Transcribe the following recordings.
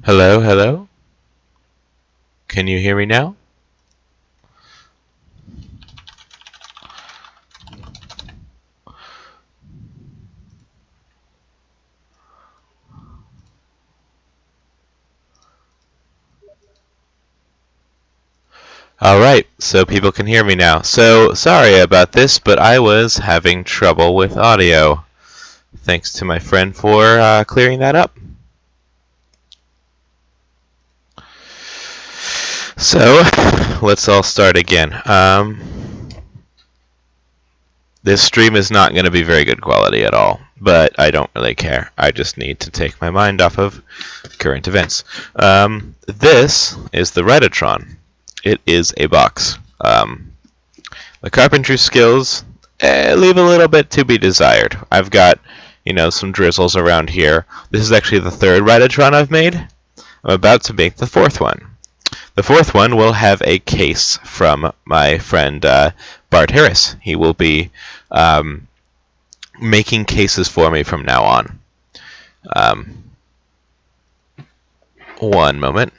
Hello, hello? Can you hear me now? Alright, so people can hear me now. So, sorry about this, but I was having trouble with audio. Thanks to my friend for clearing that up. So, let's all start again. This stream is not going to be very good quality at all, but I don't really care. I just need to take my mind off of current events. This is the Write-O-Tron. It is a box. The carpentry skills leave a little bit to be desired. I've got, some drizzles around here. This is actually the third Write-O-Tron I've made. I'm about to make the fourth one. The fourth one will have a case from my friend Bart Harris. He will be making cases for me from now on. One moment.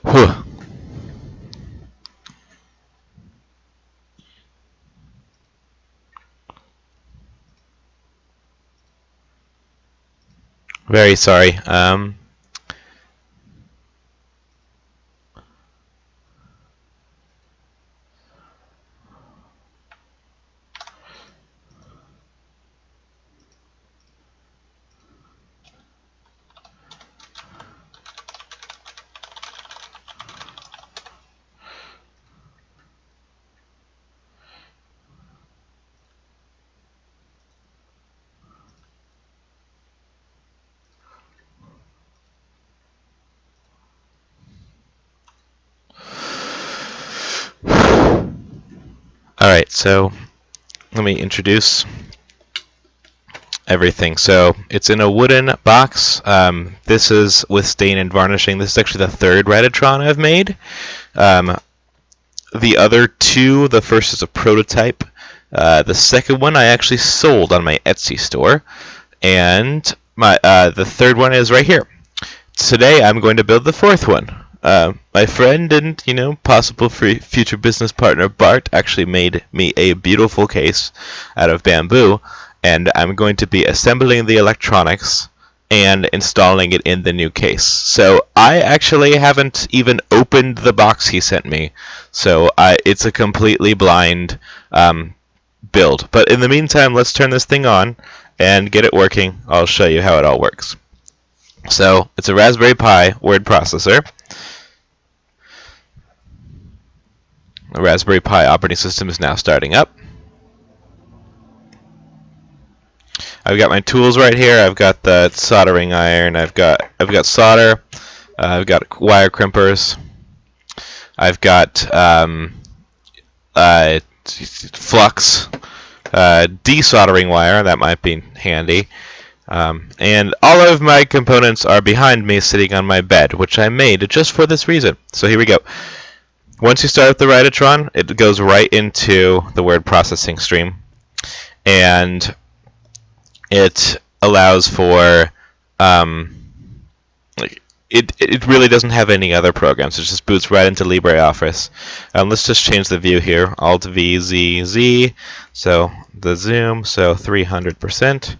Whew. Very sorry. Alright, so let me introduce everything. So it's in a wooden box. This is with stain and varnishing. This is actually the third Write-O-Tron I've made. The other two, the first is a prototype. The second one I actually sold on my Etsy store. And the third one is right here. Today I'm going to build the fourth one. My friend and, possible future business partner Bart actually made me a beautiful case out of bamboo, and I'm going to be assembling the electronics and installing it in the new case. So I actually haven't even opened the box he sent me, so it's a completely blind build. But in the meantime, let's turn this thing on and get it working. I'll show you how it all works. So it's a Raspberry Pi word processor. The Raspberry Pi operating system is now starting up. I've got my tools right here. I've got the soldering iron. I've got solder. I've got wire crimpers. I've got flux, desoldering wire. That might be handy. And all of my components are behind me, sitting on my bed, which I made just for this reason. So here we go. Once you start up the Write-O-Tron, it goes right into the word processing stream, and it allows for it really doesn't have any other programs. It just boots right into LibreOffice. Let's just change the view here. Alt V Z Z. So the zoom. So 300%.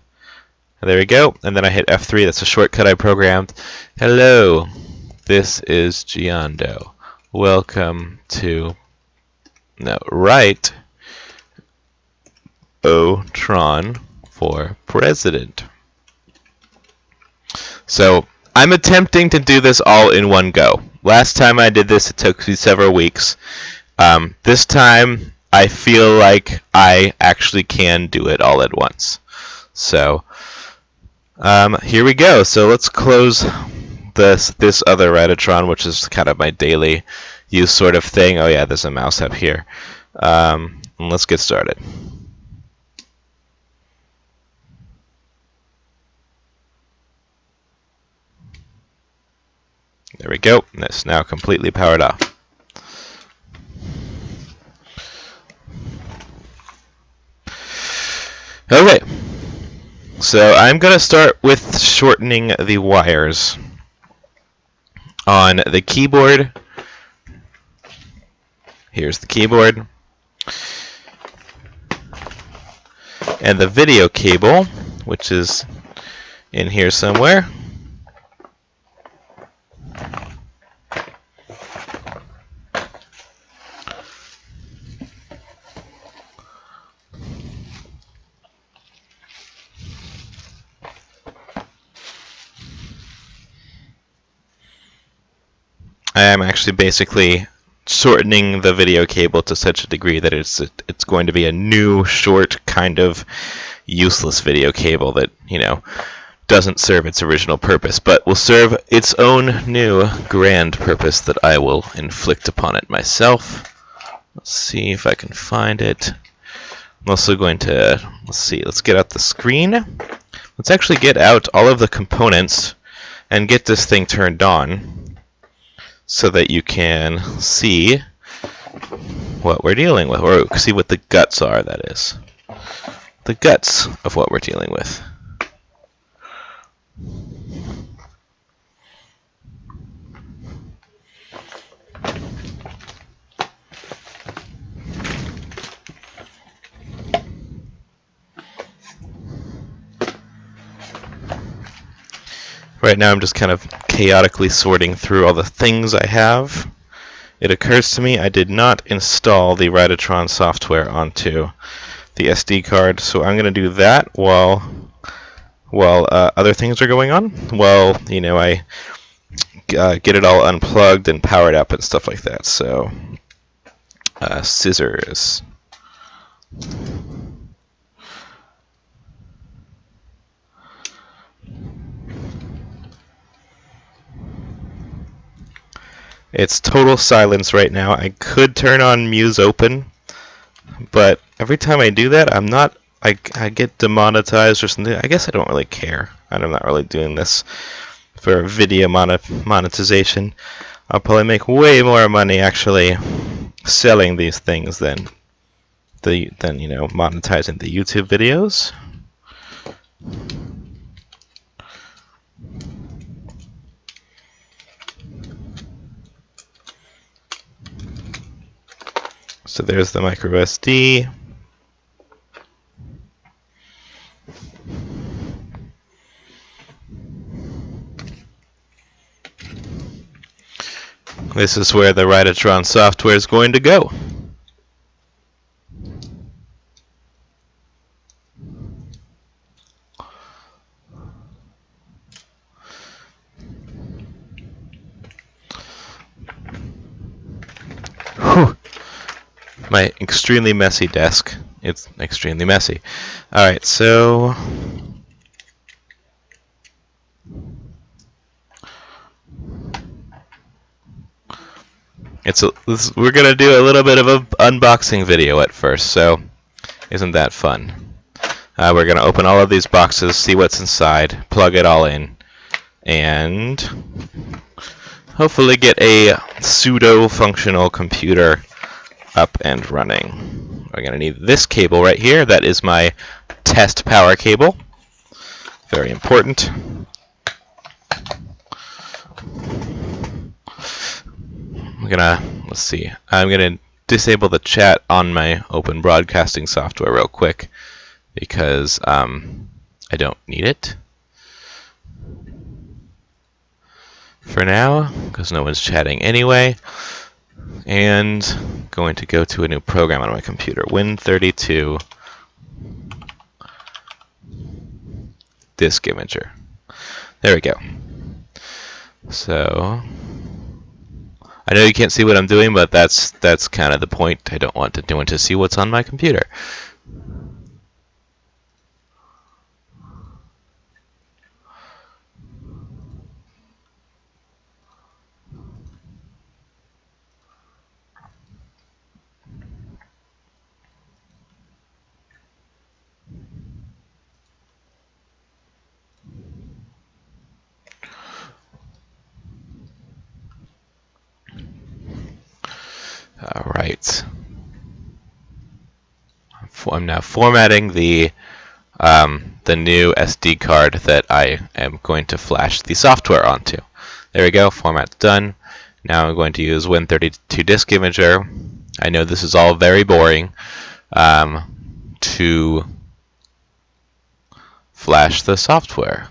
There we go. And then I hit F3. That's a shortcut I programmed. Hello. This is Giondo. Welcome to Write-O-Tron for President. So I'm attempting to do this all in one go. Last time I did this, it took me several weeks. This time, I feel like I actually can do it all at once. So, here we go. So let's close this other Write-O-Tron, which is kind of my daily use sort of thing. Oh yeah, there's a mouse up here. And let's get started. There we go. It's now completely powered off. Okay. So I'm going to start with shortening the wires on the keyboard. Here's the keyboard. And the video cable, which is in here somewhere. I am actually basically shortening the video cable to such a degree that it's going to be a new, short, kind of useless video cable that, you know, doesn't serve its original purpose, but will serve its own new grand purpose that I will inflict upon it myself. Let's see if I can find it. I'm also going to, let's get out the screen. Let's actually get out all of the components and get this thing turned on so that you can see what we're dealing with, or see what the guts are, that is. The guts of what we're dealing with. Right now I'm just kind of chaotically sorting through all the things I have. It occurs to me I did not install the Write-O-Tron software onto the SD card, so I'm going to do that while other things are going on. While, you know, I get it all unplugged and powered up and stuff like that. So, scissors. It's total silence right now. I could turn on Muse Open, but every time I do that, I get demonetized or something. I guess I don't really care. I'm not really doing this for video monetization. I'll probably make way more money actually selling these things than you know, monetizing the YouTube videos. So there's the micro SD. This is where the Write-O-Tron software is going to go. Whew. My extremely messy desk. It's extremely messy. Alright, so we're going to do a little bit of an unboxing video at first, so isn't that fun? We're going to open all of these boxes, see what's inside, plug it all in, and hopefully get a pseudo-functional computer up and running. We're going to need this cable right here. That is my test power cable. Very important. Let's see. I'm gonna disable the chat on my open broadcasting software real quick because I don't need it for now because no one's chatting anyway. And going to go to a new program on my computer, Win32 Disk Imager. There we go. So I know you can't see what I'm doing, but that's kind of the point. I don't want anyone to see what's on my computer. All right. I'm now formatting the new SD card that I am going to flash the software onto. There we go. Format's done. Now I'm going to use Win32 Disk Imager. I know this is all very boring to flash the software.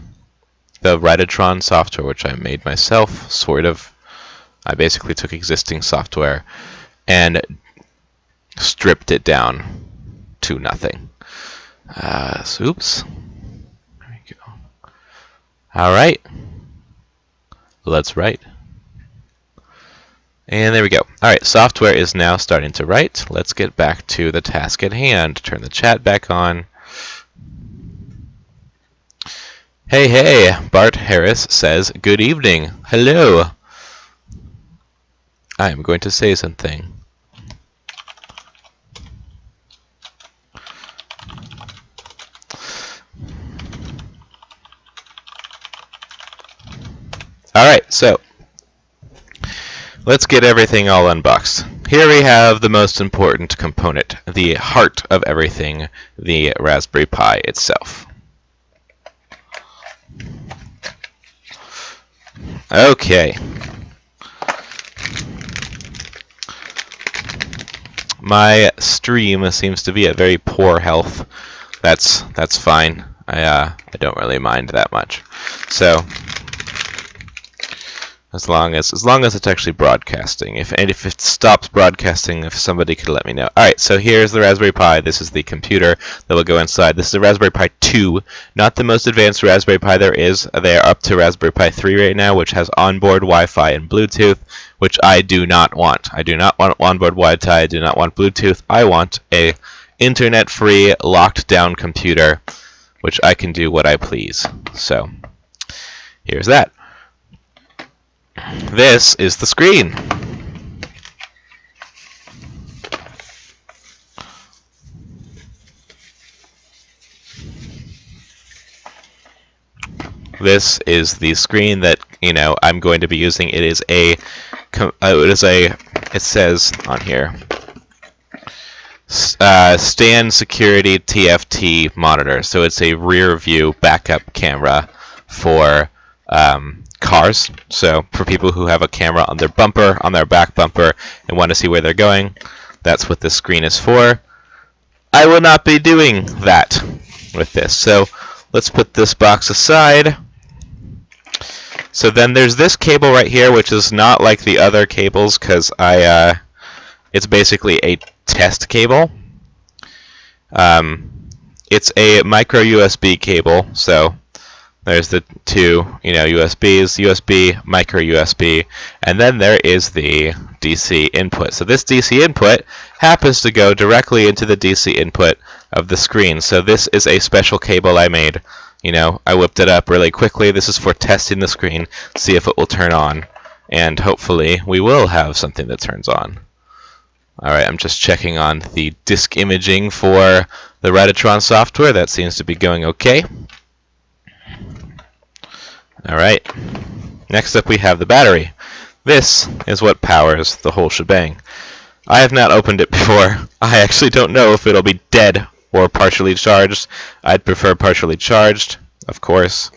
The Write-O-Tron software, which I made myself, sort of. I basically took existing software and stripped it down to nothing. Oops. There we go. All right. Let's write. And there we go. All right, software is now starting to write. Let's get back to the task at hand. Turn the chat back on. Hey, hey, Bart Harris says, good evening. Hello. I am going to say something. All right, so let's get everything all unboxed. Here we have the most important component, the heart of everything, the Raspberry Pi itself. Okay. My stream seems to be at very poor health. That's fine. I don't really mind that much. So as long as it's actually broadcasting. If it stops broadcasting, if somebody could let me know. All right, so here's the Raspberry Pi. This is the computer that will go inside. This is the Raspberry Pi 2, not the most advanced Raspberry Pi there is. They are up to Raspberry Pi 3 right now, which has onboard Wi-Fi and Bluetooth, which I do not want. I do not want onboard Wi-Fi. I do not want Bluetooth. I want a internet-free, locked-down computer, which I can do what I please. So here's that. This is the screen. This is the screen that I'm going to be using. It is it says on here, stand security TFT monitor. So it's a rear view backup camera for cars. So for people who have a camera on their bumper, on their back bumper, and want to see where they're going, that's what this screen is for. I will not be doing that with this. So let's put this box aside. So then there's this cable right here, which is not like the other cables because it's basically a test cable. It's a micro USB cable, so there's the two, USBs, USB, micro USB, and then there is the DC input. So this DC input happens to go directly into the DC input of the screen. So this is a special cable I made. I whipped it up really quickly. This is for testing the screen, see if it will turn on, and hopefully we will have something that turns on. Alright, I'm just checking on the disk imaging for the Write-O-Tron software. That seems to be going okay. Alright, next up we have the battery. This is what powers the whole shebang. I have not opened it before. I actually don't know if it'll be dead or partially charged. I'd prefer partially charged, of course.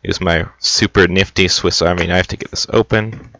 Use my super nifty Swiss Army knife to get this open.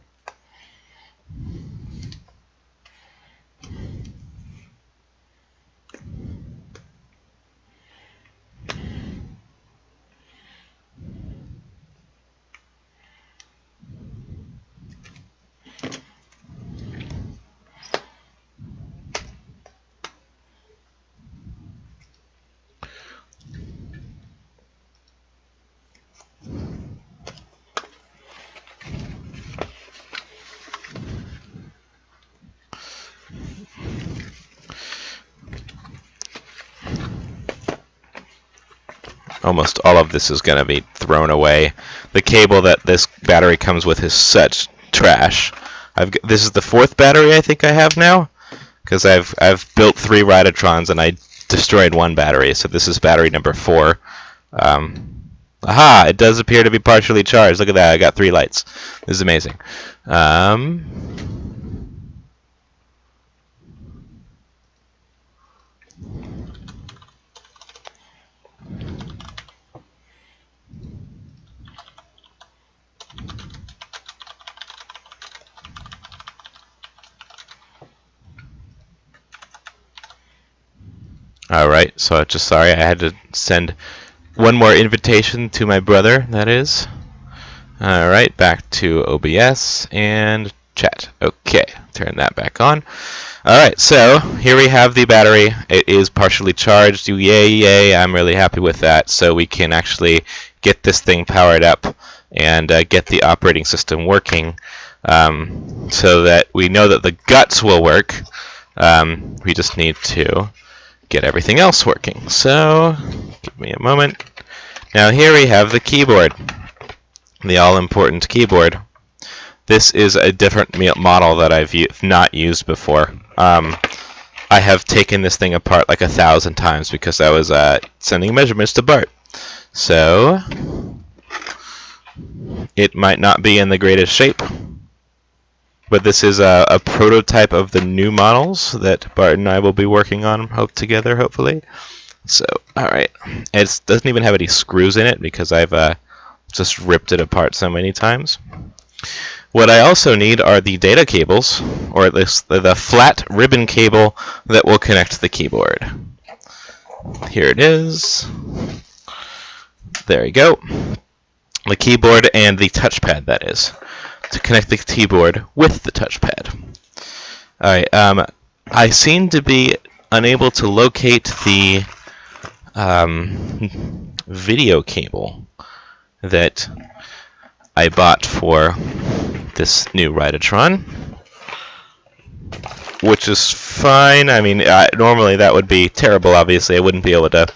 almost all of this is going to be thrown away. The cable that this battery comes with is such trash. This is the 4th battery I think I have now, because I've built 3 Write-O-Trons and I destroyed 1 battery, so this is battery number 4. Aha! It does appear to be partially charged. Look at that, I got 3 lights. This is amazing. Alright, so just sorry, I had to send one more invitation to my brother, that is. Alright, back to OBS and chat. Okay, turn that back on. Alright, so here we have the battery. It is partially charged. Yay, yay, I'm really happy with that. So we can actually get this thing powered up and get the operating system working, so that we know that the guts will work. We just need to get everything else working. So, give me a moment. Now here we have the keyboard, the all-important keyboard. This is a different model that I've not used before. I have taken this thing apart like 1,000 times because I was sending measurements to Bart. So, it might not be in the greatest shape, but this is a prototype of the new models that Bart and I will be working on together, hopefully. So, alright. It doesn't even have any screws in it because I've just ripped it apart so many times. What I also need are the data cables, or at least the flat ribbon cable that will connect the keyboard. Here it is. There we go. The keyboard and the touchpad, that is, to connect the keyboard with the touchpad. Alright, I seem to be unable to locate the video cable that I bought for this new Write-O-Tron, which is fine. I mean, normally that would be terrible, obviously. I wouldn't be able to,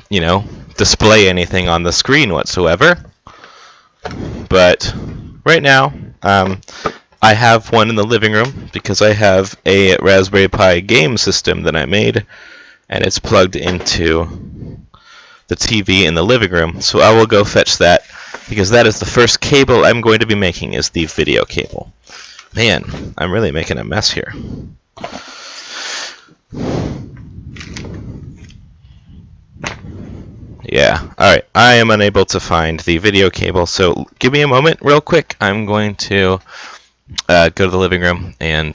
you know, display anything on the screen whatsoever. But right now, I have one in the living room because I have a Raspberry Pi game system that I made, and it's plugged into the TV in the living room. So I will go fetch that, because that is the first cable I'm going to be making, is the video cable. Man, I'm really making a mess here. Yeah, alright, I am unable to find the video cable, so give me a moment real quick. I'm going to go to the living room and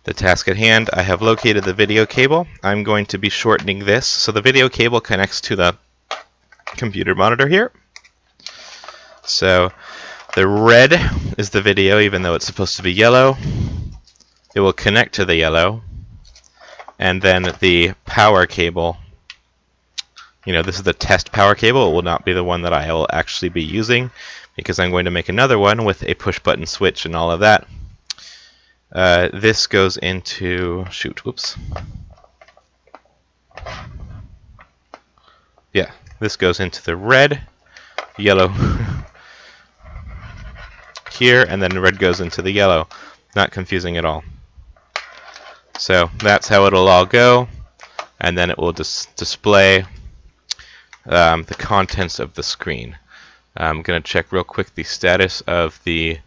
the task at hand, I have located the video cable. I'm going to be shortening this. So the video cable connects to the computer monitor here. So the red is the video, even though it's supposed to be yellow. It will connect to the yellow. And then the power cable, you know, this is the test power cable. It will not be the one that I will actually be using, because I'm going to make another one with a push button switch and all of that. This goes into, whoops. Yeah, this goes into the red, yellow here, and then the red goes into the yellow. Not confusing at all. So that's how it'll all go, and then it will display the contents of the screen. I'm going to check real quick the status of the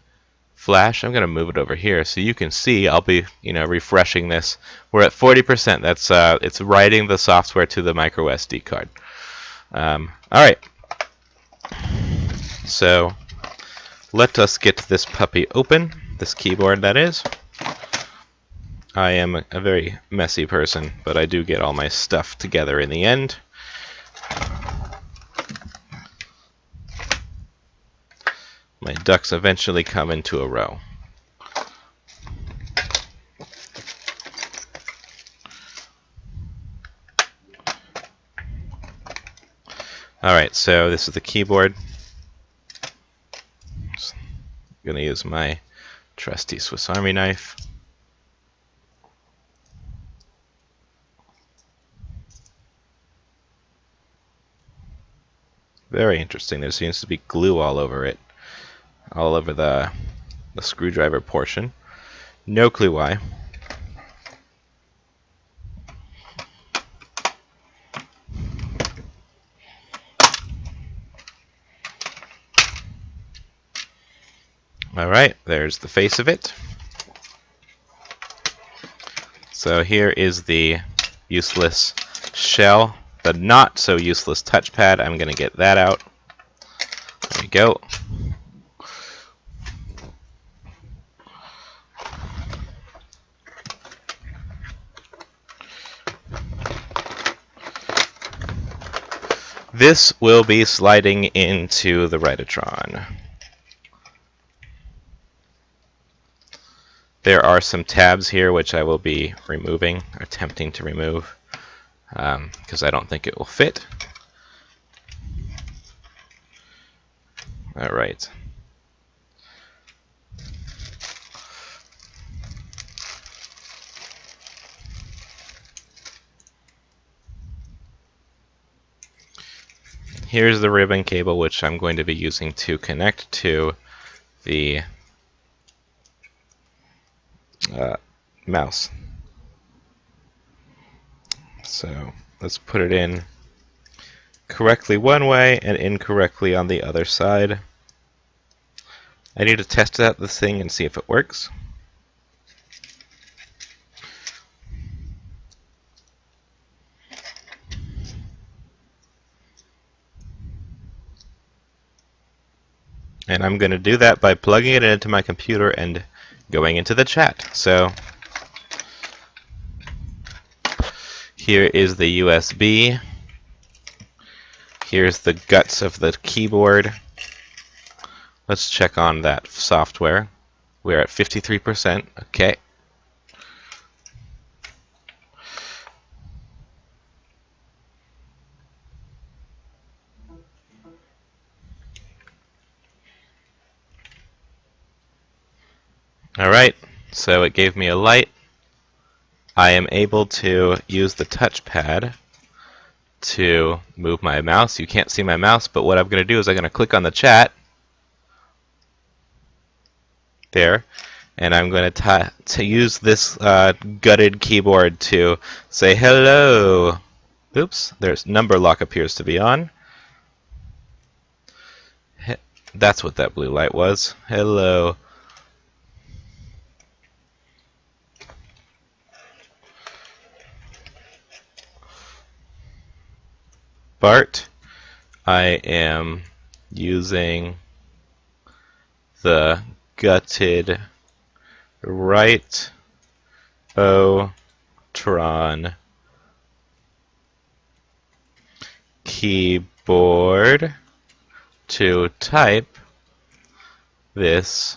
flash. I'm going to move it over here so you can see. I'll be, refreshing this. We're at 40%. That's it's writing the software to the micro SD card. All right. So let us get this puppy open. This keyboard, that is. I am a very messy person, but I do get all my stuff together in the end. My ducks eventually come into a row. Alright, so this is the keyboard. Just going to use my trusty Swiss Army knife. Very interesting. There seems to be glue all over it. All over the screwdriver portion. No clue why. Alright, there's the face of it. So here is the useless shell, the not so useless touchpad. I'm going to get that out. There we go. This will be sliding into the Write-O-Tron. There are some tabs here which I will be removing, attempting to remove, because I don't think it will fit. Alright. Here's the ribbon cable which I'm going to be using to connect to the mouse. So let's put it in correctly one way and incorrectly on the other side. I need to test out this thing and see if it works. And I'm going to do that by plugging it into my computer and going into the chat. So here is the USB. Here's the guts of the keyboard. Let's check on that software. We're at 53%. Okay. Alright, so it gave me a light. I am able to use the touchpad to move my mouse. You can't see my mouse, but what I'm going to do is I'm going to click on the chat. There. And I'm going to use this gutted keyboard to say hello. Oops, there's number lock appears to be on. That's what that blue light was. Hello. Bart, I am using the gutted Write-O-Tron keyboard to type this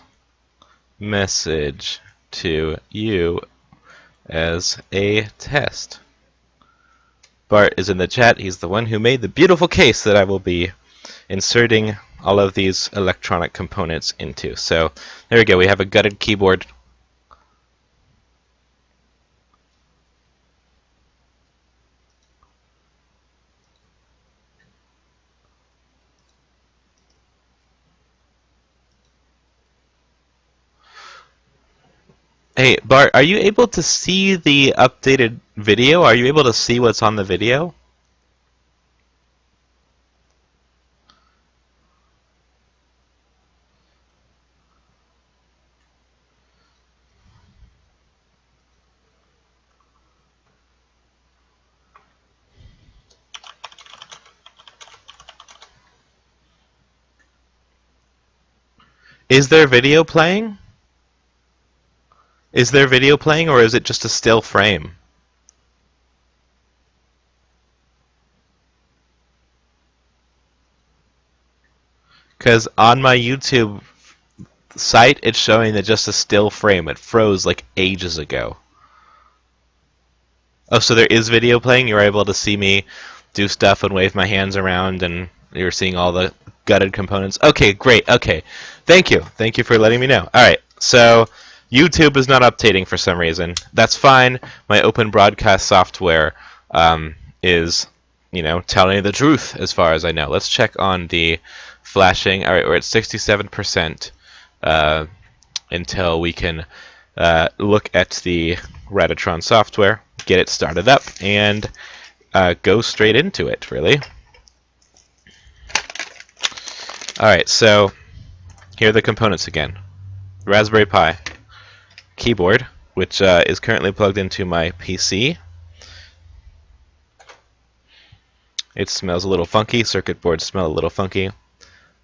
message to you as a test. Bart is in the chat. He's the one who made the beautiful case that I will be inserting all of these electronic components into. So there we go. We have a gutted keyboard. Hey, Bart, are you able to see the updated video? Are you able to see what's on the video? Is there video playing? Is there video playing, or is it just a still frame? Because on my YouTube site, it's showing that just a still frame. It froze like ages ago. Oh, so there is video playing? You're able to see me do stuff and wave my hands around, and you're seeing all the gutted components. Okay, great. Okay. Thank you. Thank you for letting me know. Alright, so YouTube is not updating for some reason. That's fine. My open broadcast software is, telling the truth as far as I know. Let's check on the flashing. Alright, we're at 67% until we can look at the Write-O-Tron software, get it started up, and go straight into it, really. Alright, so here are the components again. Raspberry Pi, keyboard, which is currently plugged into my PC. It smells a little funky. Circuit boards smell a little funky.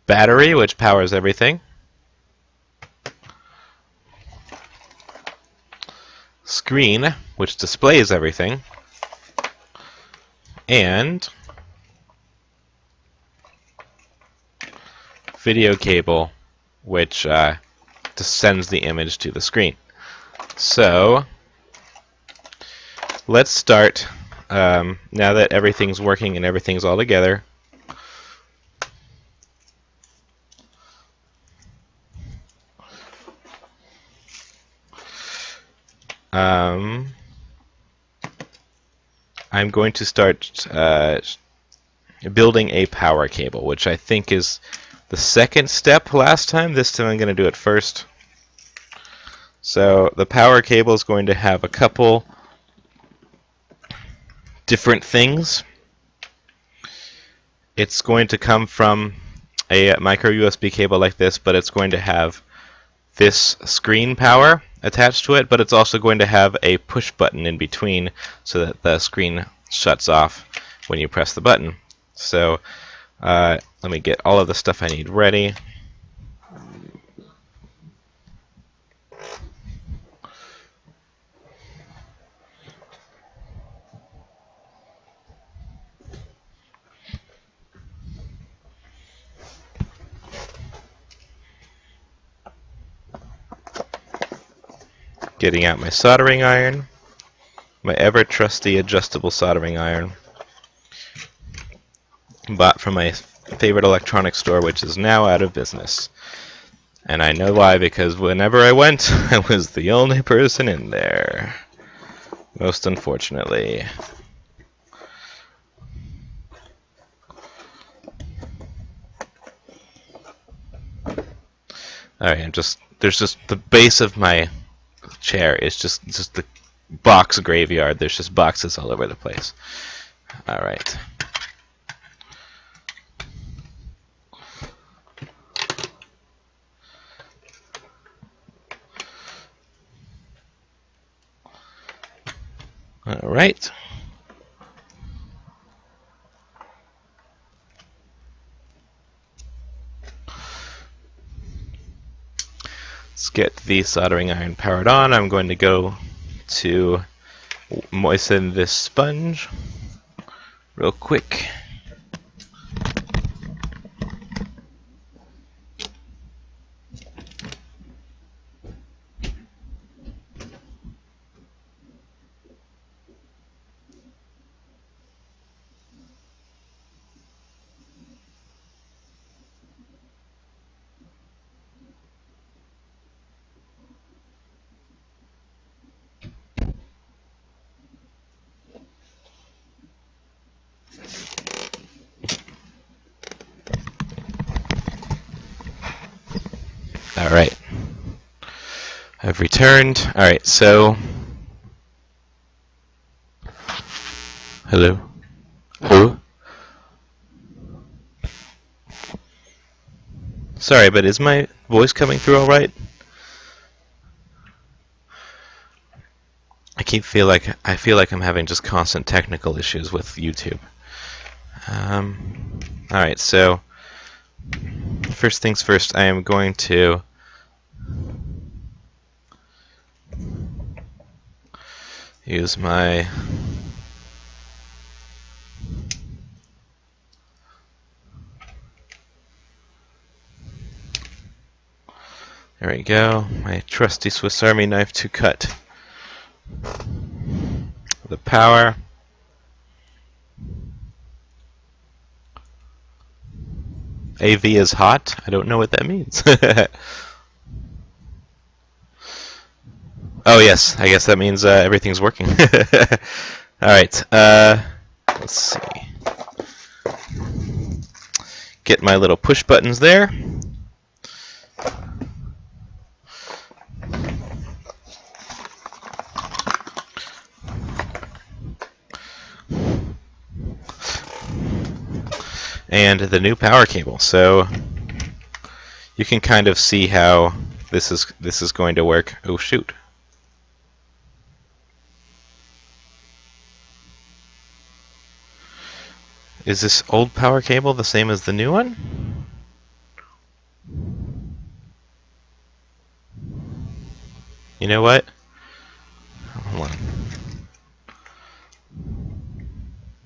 Battery, which powers everything. Screen, which displays everything. And video cable, which just sends the image to the screen. So let's start, now that everything's working and everything's all together. I'm going to start building a power cable, which I think is the second step last time. This time I'm going to do it first. So the power cable is going to have a couple different things. It's going to come from a micro USB cable like this, but it's going to have this screen power attached to it, but it's also going to have a push button in between so that the screen shuts off when you press the button. So let me get all of the stuff I need ready. Getting out my soldering iron, my ever trusty adjustable soldering iron, bought from my favorite electronics store, which is now out of business. And I know why, because whenever I went, I was the only person in there. Most unfortunately. Alright, there's just the base of my chair is just the box graveyard. There's just boxes all over the place. Alright. Alright. Let's get the soldering iron powered on. I'm going to go to moisten this sponge real quick. Alright. I've returned. Alright, so... Hello? Who? Sorry, but is my voice coming through alright? I feel like I'm having just constant technical issues with YouTube. Alright, so... First things first, I am going to use my there we go, my trusty Swiss Army knife to cut the power. AV is hot. I don't know what that means. Oh yes, I guess that means everything's working. Alright, let's see. Get my little push buttons there. And the new power cable. So you can kind of see how this is going to work. Oh shoot. Is this old power cable the same as the new one? You know what? Hold on.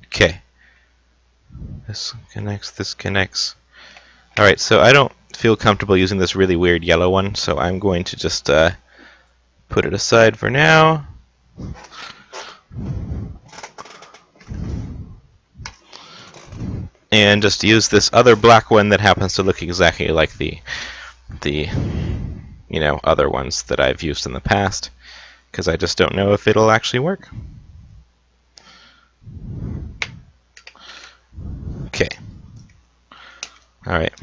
Okay. This connects. Alright, so I don't feel comfortable using this really weird yellow one, so I'm going to just put it aside for now. And just use this other black one that happens to look exactly like the other ones that I've used in the past, because I just don't know if it'll actually work. Okay. Alright.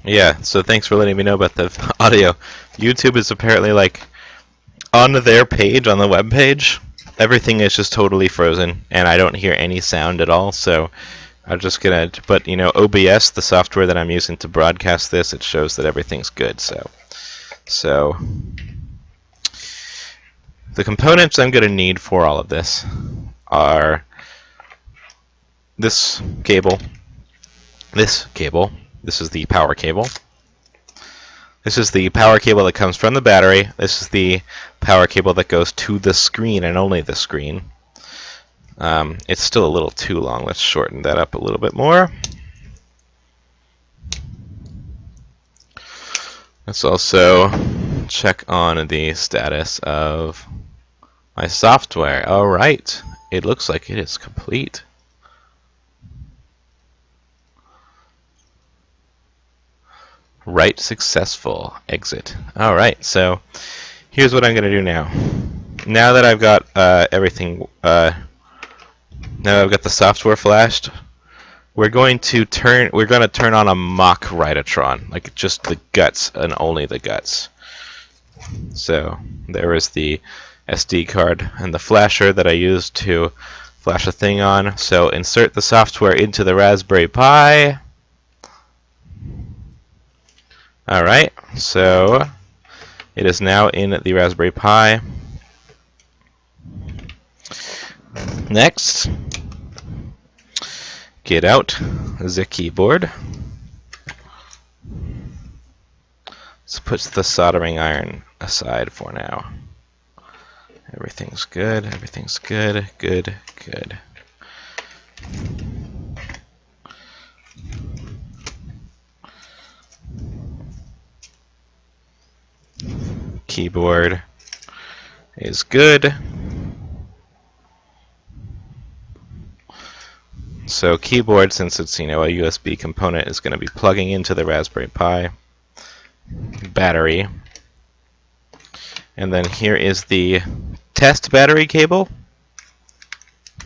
Yeah, so thanks for letting me know about the audio. YouTube is apparently like on their page, on the web page, everything is just totally frozen and I don't hear any sound at all, so I'm just gonna, but OBS, the software that I'm using to broadcast this, it shows that everything's good. So the components I'm gonna need for all of this are this cable, this is the power cable. This is the power cable that comes from the battery. This is the power cable that goes to the screen and only the screen. It's still a little too long. Let's shorten that up a little bit more. Let's also check on the status of my software. Alright, it looks like it is complete. Write successful. Exit. Alright, so here's what I'm going to do now. Now that I've got everything, now I've got the software flashed, we're going to turn on a mock Write-O-Tron, like just the guts and only the guts. So there is the SD card and the flasher that I used to flash a thing on. So insert the software into the Raspberry Pi. Alright, so it is now in the Raspberry Pi. Next, get out the keyboard. Let's put the soldering iron aside for now. Everything's good, everything's good, good. Keyboard is good. So keyboard, since it's a USB component, is going to be plugging into the Raspberry Pi. Battery. And then here is the test battery cable.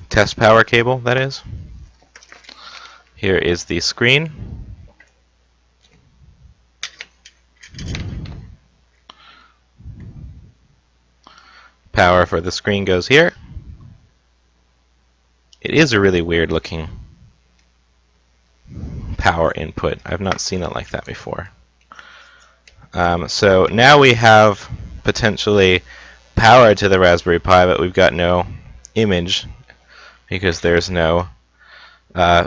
Test power cable, that is. Here is the screen. Power for the screen goes here. It is a really weird looking power input. I've not seen it like that before. So now we have potentially power to the Raspberry Pi, but we've got no image. because there's no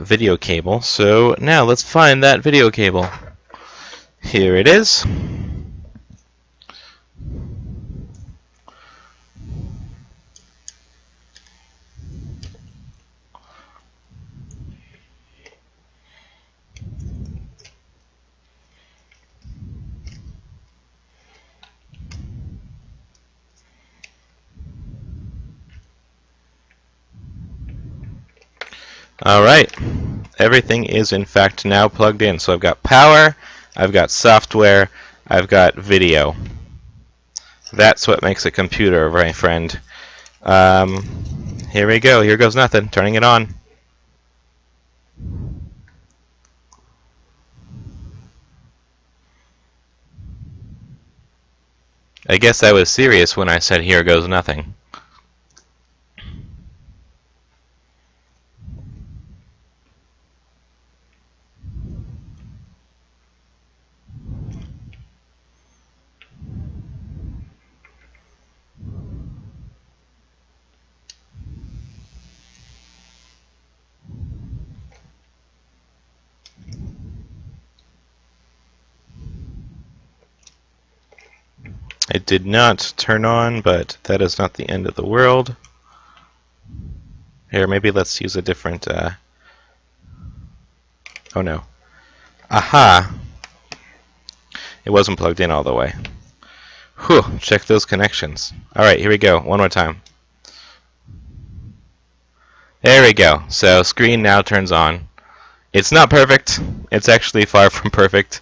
video cable. So now let's find that video cable. Here it is. Alright, everything is in fact now plugged in. So I've got power, I've got software, I've got video. That's what makes a computer, my friend. Here we go, here goes nothing, turning it on. I guess I was serious when I said here goes nothing. It did not turn on, but that is not the end of the world. Here, maybe let's use a different... Oh no. Aha! It wasn't plugged in all the way. Whew, check those connections. Alright, here we go, one more time. There we go. So, screen now turns on. It's not perfect. It's actually far from perfect.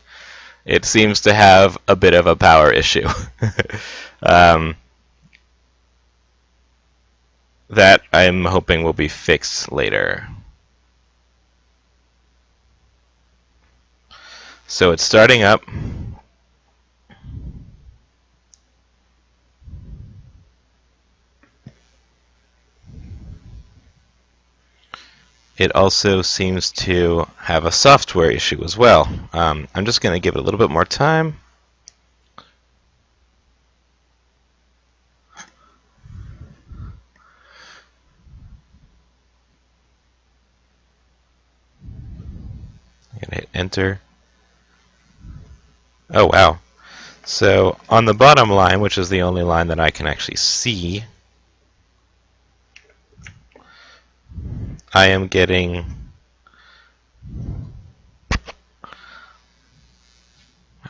It seems to have a bit of a power issue. That I'm hoping will be fixed later. So it's starting up. It also seems to have a software issue as well. I'm just going to give it a little bit more time. I'm going to hit enter. Oh wow. So on the bottom line, which is the only line that I can actually see, I am getting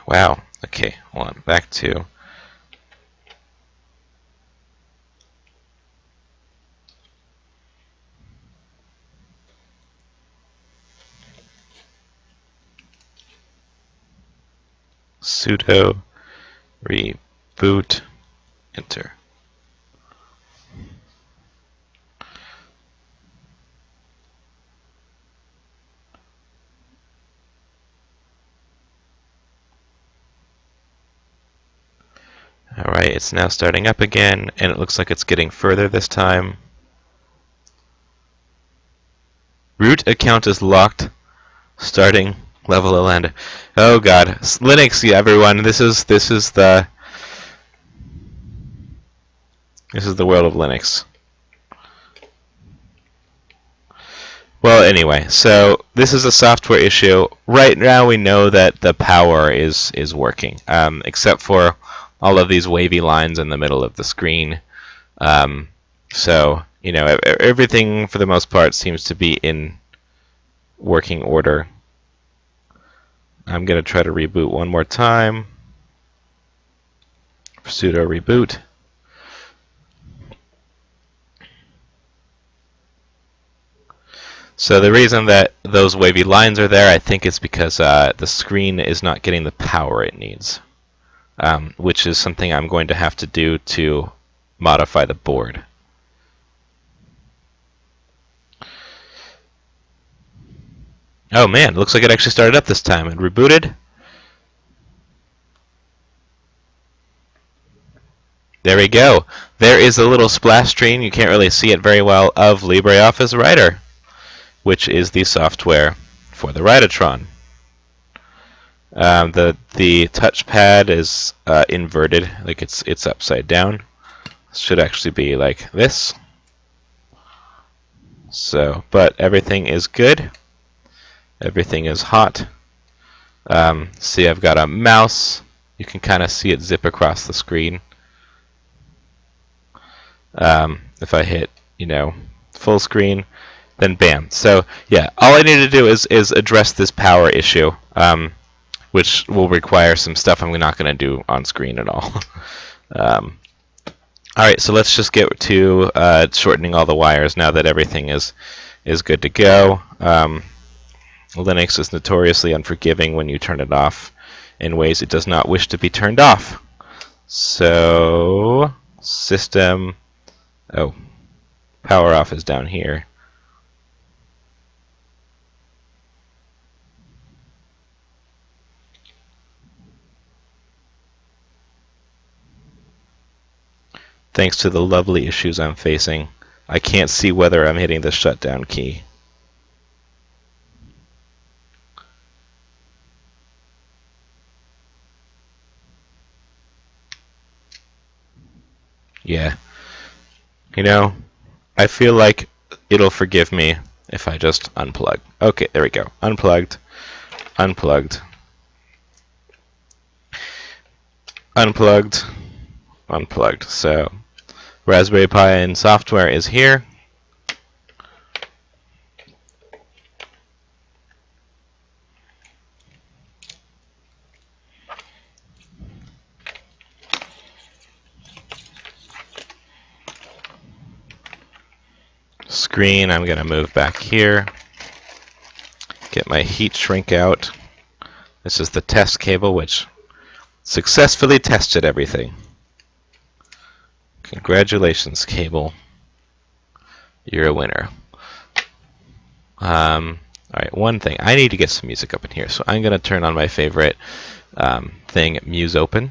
wow. Okay, hold on. Back to sudo reboot enter. Alright, it's now starting up again, and it looks like it's getting further this time. Root account is locked. Starting level Alanda. Oh god, Linux, everyone. This is the world of Linux. Well, anyway, so this is a software issue. Right now, we know that the power is working, except for all of these wavy lines in the middle of the screen. So you know, everything for the most part seems to be in working order. I'm going to try to reboot one more time. Sudo reboot. So the reason that those wavy lines are there, I think, is because the screen is not getting the power it needs, which is something I'm going to have to do to modify the board. Oh man, looks like it actually started up this time and rebooted. There we go. There is a little splash screen, you can't really see it very well, of LibreOffice Writer, which is the software for the Write-O-Tron. The touchpad is inverted, like it's upside down. It should actually be like this. So, but everything is good. Everything is hot. See, I've got a mouse. You can kind of see it zip across the screen. If I hit, full screen, then bam. So yeah, all I need to do is address this power issue, which will require some stuff I'm not going to do on screen at all. All right, so let's just get to shortening all the wires now that everything is good to go. Linux is notoriously unforgiving when you turn it off in ways it does not wish to be turned off. So system, power off is down here. Thanks to the lovely issues I'm facing, I can't see whether I'm hitting the shutdown key. Yeah. I feel like it'll forgive me if I just unplug. Okay, there we go. Unplugged. Unplugged. Unplugged. Unplugged. So, Raspberry Pi and software is here. Screen, I'm going to move back here. Get my heat shrink out. This is the test cable, which successfully tested everything. Congratulations, cable. You're a winner. Alright, one thing. I need to get some music up in here, so I'm going to turn on my favorite thing, Muse Open.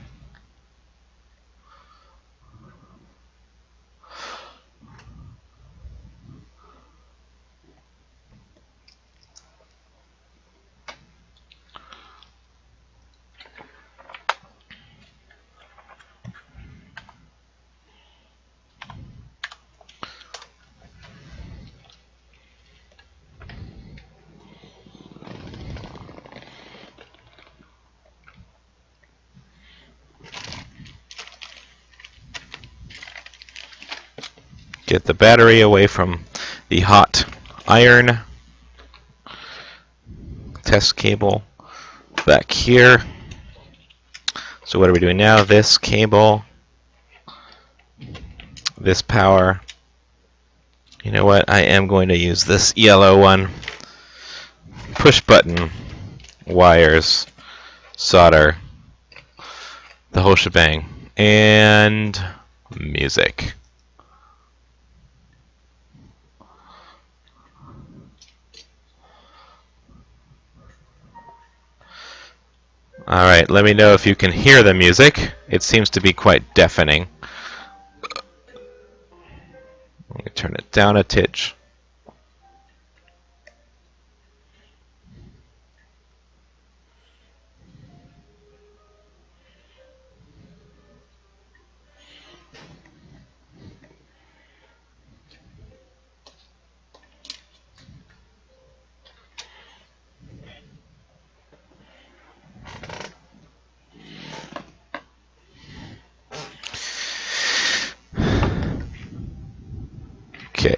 Get the battery away from the hot iron. Test cable back here. So what are we doing now? This cable, this power. You know what? I am going to use this yellow one. Push button, wires, solder, the whole shebang, and music. Alright, let me know if you can hear the music. It seems to be quite deafening. Let me turn it down a titch. Okay.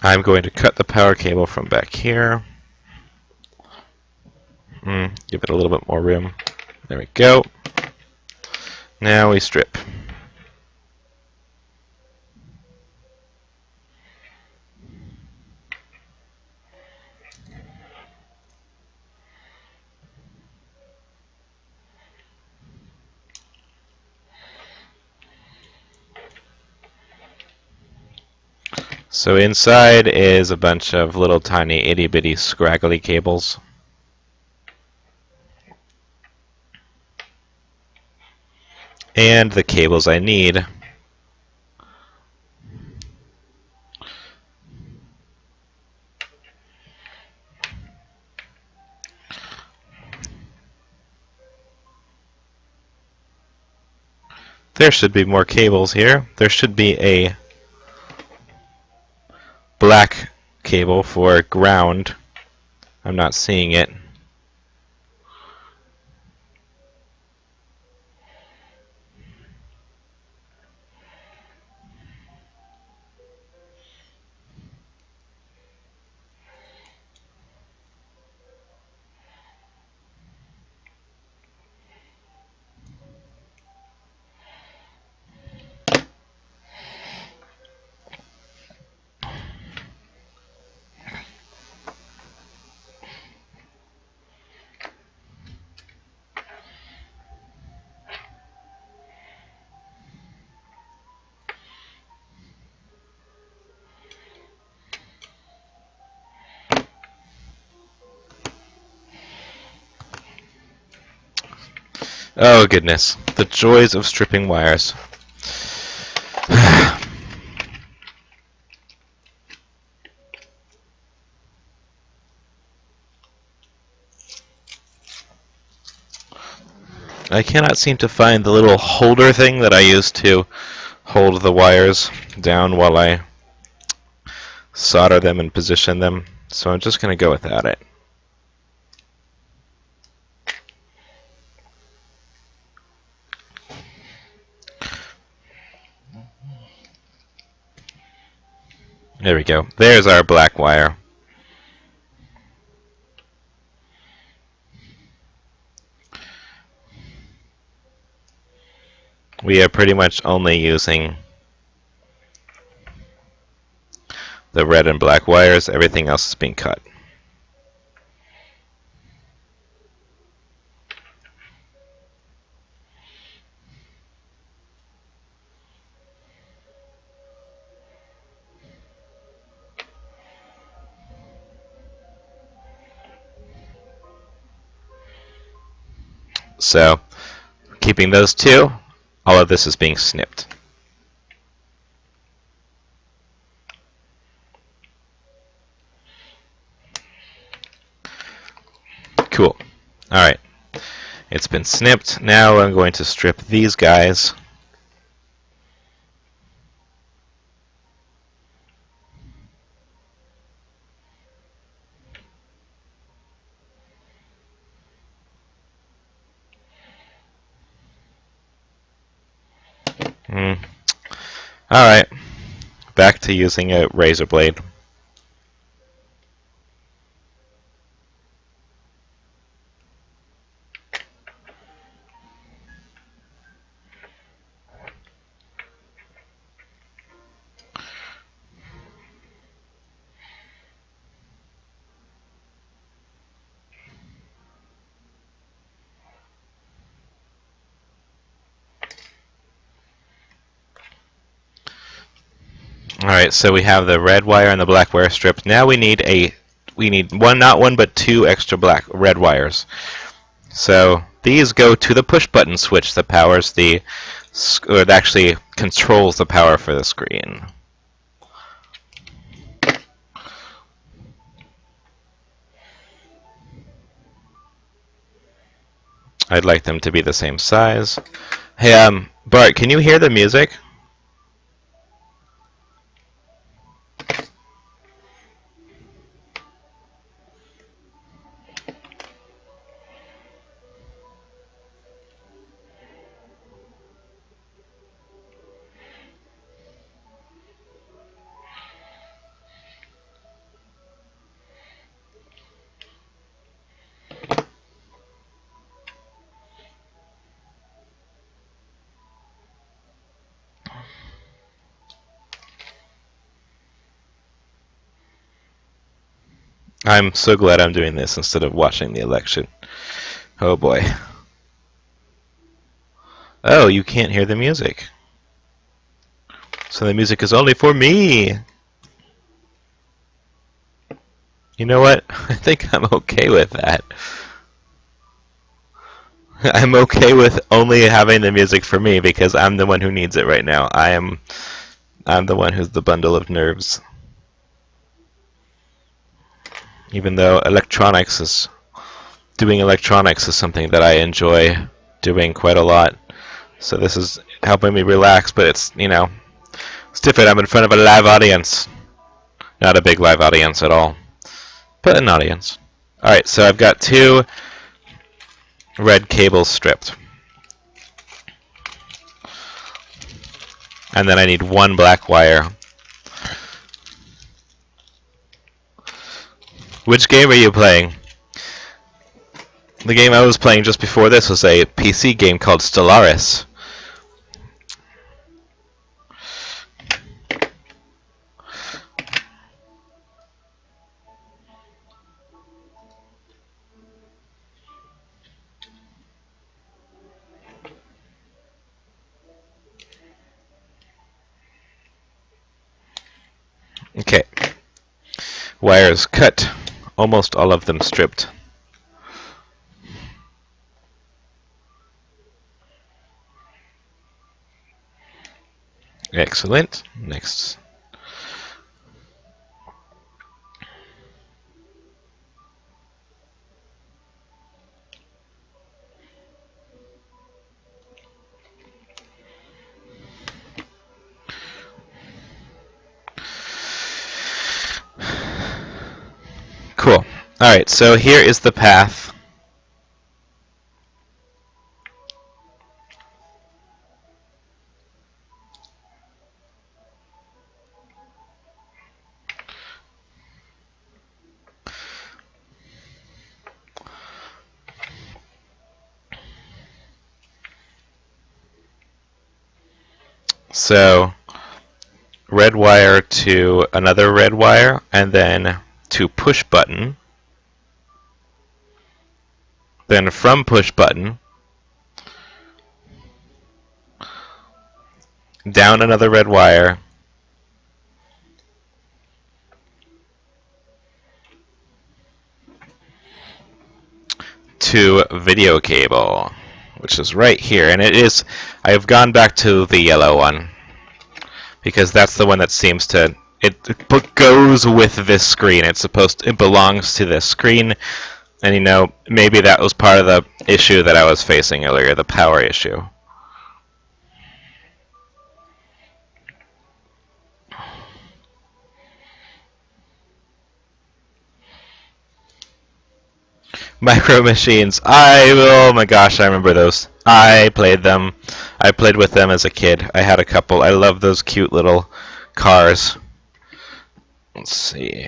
I'm going to cut the power cable from back here. Give it a little bit more room. There we go. Now we strip. So inside is a bunch of little tiny itty bitty scraggly cables. And the cables I need There should be more cables here. There should be a black cable for ground. I'm not seeing it. Oh goodness, the joys of stripping wires. I cannot seem to find the little holder thing that I used to hold the wires down while I solder them and position them, so I'm just going to go without it. There we go. There's our black wire. We are pretty much only using the red and black wires. Everything else is being cut. So, keeping those two, all of this is being snipped. Cool. Alright. It's been snipped. Now I'm going to strip these guys. Alright. Back to using a razor blade. Alright, so we have the red wire and the black wire stripped. Now we need one, not one, but two extra red wires. So these go to the push button switch that powers or that actually controls the power for the screen. I'd like them to be the same size. Hey, Bart, can you hear the music? I'm so glad I'm doing this instead of watching the election. Oh boy. Oh, you can't hear the music. So the music is only for me. You know what? I think I'm okay with that. I'm okay with only having the music for me because I'm the one who needs it right now. I'm the one who's the bundle of nerves. Even though doing electronics is something that I enjoy doing quite a lot. So this is helping me relax, but it's, it's different. I'm in front of a live audience. Not a big live audience at all, but an audience. Alright, so I've got 2 red cables stripped. And then I need 1 black wire. Which game are you playing? The game I was playing just before this was a PC game called Stellaris. Okay. Wires cut. Almost all of them stripped. Excellent. Next. Cool. Alright, so here is the path. So, red wire to another red wire, and then to push button. Then from push button, down another red wire, to video cable, which is right here. And it is, I've gone back to the yellow one, because that's the one that seems to, it goes with this screen. It belongs to this screen. And maybe that was part of the issue that I was facing earlier, the power issue. Micro Machines. Oh my gosh, I remember those. I played them. I played with them as a kid. I had a couple. I love those cute little cars. Let's see.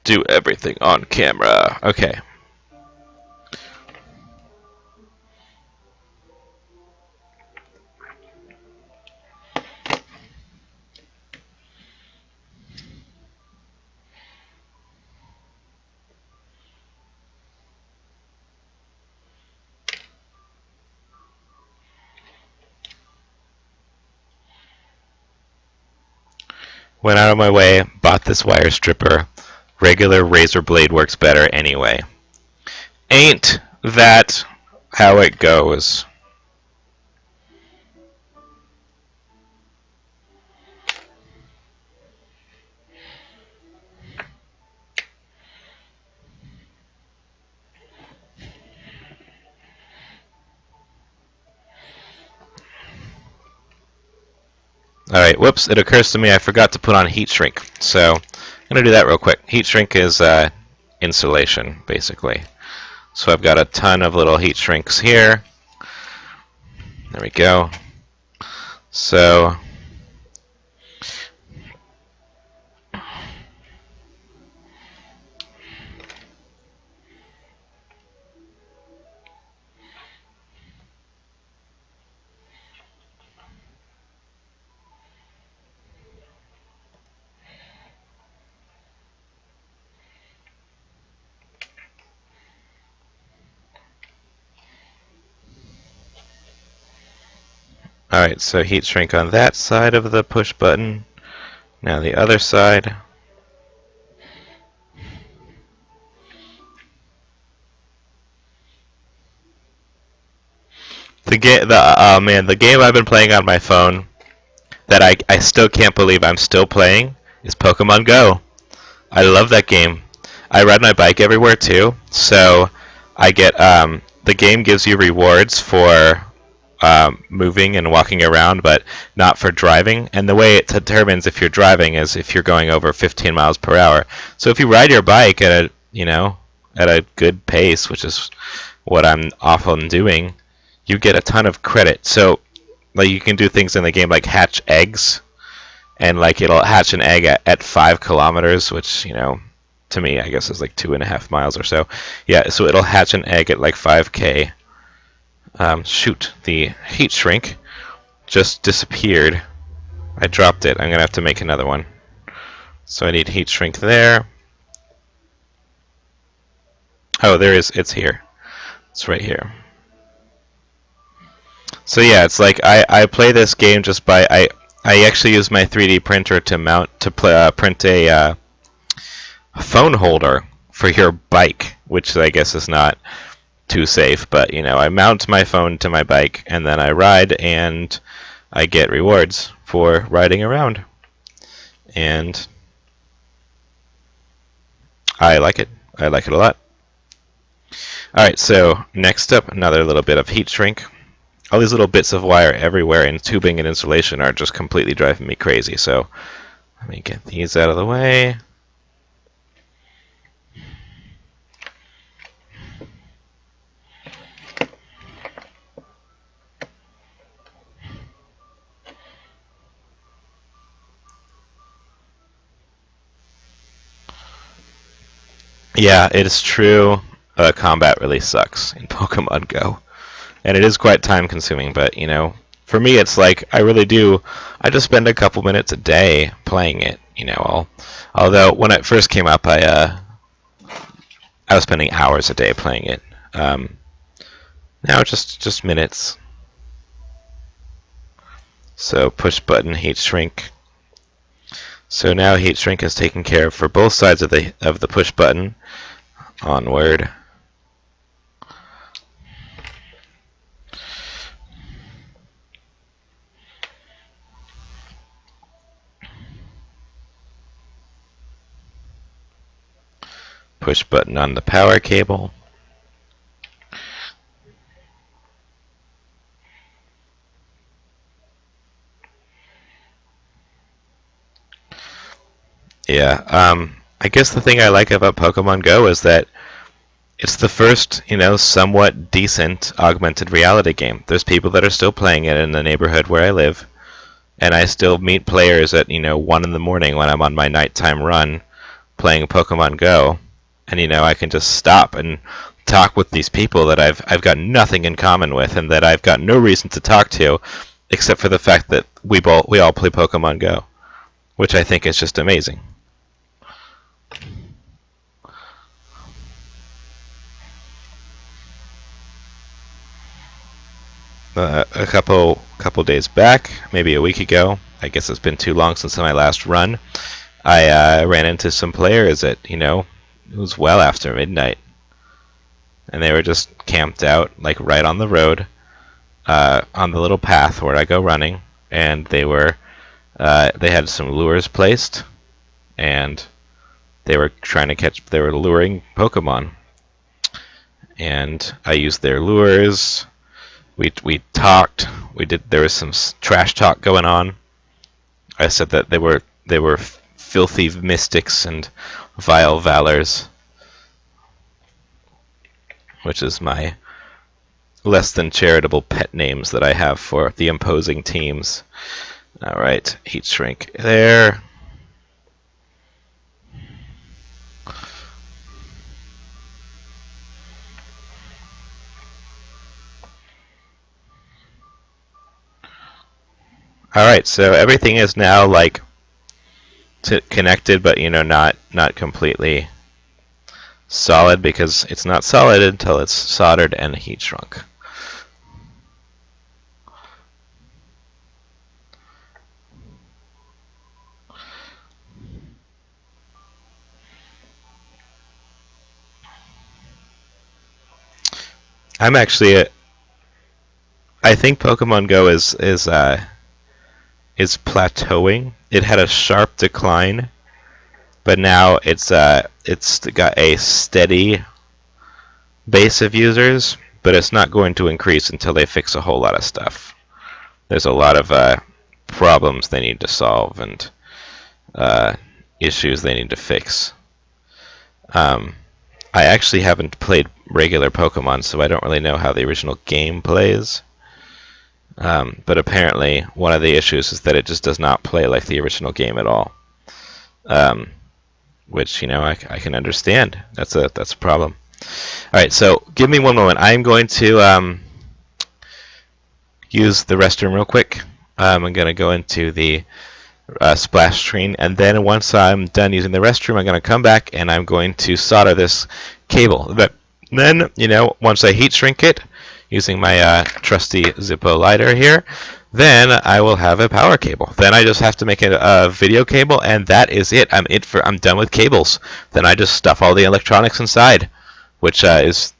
Do everything on camera. Okay. Went out of my way, bought this wire stripper. Regular razor blade works better anyway. Ain't that how it goes? Alright, whoops, it occurs to me I forgot to put on heat shrink. So, I'm going to do that real quick. Heat shrink is insulation, basically. So I've got a ton of little heat shrinks here. There we go. So, alright, so heat shrink on that side of the push button. Now the other side. the game I've been playing on my phone that I still can't believe I'm still playing is Pokemon Go. I love that game. I ride my bike everywhere too, so I get the game gives you rewards for moving and walking around, but not for driving. And the way it determines if you're driving is if you're going over 15 miles per hour. So if you ride your bike at a good pace, which is what I'm often doing, you get a ton of credit. So like you can do things in the game like hatch eggs, and like it'll hatch an egg at 5 kilometers, which to me I guess is like 2.5 miles or so. Yeah, so it'll hatch an egg at like 5K. Shoot, the heat shrink just disappeared. I dropped it. I'm gonna have to make another one. So I need heat shrink there. Oh, there is. It's here. It's right here. So yeah, it's like I play this game just by I actually use my 3D printer to print a phone holder for your bike, which I guess is not too safe, but I mount my phone to my bike and then I ride and I get rewards for riding around. And I like it. I like it a lot. Alright, so next up, another little bit of heat shrink. All these little bits of wire everywhere in tubing and insulation are just completely driving me crazy, so let me get these out of the way. Yeah, it is true. Combat really sucks in Pokemon Go. And it is quite time consuming, but for me it's like I really do. I just spend a couple minutes a day playing it. Although when it first came up, I was spending hours a day playing it. Now just minutes. So push button heat shrink. So now heat shrink is taken care of for both sides of the push button. Onward. Push button on the power cable. Yeah, I guess the thing I like about Pokemon Go is that it's the first, somewhat decent augmented reality game. There's people that are still playing it in the neighborhood where I live, and I still meet players at, 1 in the morning when I'm on my nighttime run playing Pokemon Go, and, I can just stop and talk with these people that I've got nothing in common with and that I've got no reason to talk to except for the fact that we all play Pokemon Go, which I think is just amazing. A couple days back, maybe a week ago. I guess it's been too long since my last run. I ran into some players at it was well after midnight, and they were just camped out like right on the road, on the little path where I go running, and they had some lures placed, and they were they were luring Pokemon, and I used their lures. We talked. There was some trash talk going on. I said that they were filthy mystics and vile valors, which is my less than charitable pet names that I have for the imposing teams. All right, heat shrink there. All right, so everything is now like connected, but not completely solid because it's not solid until it's soldered and heat shrunk. I'm actually I think Pokemon Go is plateauing. It had a sharp decline, but now it's got a steady base of users, but it's not going to increase until they fix a whole lot of stuff. There's a lot of problems they need to solve and issues they need to fix. I actually haven't played regular Pokemon, so I don't really know how the original game plays. But apparently, one of the issues is that it just does not play like the original game at all. Which I can understand. That's a problem. All right, so give me one moment. I'm going to use the restroom real quick. I'm going to go into the splash screen, and then once I'm done using the restroom, I'm going to come back and I'm going to solder this cable. But then, once I heat shrink it using my trusty Zippo lighter here, then I will have a power cable. Then I just have to make a video cable, and that is it. I'm done with cables. Then I just stuff all the electronics inside, which is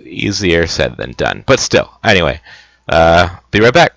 easier said than done. But still, anyway, be right back.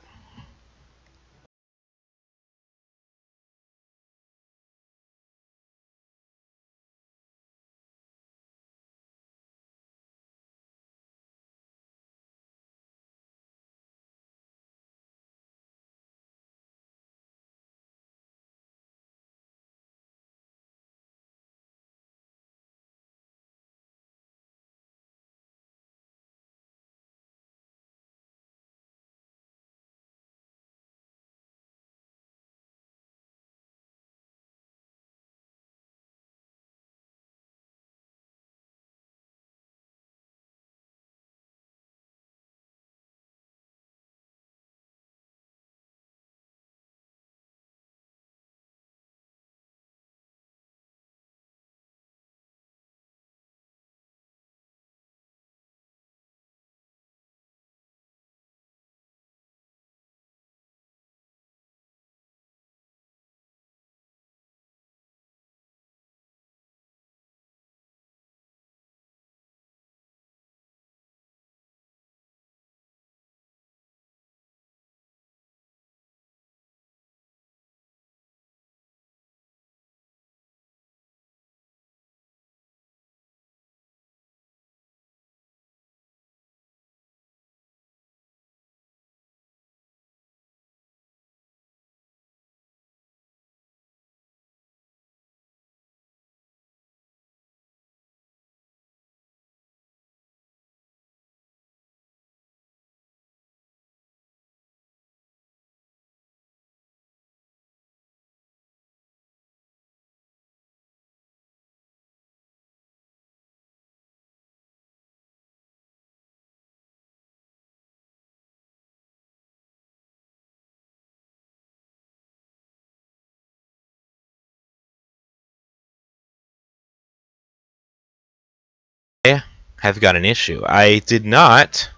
I have got an issue. I did not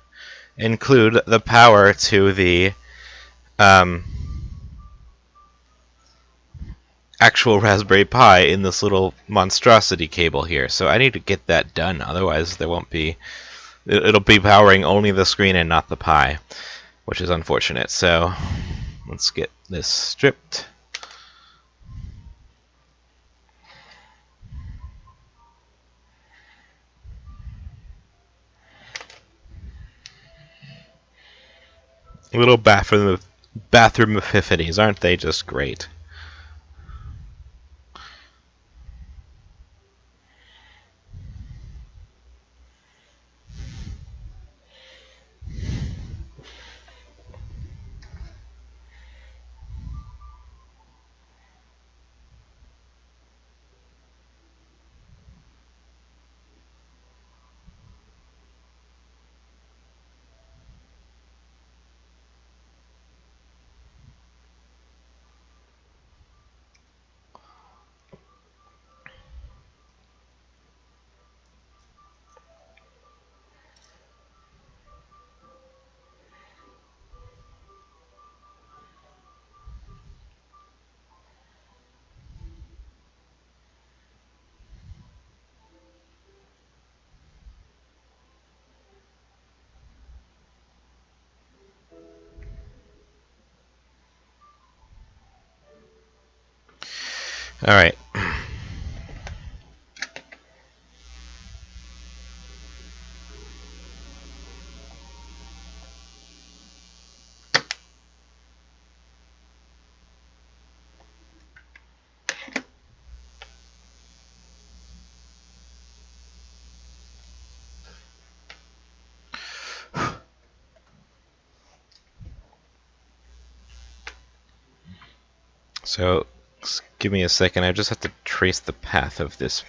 include the power to the um, actual Raspberry Pi in this little monstrosity cable here. So I need to get that done. Otherwise, there won't be. It'll be powering only the screen and not the Pi, which is unfortunate. So let's get this stripped. Little bathroom epiphanies, aren't they just great? All right. So, give me a second. I just have to trace the path of this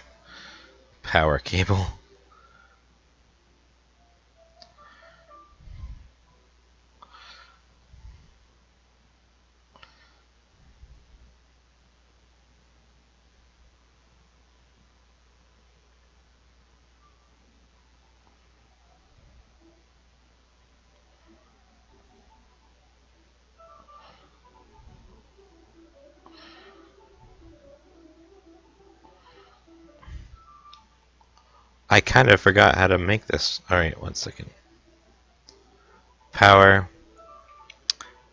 power cable. I kind of forgot how to make this. Alright, one second. Power,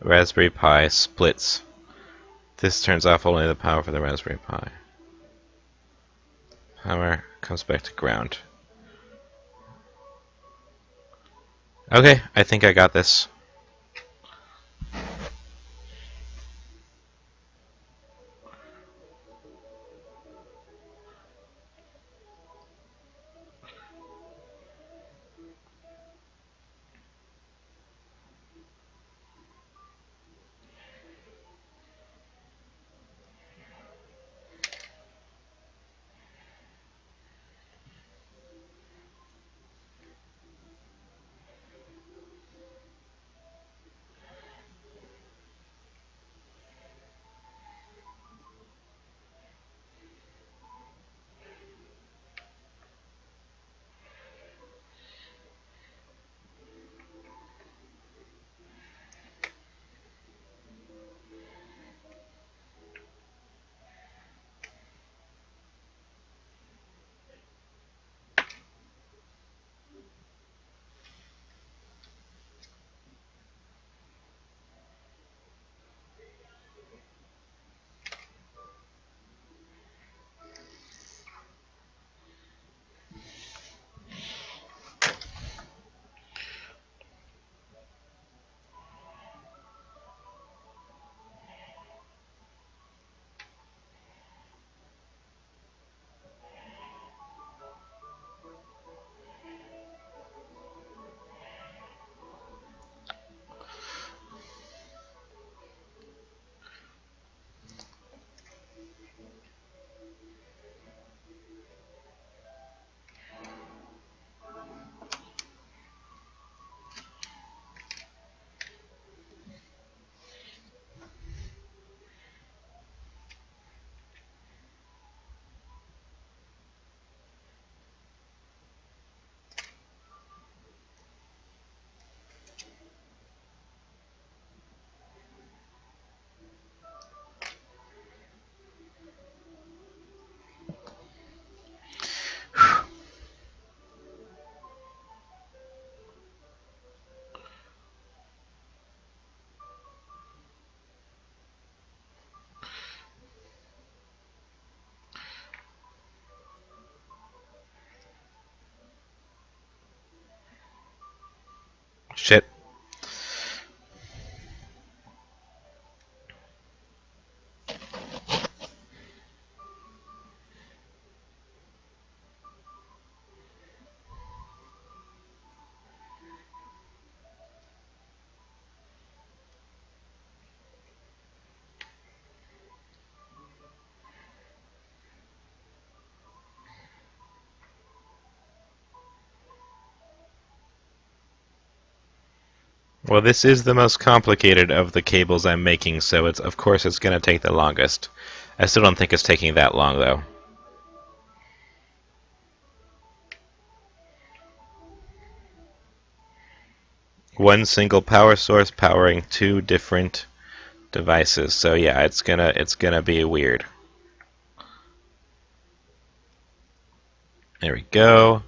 Raspberry Pi splits. This turns off only the power for the Raspberry Pi. Power comes back to ground. Okay, I think I got this. Shit. Well, this is the most complicated of the cables I'm making, so of course it's going to take the longest. I still don't think it's taking that long, though. One single power source powering two different devices. So yeah, it's gonna be weird. There we go.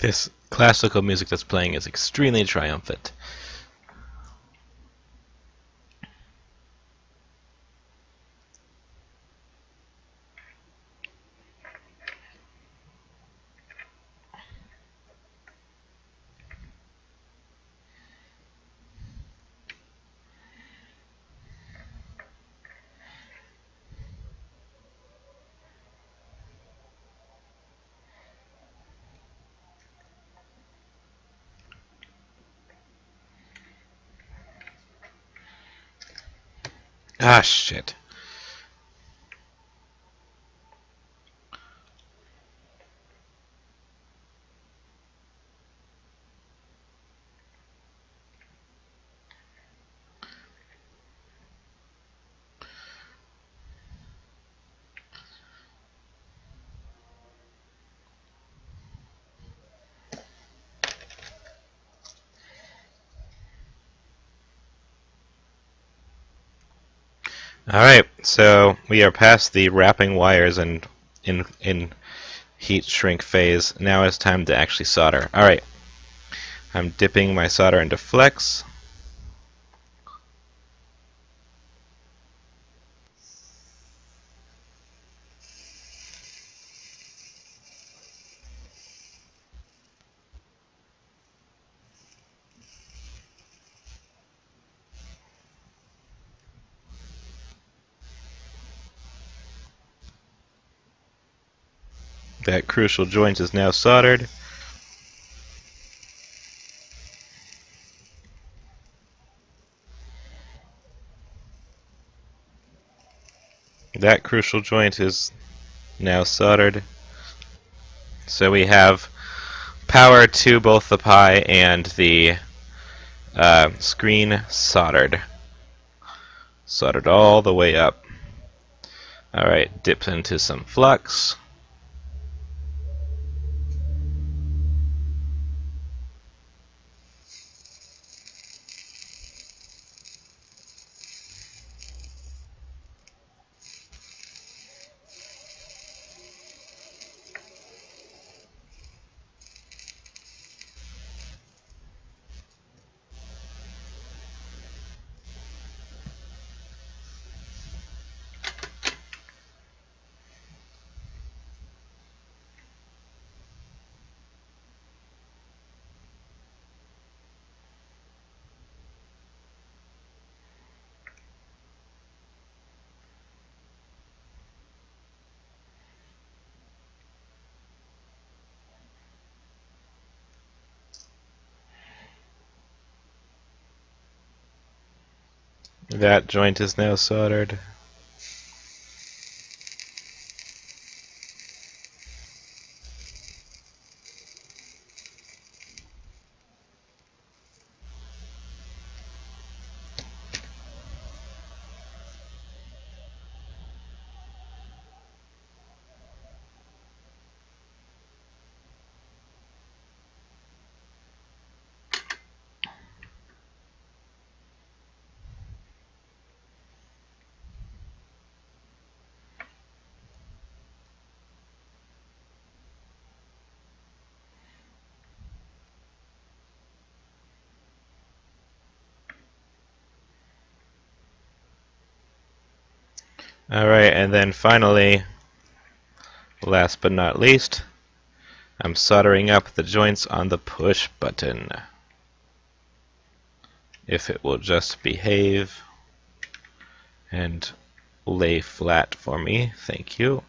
This classical music that's playing is extremely triumphant. Ah, shit. Alright, so we are past the wrapping wires and in heat shrink phase. Now it's time to actually solder. Alright, I'm dipping my solder into flex. That crucial joint is now soldered. That crucial joint is now soldered. So we have power to both the Pi and the screen soldered. Soldered all the way up. Alright, dip into some flux. That joint is now soldered. Alright, and then finally, last but not least, I'm soldering up the joints on the push button. If it will just behave and lay flat for me, thank you.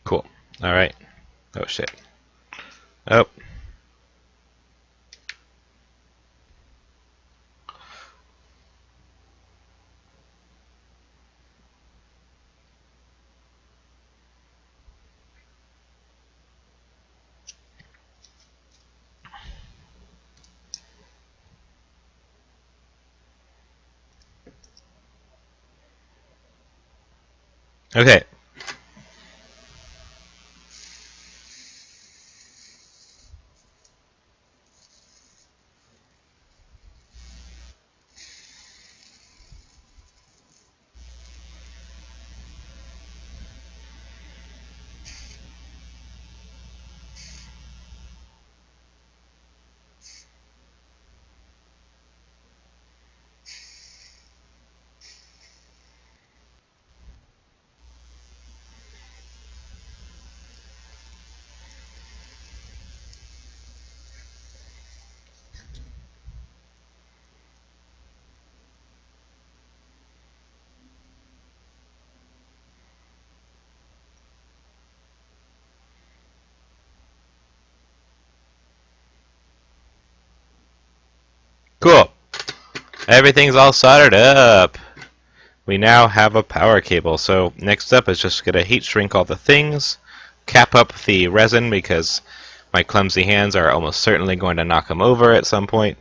Cool. Alright. Oh shit. Oh. Okay. Cool. Everything's all soldered up. We now have a power cable. So next up is just gonna heat shrink all the things, cap up the resin because my clumsy hands are almost certainly going to knock them over at some point.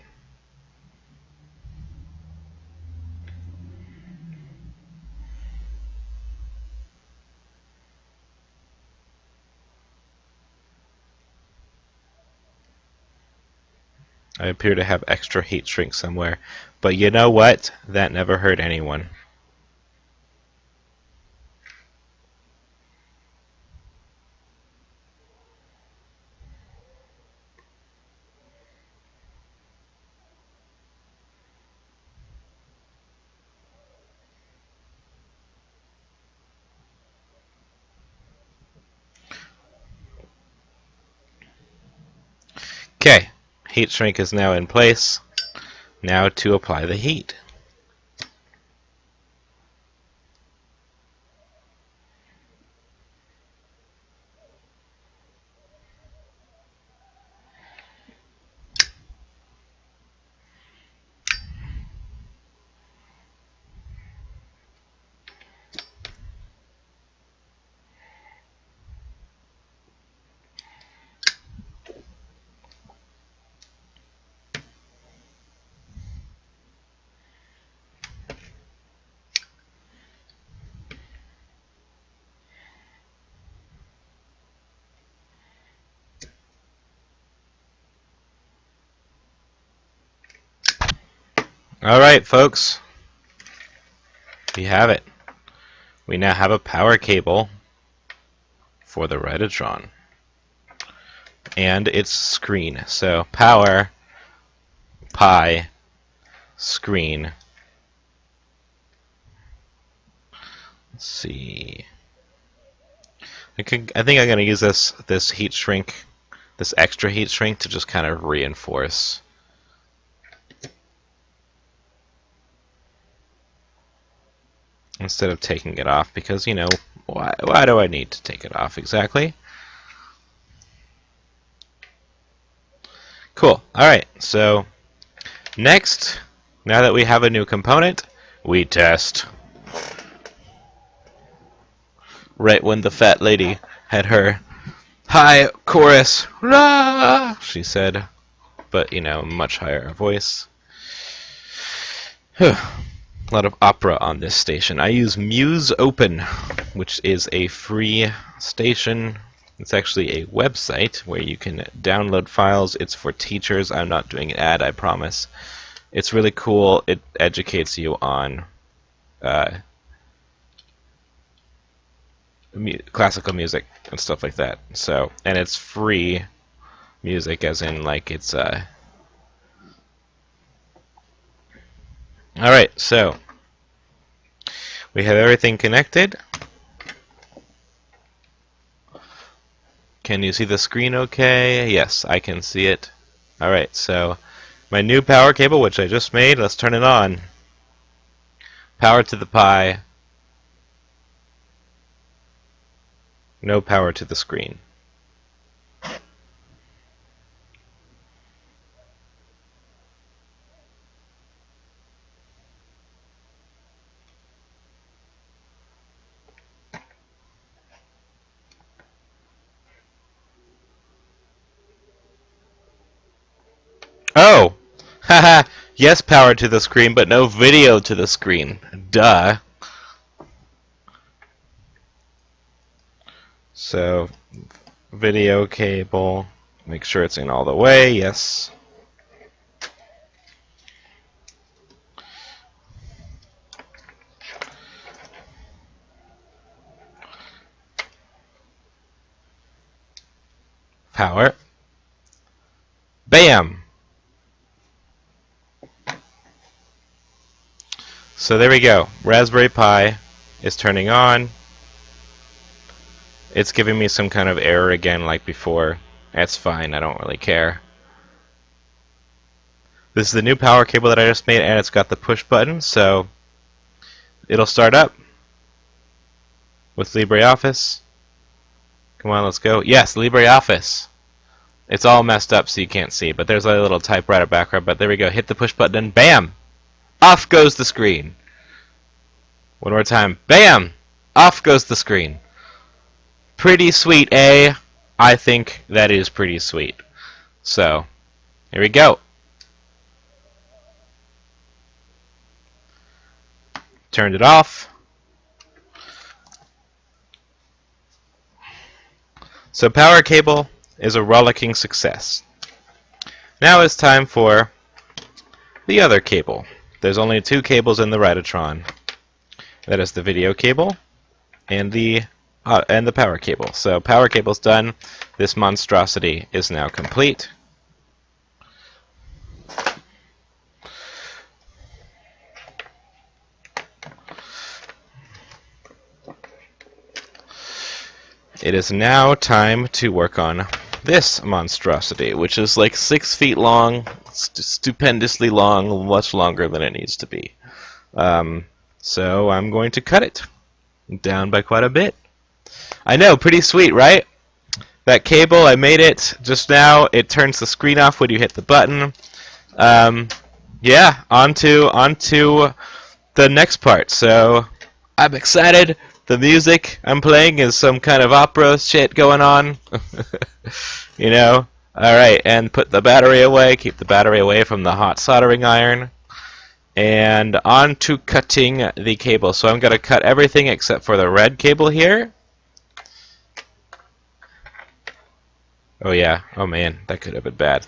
I appear to have extra heat shrink somewhere, but you know what? That never hurt anyone. Okay, heat shrink is now in place. Now to apply the heat. Alright, folks. We have it. We now have a power cable for the Write-O-Tron. And its screen. So, power, pi, screen. Let's see. I think I'm going to use this heat shrink, this extra heat shrink to just kind of reinforce. Instead of taking it off, because, you know, why do I need to take it off exactly? Cool. Alright, so next, now that we have a new component, we test. Right when the fat lady had her high chorus, "Rah!" she said, but, you know, much higher voice. A lot of opera on this station. I use Muse Open, which is a free station. It's actually a website where you can download files. It's for teachers. I'm not doing an ad, I promise. It's really cool. It educates you on classical music and stuff like that. So, and it's free music, as in like it's Alright, so we have everything connected. Can you see the screen okay? Yes, I can see it. Alright, so my new power cable, which I just made, let's turn it on. Power to the Pi. No power to the screen. Oh! Haha! Yes, power to the screen, but no video to the screen. Duh. So, video cable. Make sure it's in all the way. Yes. Power. Bam! So there we go. Raspberry Pi is turning on. It's giving me some kind of error again like before. That's fine, I don't really care. This is the new power cable that I just made, and it's got the push button, so it'll start up with LibreOffice. Come on, let's go. Yes, LibreOffice. It's all messed up so you can't see, but there's a little typewriter background. But there we go. Hit the push button and bam! Off goes the screen. One more time. Bam! Off goes the screen. Pretty sweet, eh? I think that is pretty sweet. So, here we go. Turned it off. So power cable is a rollicking success. Now it's time for the other cable. There's only two cables in the Write-O-Tron. That is the video cable and the power cable. So power cable's done. This monstrosity is now complete. It is now time to work on this monstrosity, which is like 6 feet long, stupendously long, much longer than it needs to be. So I'm going to cut it down by quite a bit. I know, pretty sweet, right? That cable, I made it just now. It turns the screen off when you hit the button. Yeah, on to the next part. So I'm excited. The music I'm playing is some kind of opera shit going on. You know? Alright, and put the battery away. Keep the battery away from the hot soldering iron. And on to cutting the cable. So I'm going to cut everything except for the red cable here. Oh yeah, oh man, that could have been bad.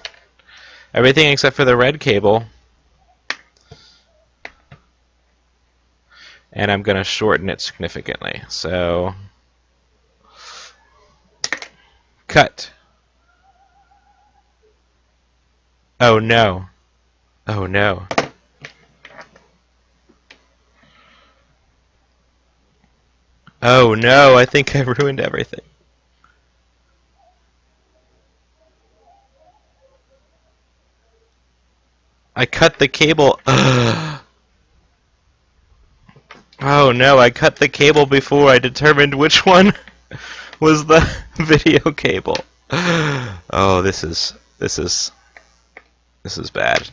Everything except for the red cable. And I'm going to shorten it significantly. So, cut. Oh no. Oh no. Oh no, I think I ruined everything. I cut the cable. Oh no, I cut the cable before I determined which one was the video cable. Oh, this is bad.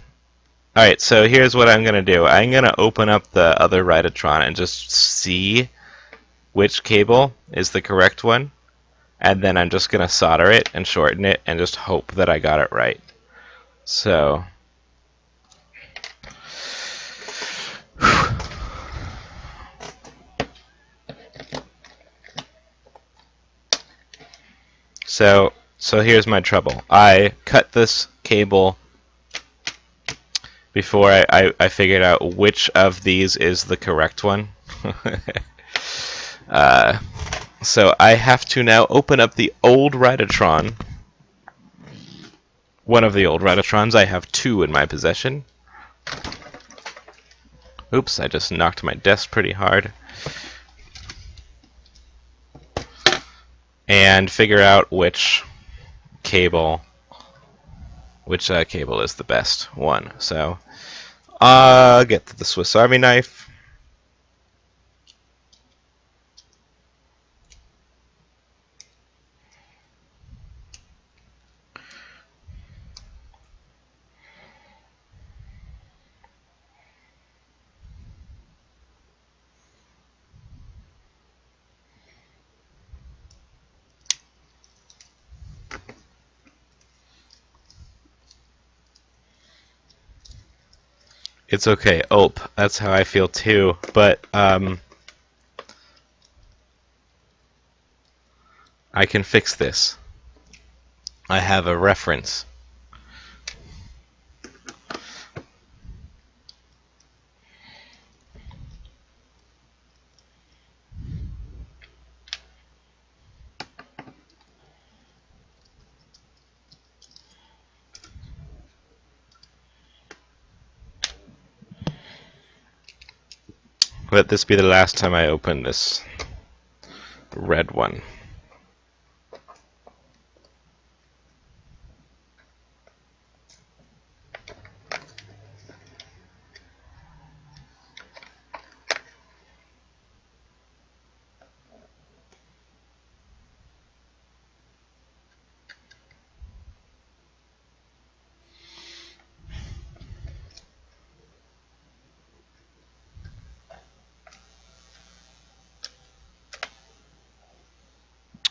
Alright, so here's what I'm gonna do. I'm gonna open up the other Write-O-Tron and just see which cable is the correct one, and then I'm just gonna solder it and shorten it and just hope that I got it right. So So here's my trouble. I cut this cable before I figured out which of these is the correct one. So I have to now open up the old Write-O-Tron. One of the old Write-O-Trons. I have two in my possession. Oops, I just knocked my desk pretty hard. And figure out which cable is the best one. So get the Swiss Army knife. It's okay, that's how I feel too, but I can fix this. I have a reference. Let this be the last time I open this red one.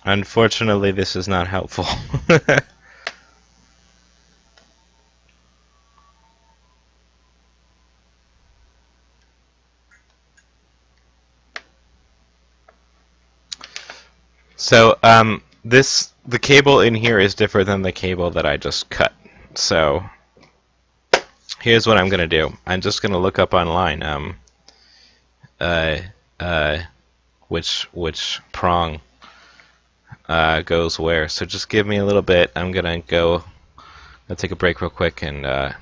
Unfortunately, this is not helpful. So, the cable in here is different than the cable that I just cut. So, here's what I'm gonna do. I'm just gonna look up online, uh, uh, which prong goes where. So just give me a little bit. I'm gonna go. I'll take a break real quick and.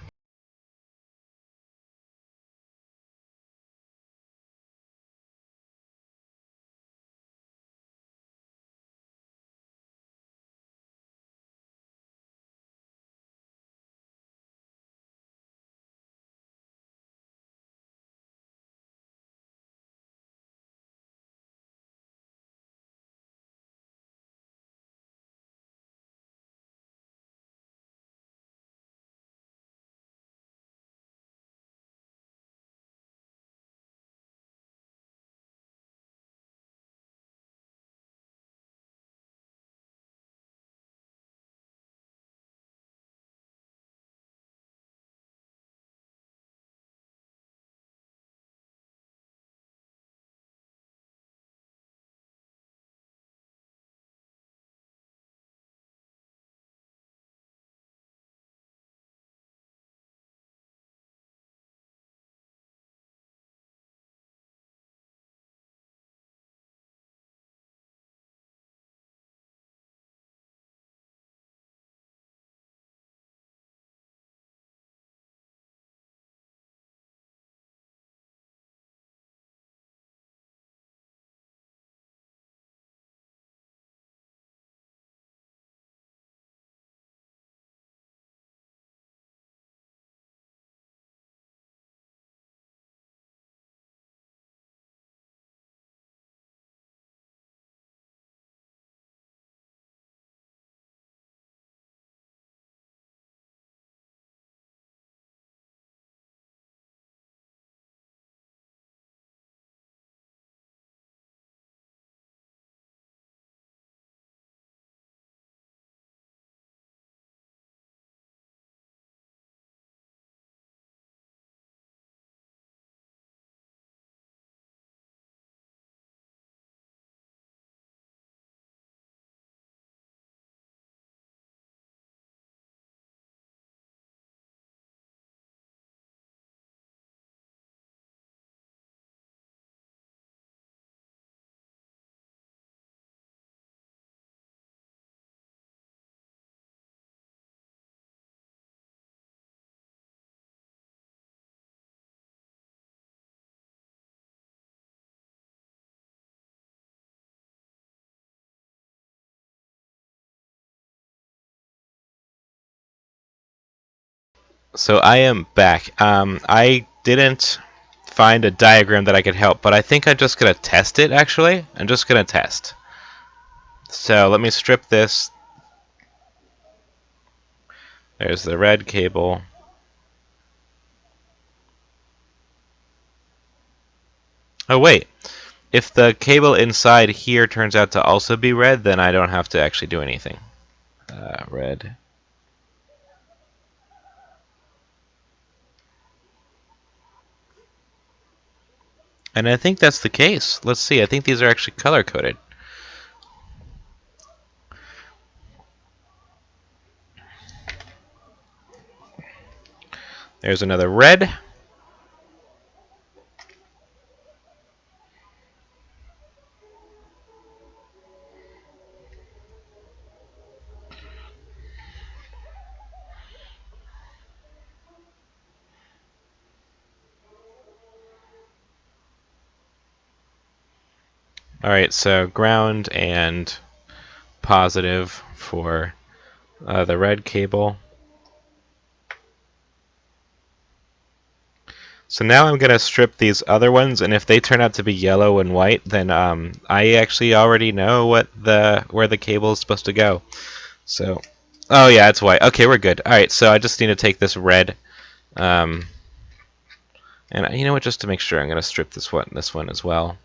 So I am back. I didn't find a diagram that I could help, but I think I'm just gonna test it. Actually, I'm just gonna test. So let me strip this. There's the red cable. Oh wait, if the cable inside here turns out to also be red, then I don't have to actually do anything. Red. And I think that's the case. Let's see. I think these are actually color coded. There's another red. Alright, so ground and positive for the red cable. So now I'm going to strip these other ones, and if they turn out to be yellow and white, then I actually already know where the cable is supposed to go. So, oh yeah, it's white. Okay, we're good. Alright, so I just need to take this red, and you know what, just to make sure, I'm going to strip this one as well.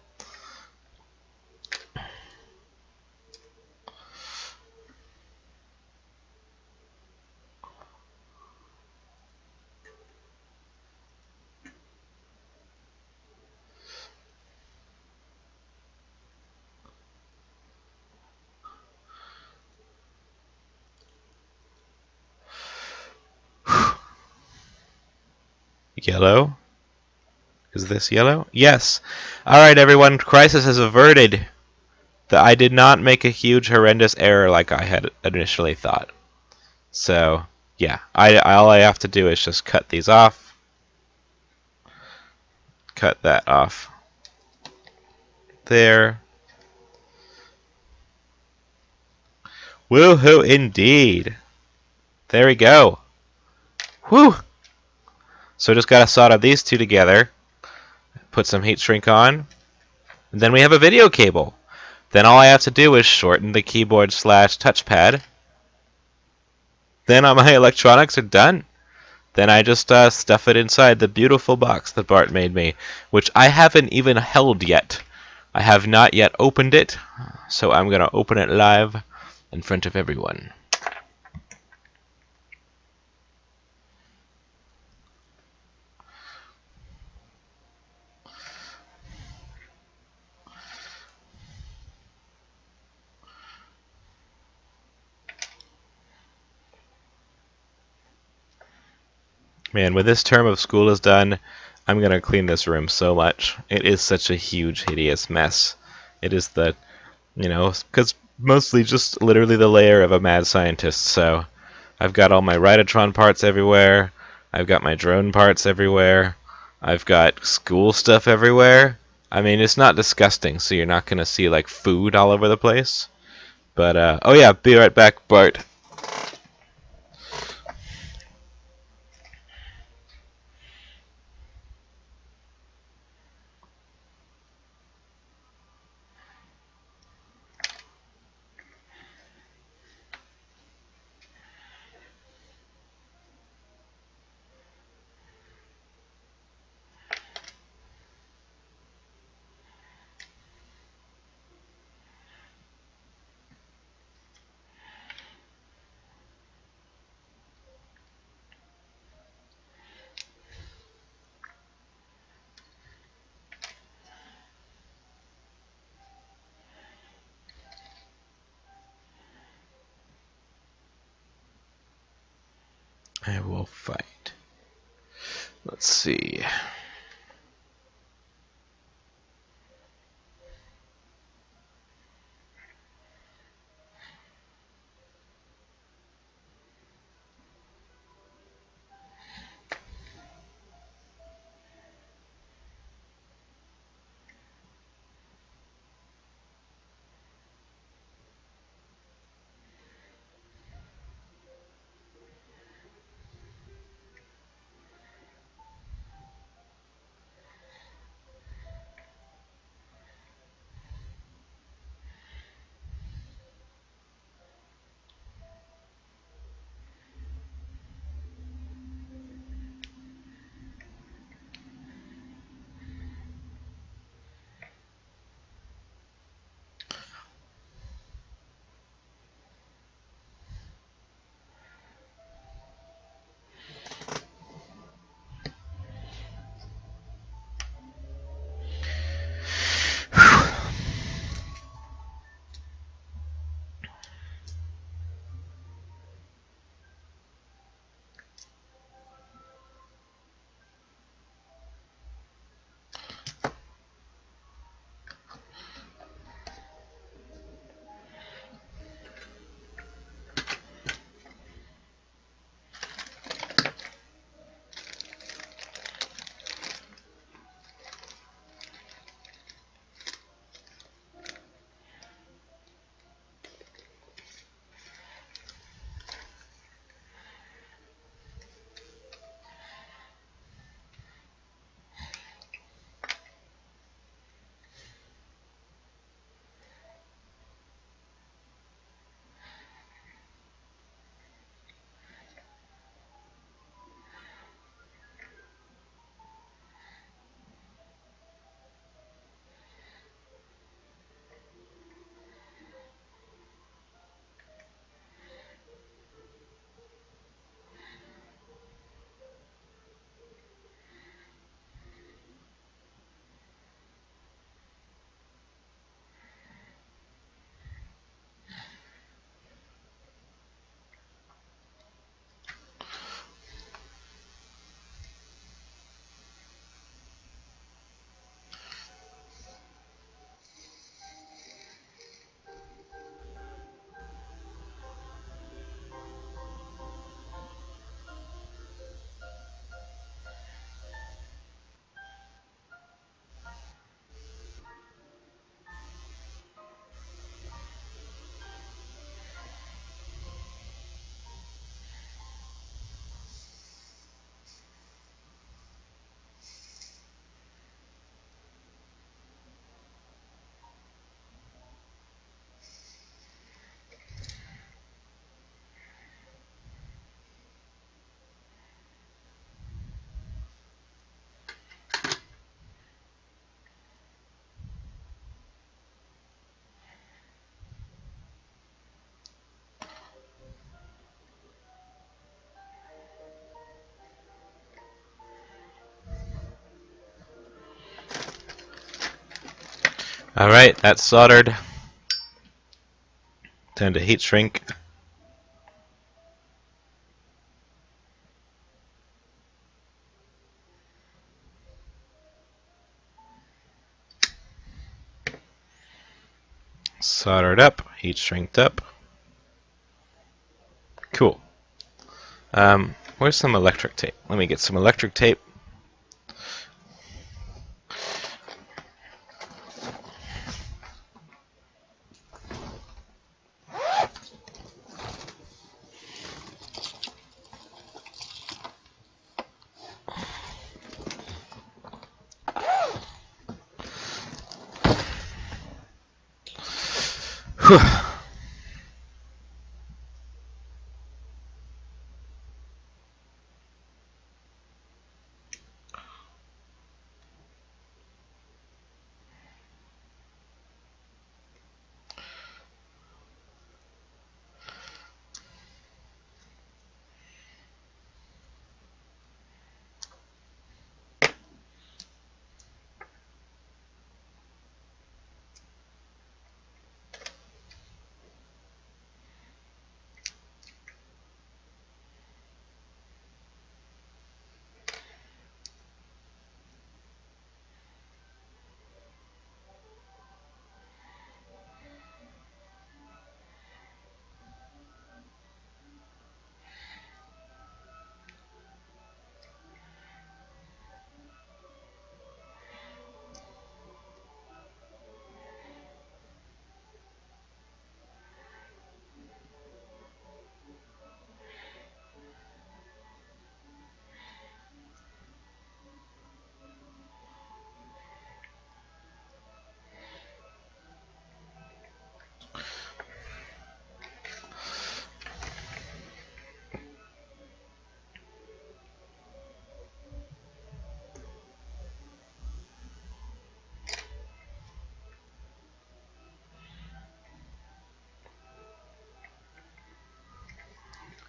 Yellow? Is this yellow? Yes. Alright, everyone. Crisis is averted. I did not make a huge, horrendous error like I had initially thought. So, yeah. All I have to do is just cut these off. Cut that off. There. Woohoo, indeed. There we go. Whew! So just gotta solder these two together. Put some heat shrink on. And then we have a video cable. Then all I have to do is shorten the keyboard / touchpad. Then all my electronics are done. Then I just stuff it inside the beautiful box that Bart made me, which I haven't even held yet. I have not yet opened it, so I'm going to open it live in front of everyone. Man, when this term of school is done, I'm going to clean this room so much. It is such a huge, hideous mess. It is the, because mostly just literally the layer of a mad scientist, so I've got all my Write-O-Tron parts everywhere. I've got my drone parts everywhere. I've got school stuff everywhere. I mean, it's not disgusting, so you're not going to see, like, food all over the place. But, oh yeah, be right back, Bart. I will fight. Let's see. Alright, that's soldered. Time to heat shrink. Soldered up, heat shrinked up. Cool. Where's some electric tape? Let me get some electric tape. Whew.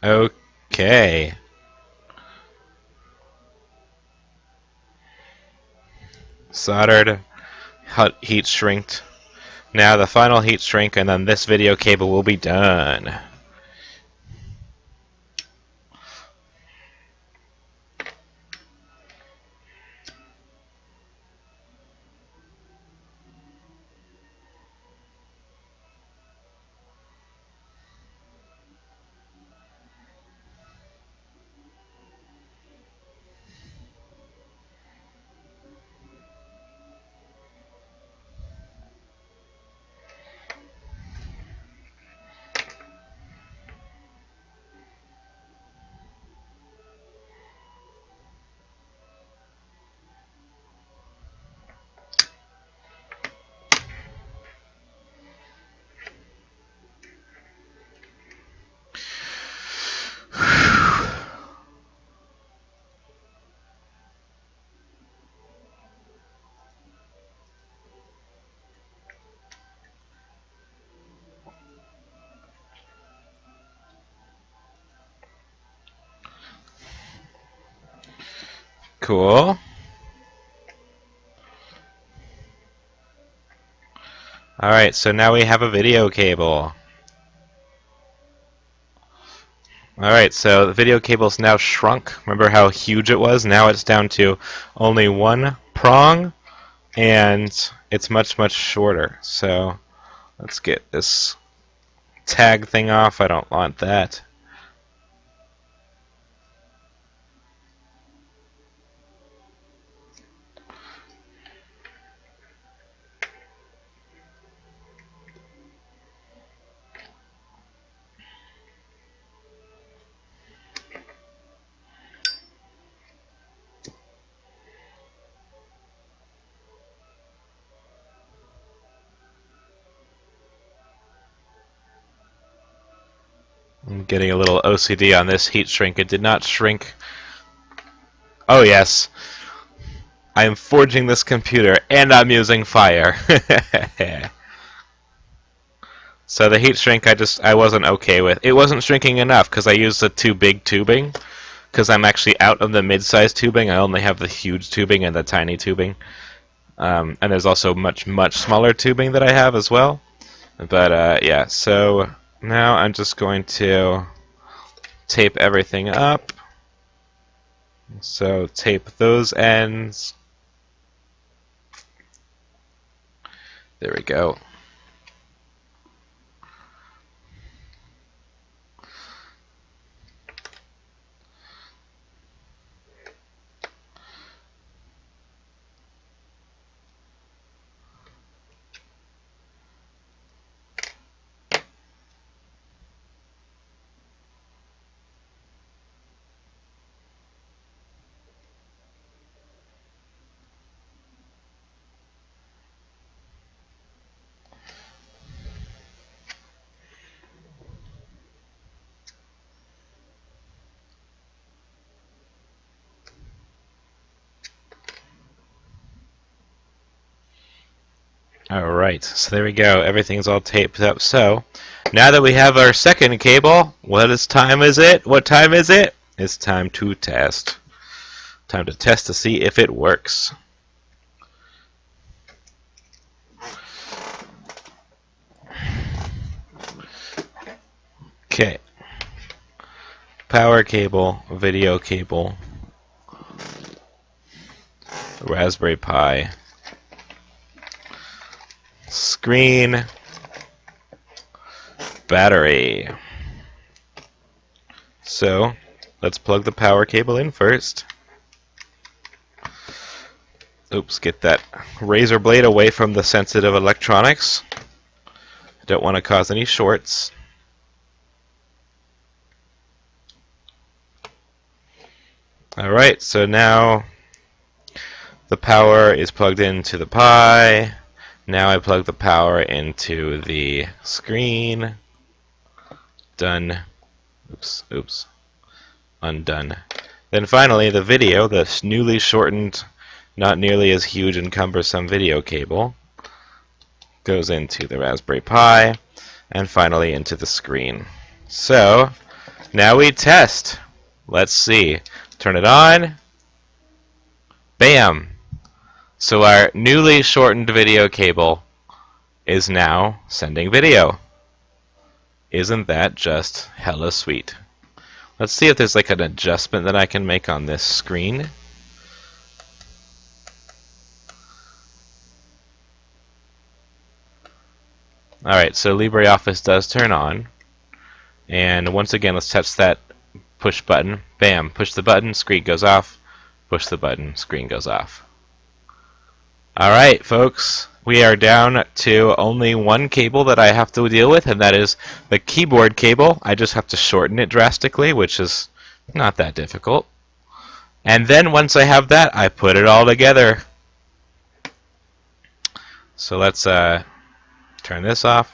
Okay. Soldered, heat shrinked. Now the final heat shrink, and then this video cable will be done. Cool. Alright, so now we have a video cable. Alright, so the video cable's now shrunk. Remember how huge it was? Now it's down to only one prong, and it's much, much shorter. So let's get this tag thing off. I don't want that. I'm getting a little OCD on this heat shrink. It did not shrink. Oh yes. I am forging this computer and I'm using fire. So the heat shrink I wasn't okay with. It wasn't shrinking enough because I used the too big tubing. Because I'm actually out of the mid-sized tubing. I only have the huge tubing and the tiny tubing. And there's also much smaller tubing that I have as well. But yeah, so now I'm just going to tape everything up. So tape those ends. There we go. Alright, so there we go. Everything's all taped up. So, now that we have our second cable, what time is it? What time is it? It's time to test. Time to test to see if it works. Okay. Power cable, video cable, Raspberry Pi, screen, battery. So, let's plug the power cable in first. Oops, get that razor blade away from the sensitive electronics. Don't want to cause any shorts. Alright, so now the power is plugged into the Pi. Now I plug the power into the screen. Done. Oops. Undone. Then finally, the video, the newly shortened, not nearly as huge and cumbersome video cable, goes into the Raspberry Pi, and finally into the screen. So, now we test. Let's see. Turn it on. Bam! So our newly shortened video cable is now sending video. Isn't that just hella sweet? Let's see if there's like an adjustment that I can make on this screen. Alright, so LibreOffice does turn on. And once again, let's touch that push button. Bam! Push the button, screen goes off. Push the button, screen goes off. Alright, folks. We are down to only one cable that I have to deal with, and that is the keyboard cable. I just have to shorten it drastically, which is not that difficult. And then once I have that, I put it all together. So let's turn this off.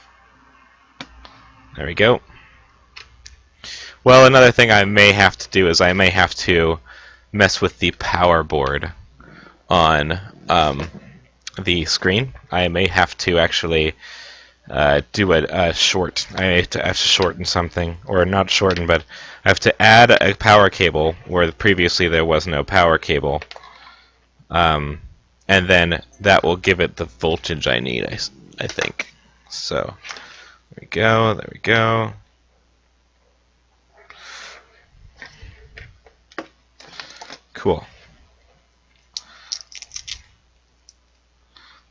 There we go. Well, another thing I may have to do is I may have to mess with the power board on the screen. I may have to actually do a short. I have to shorten something, or not shorten, but I have to add a power cable where previously there was no power cable, and then that will give it the voltage I need. I think. So there we go. There we go. Cool.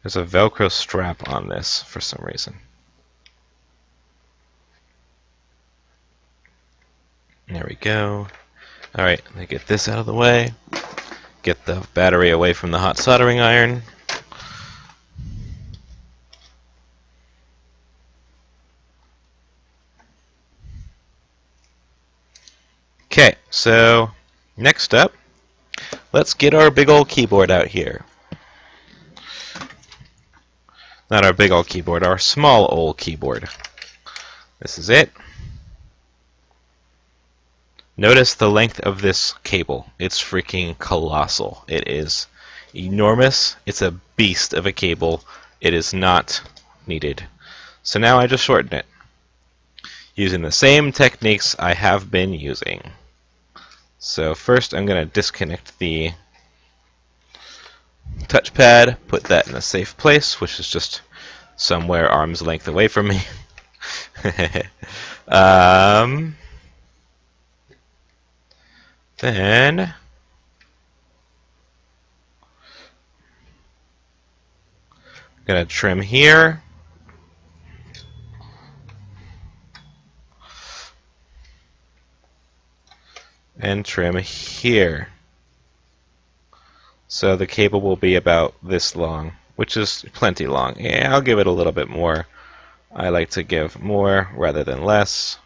There's a Velcro strap on this for some reason. There we go. Alright, let me get this out of the way. Get the battery away from the hot soldering iron. Okay, so next up, let's get our big old keyboard out here. Not our big old keyboard, our small old keyboard. This is it. Notice the length of this cable. It's freaking colossal. It is enormous. It's a beast of a cable. It is not needed. So now I just shorten it using the same techniques I have been using. So first I'm going to disconnect the touchpad, put that in a safe place, which is just somewhere arm's length away from me. Then I'm gonna trim here. And trim here. So the cable will be about this long, which is plenty long. Yeah, I'll give it a little bit more. I like to give more rather than less.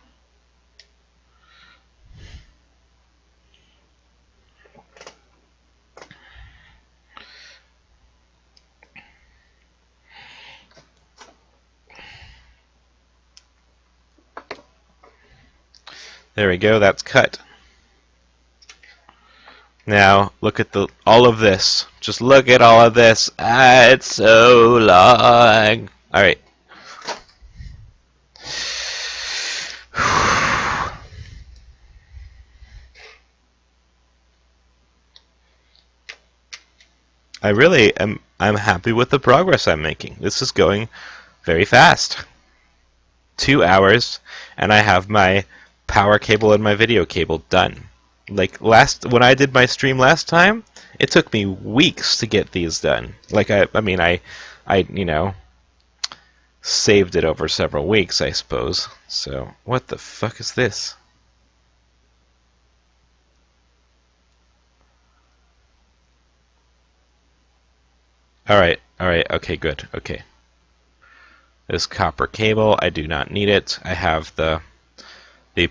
There we go, that's cut. Now, look at all of this. Just look at all of this. Ah, it's so long. Alright. I'm happy with the progress I'm making. This is going very fast. 2 hours, and I have my power cable and my video cable done. Like when I did my stream last time, it took me weeks to get these done. Like I saved it over several weeks, I suppose. So what the fuck is this? Alright, okay, good, okay. This copper cable, I do not need it. I have the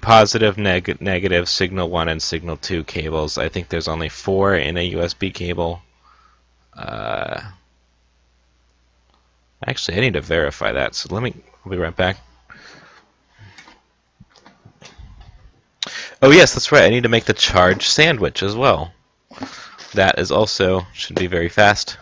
positive, negative, signal 1 and signal 2 cables. I think there's only 4 in a USB cable. Actually, I need to verify that, so I'll be right back. Oh yes, that's right, I need to make the charge sandwich as well. That is also, should be very fast.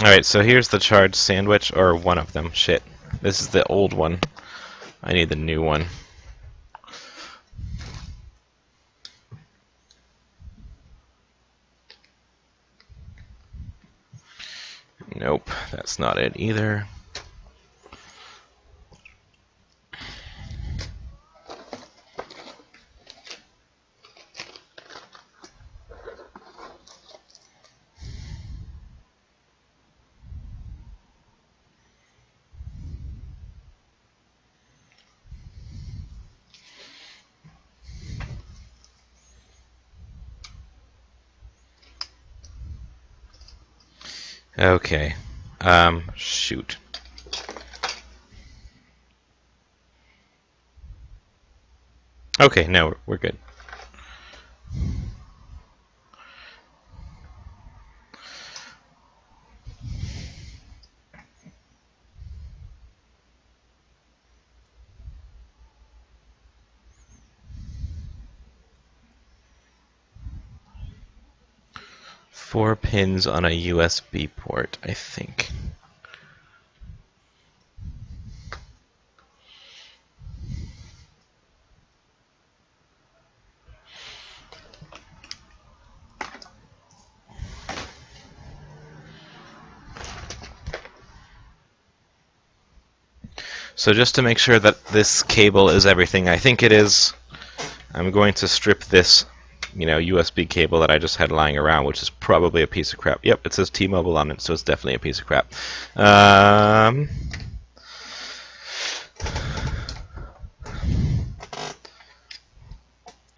Alright, so here's the charged sandwich, or one of them. Shit. This is the old one. I need the new one. Nope, that's not it either. Okay. Shoot. Okay, no, we're good. Four pins on a USB port, I think. So just to make sure that this cable is everything I think it is, I'm going to strip this, USB cable that I just had lying around, which is probably a piece of crap. Yep, it says T-Mobile on it, so it's definitely a piece of crap.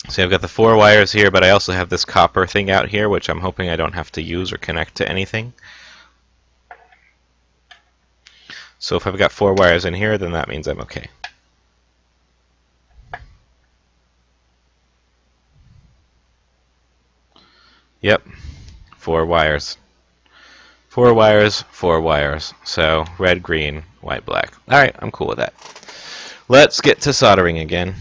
So I've got the 4 wires here, but I also have this copper thing out here, which I'm hoping I don't have to use or connect to anything. So if I've got 4 wires in here, then that means I'm okay. Yep, 4 wires. Four wires, four wires. So red, green, white, black. Alright, I'm cool with that. Let's get to soldering again.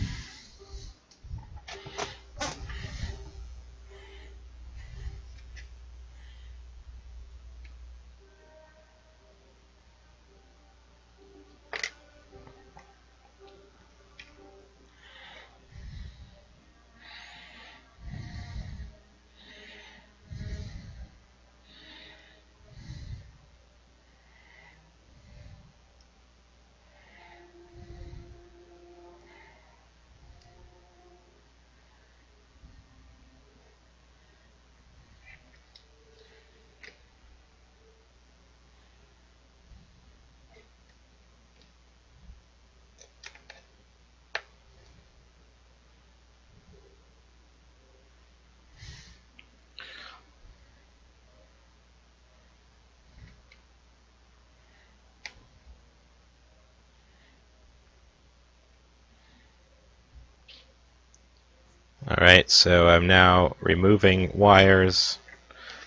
Alright, so I'm now removing wires,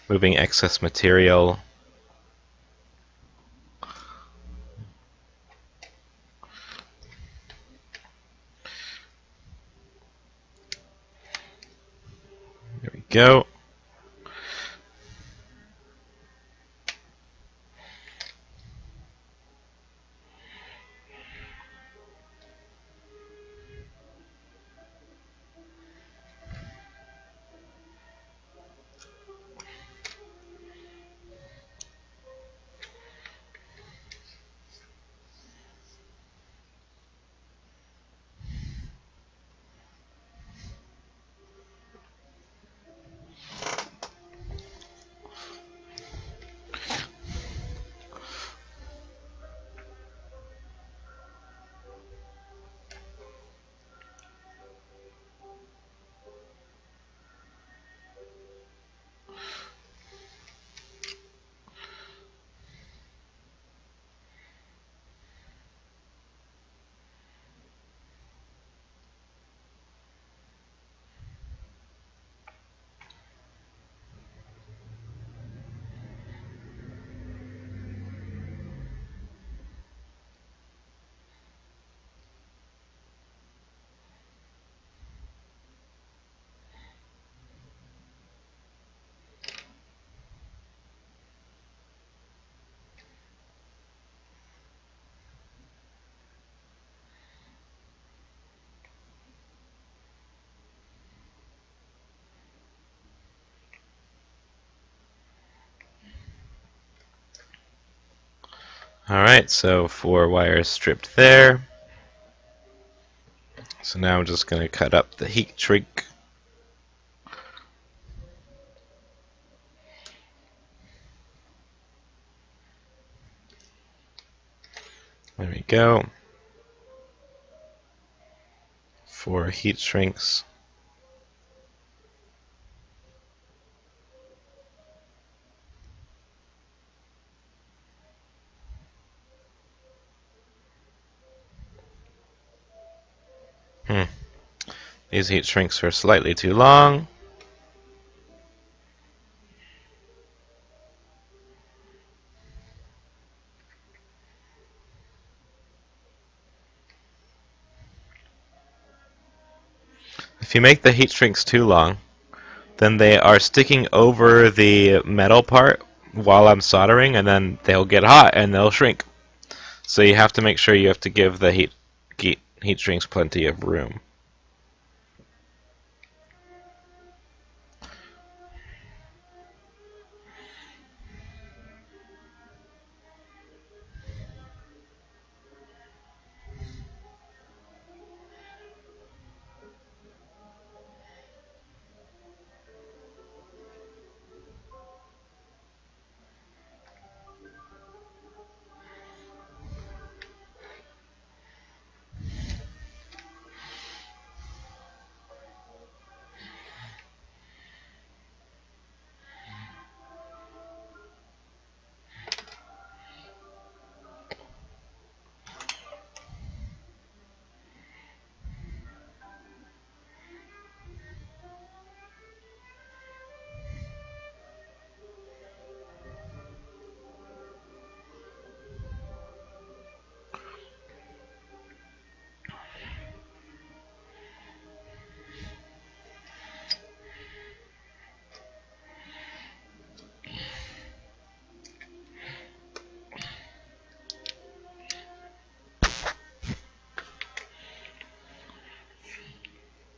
moving excess material. There we go. Alright, so four wires stripped there. So now I'm just going to cut up the heat shrink. There we go. Four heat shrinks. These heat shrinks are slightly too long. If you make the heat shrinks too long, then they are sticking over the metal part while I'm soldering, and then they'll get hot and they'll shrink. So you have to make sure you have to give the heat shrinks plenty of room.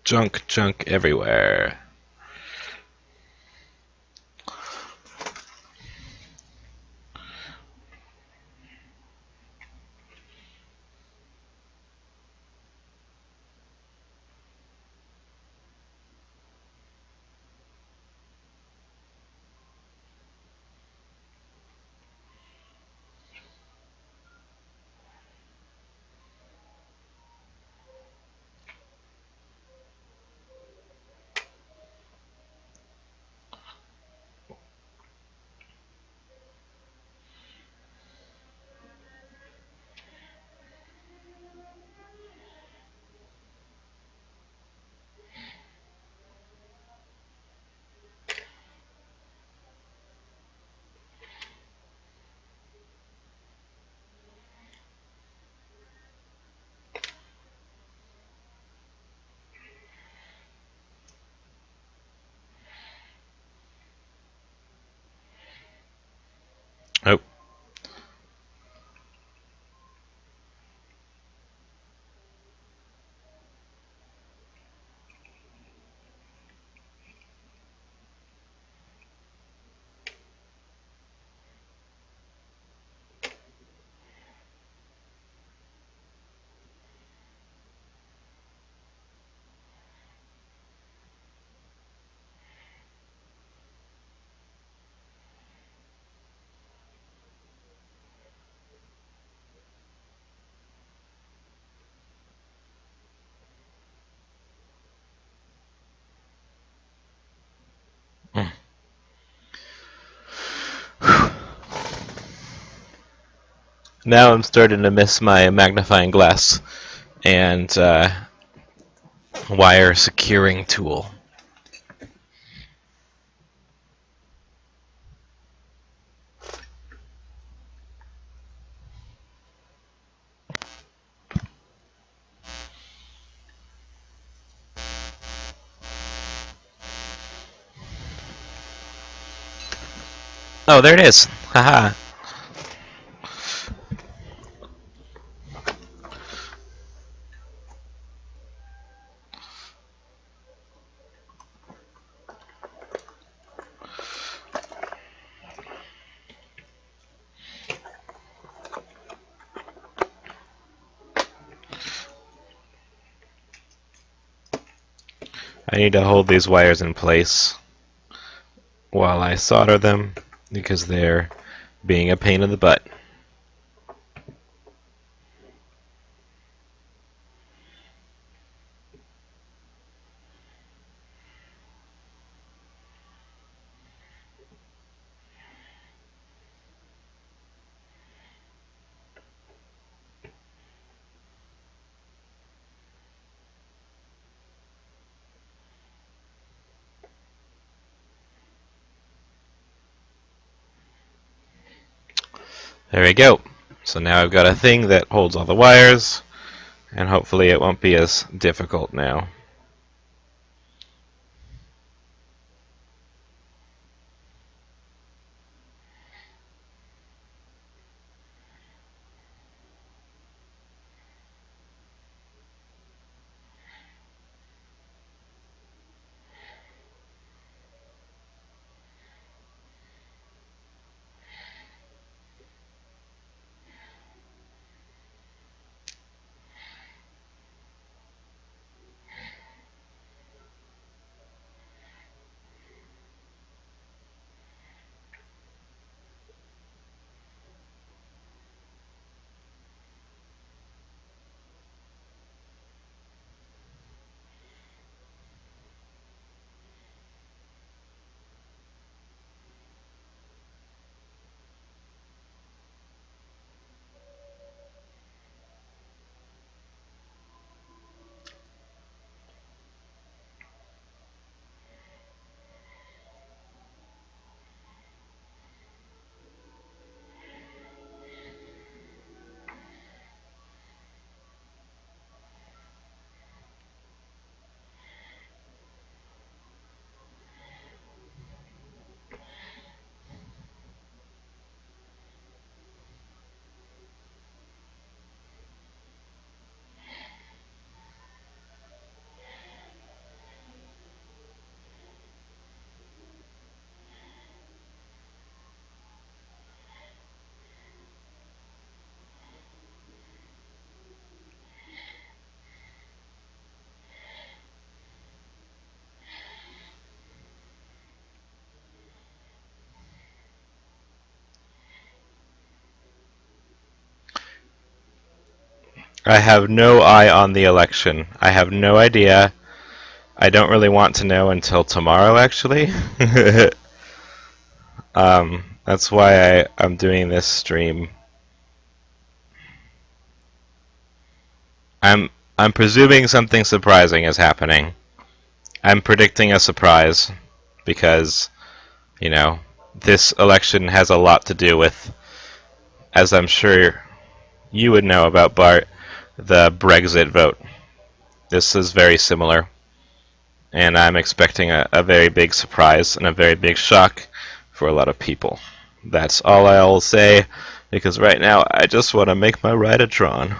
Junk everywhere. Oh. Now I'm starting to miss my magnifying glass and wire securing tool. Oh, there it is. Haha. I need to hold these wires in place while I solder them because they're being a pain in the butt. There we go. So now I've got a thing that holds all the wires, and hopefully it won't be as difficult now. I have no eye on the election. I have no idea. I don't really want to know until tomorrow, actually. That's why I'm doing this stream. I'm I'm presuming something surprising is happening. I'm predicting a surprise because, you know, this election has a lot to do with, as I'm sure you would know about, Bart, the Brexit vote. This is very similar, and I'm expecting a very big surprise and a very big shock for a lot of people. That's all I'll say, because right now I just want to make my Write-O-Tron.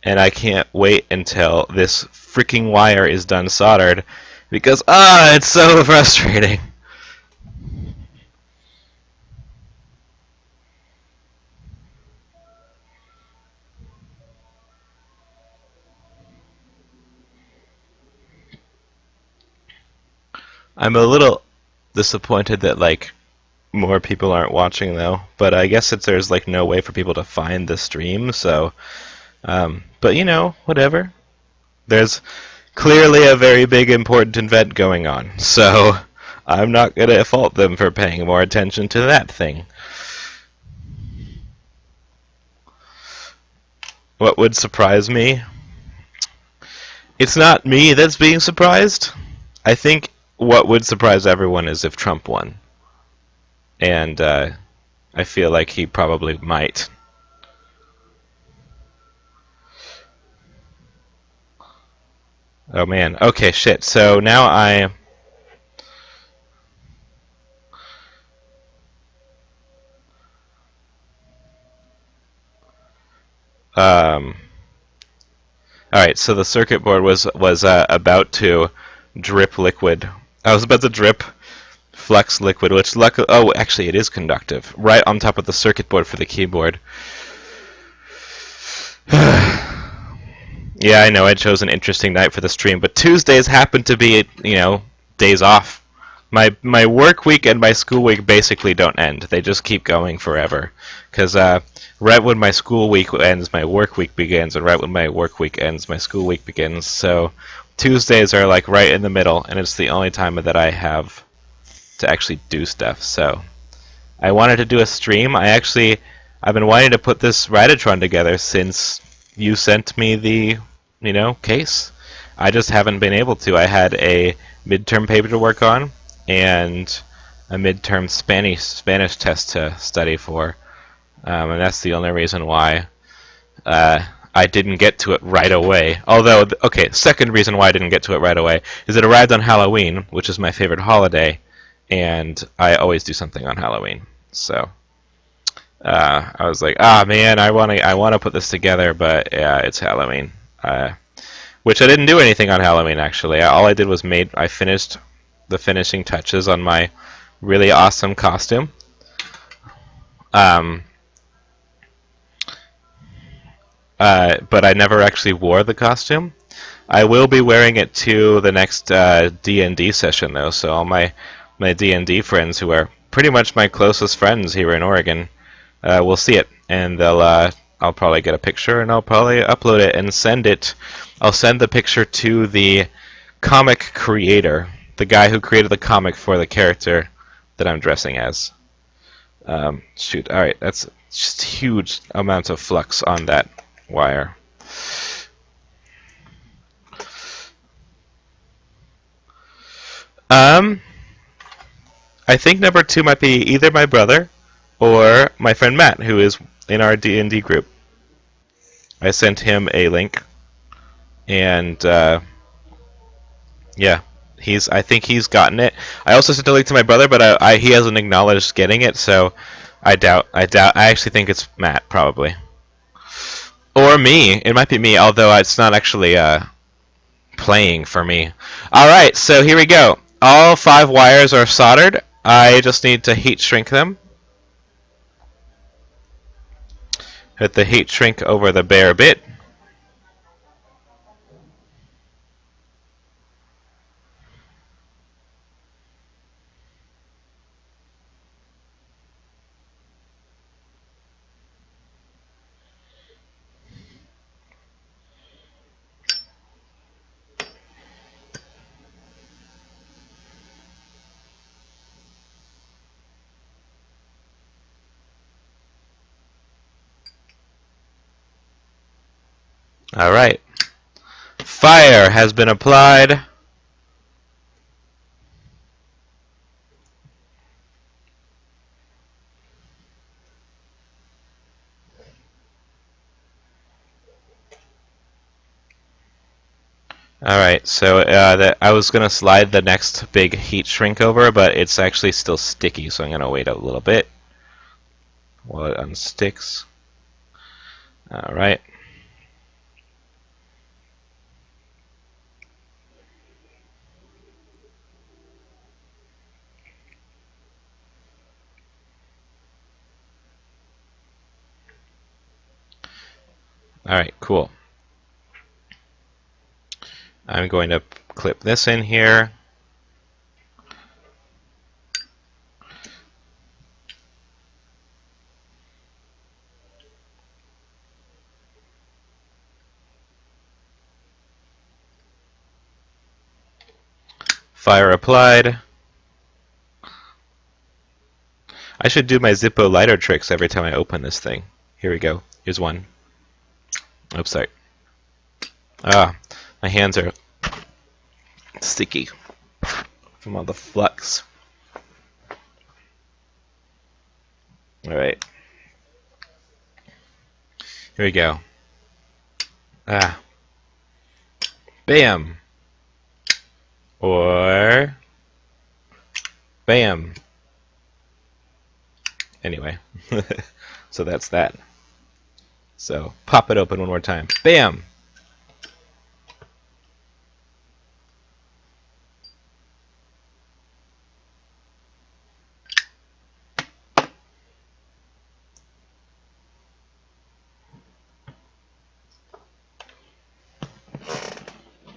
And I can't wait until this freaking wire is done soldered, because, it's so frustrating. I'm a little disappointed that, like, more people aren't watching, though, but I guess there's, like, no way for people to find the stream, so, but, whatever. There's clearly a very big, important event going on, so I'm not going to fault them for paying more attention to that thing. What would surprise me? It's not me that's being surprised. I think what would surprise everyone is if Trump won. And I feel like he probably might. Oh man. Okay, shit. So now all right, so the circuit board was about to drip liquid. I was about to drip flux liquid, which luckily, oh, actually, it is conductive, right on top of the circuit board for the keyboard. Yeah, I know I chose an interesting night for the stream, but Tuesdays happen to be, days off. My work week and my school week basically don't end. They just keep going forever. Because right when my school week ends, my work week begins, and right when my work week ends, my school week begins. So Tuesdays are like right in the middle, and it's the only time that I have to actually do stuff. So I wanted to do a stream. I've been wanting to put this Write-O-Tron together since you sent me the, case. I just haven't been able to. I had a midterm paper to work on and a midterm Spanish test to study for, and that's the only reason why I didn't get to it right away. Although, okay, second reason why I didn't get to it right away is it arrived on Halloween, which is my favorite holiday, and I always do something on Halloween. So I was like, man, I want to put this together, but yeah, it's Halloween. Which I didn't do anything on Halloween actually. All I did was I finished the finishing touches on my really awesome costume. Um, but I never actually wore the costume. I will be wearing it to the next D&D session though, so all my D&D friends who are pretty much my closest friends here in Oregon will see it, and I'll probably get a picture and I'll probably upload it and send it. I'll send the picture to the comic creator, the guy who created the comic for the character that I'm dressing as. Shoot, all right, that's just huge amounts of flux on that wire. Um, I think number 2 might be either my brother or my friend Matt, who is in our D&D group. I sent him a link, and yeah, I think he's gotten it. I also sent a link to my brother, but he hasn't acknowledged getting it, so I doubt. I actually think it's Matt probably, or me. It might be me, although it's not actually playing for me. All right, so here we go. All 5 wires are soldered. I just need to heat shrink them. Hit the heat shrink over the bare bit. Alright. Fire has been applied. Alright, so I was going to slide the next big heat shrink over, but it's actually still sticky, so I'm going to wait a little bit while it unsticks. Alright. Alright, cool. I'm going to clip this in here. Fire applied. I should do my Zippo lighter tricks every time I open this thing. Here we go. Here's one. Oops, sorry. Ah, my hands are sticky from all the flux. Alright. Here we go. Ah. Bam. Or bam. Anyway, so that's that. So pop it open one more time. Bam.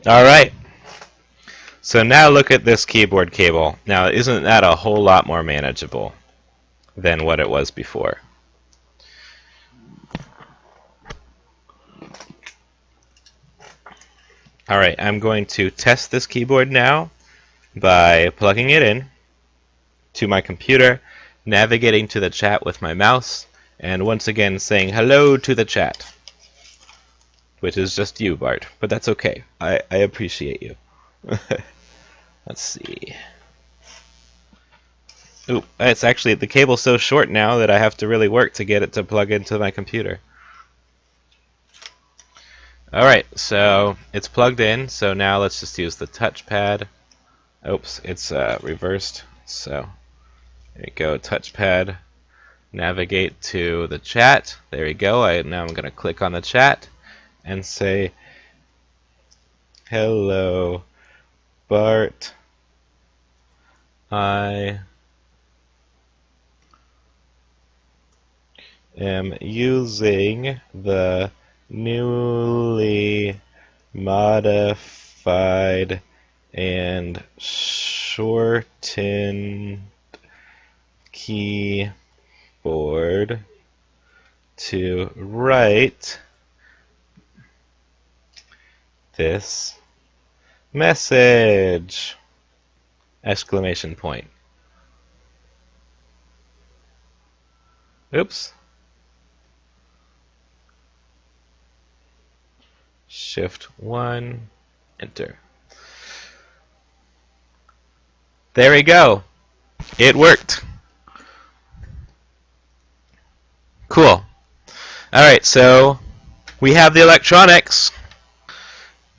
All right. So now look at this keyboard cable. Now, isn't that a whole lot more manageable than what it was before? All right, I'm going to test this keyboard now by plugging it in to my computer, navigating to the chat with my mouse, and once again saying hello to the chat, which is just you, Bart, but that's okay. I appreciate you. Let's see. Ooh, it's actually, the cable's so short now that I have to really work to get it to plug into my computer. Alright, so it's plugged in, so now let's just use the touchpad. Oops, it's reversed, so there you go, touchpad. Navigate to the chat. There we go. Now I'm going to click on the chat and say, hello, Bart. I am using the newly modified and shortened keyboard to write this message! Exclamation point. Oops. Shift 1, enter. There we go. It worked. Cool. Alright, so we have the electronics.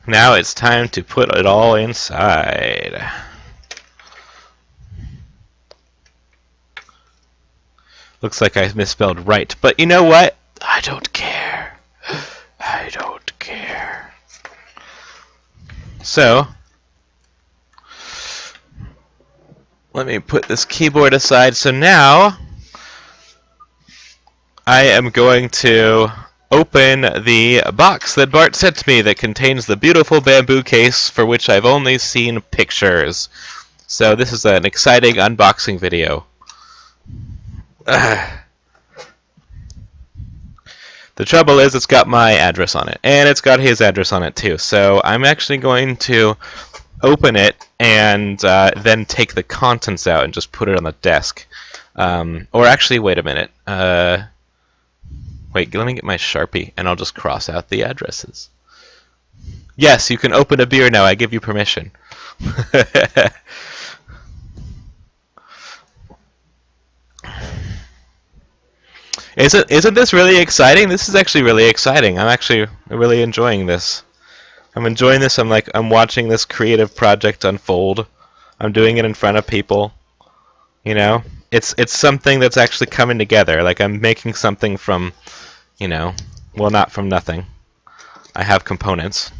Now it's time to put it all inside. Looks like I misspelled right, but you know what? I don't care. I don't care. So, let me put this keyboard aside. So now, I am going to open the box that Bart sent me that contains the beautiful bamboo case for which I've only seen pictures. So this is an exciting unboxing video. The trouble is it's got my address on it, and it's got his address on it too. So I'm actually going to open it and then take the contents out and just put it on the desk. Or actually, wait a minute. Wait, let me get my Sharpie, and I'll just cross out the addresses. Yes, you can open a beer now. I give you permission. Isn't this really exciting? This is actually really exciting. I'm actually really enjoying this. I'm enjoying this. I'm watching this creative project unfold. I'm doing it in front of people. You know, it's something that's actually coming together. Like I'm making something from, well, not from nothing. I have components.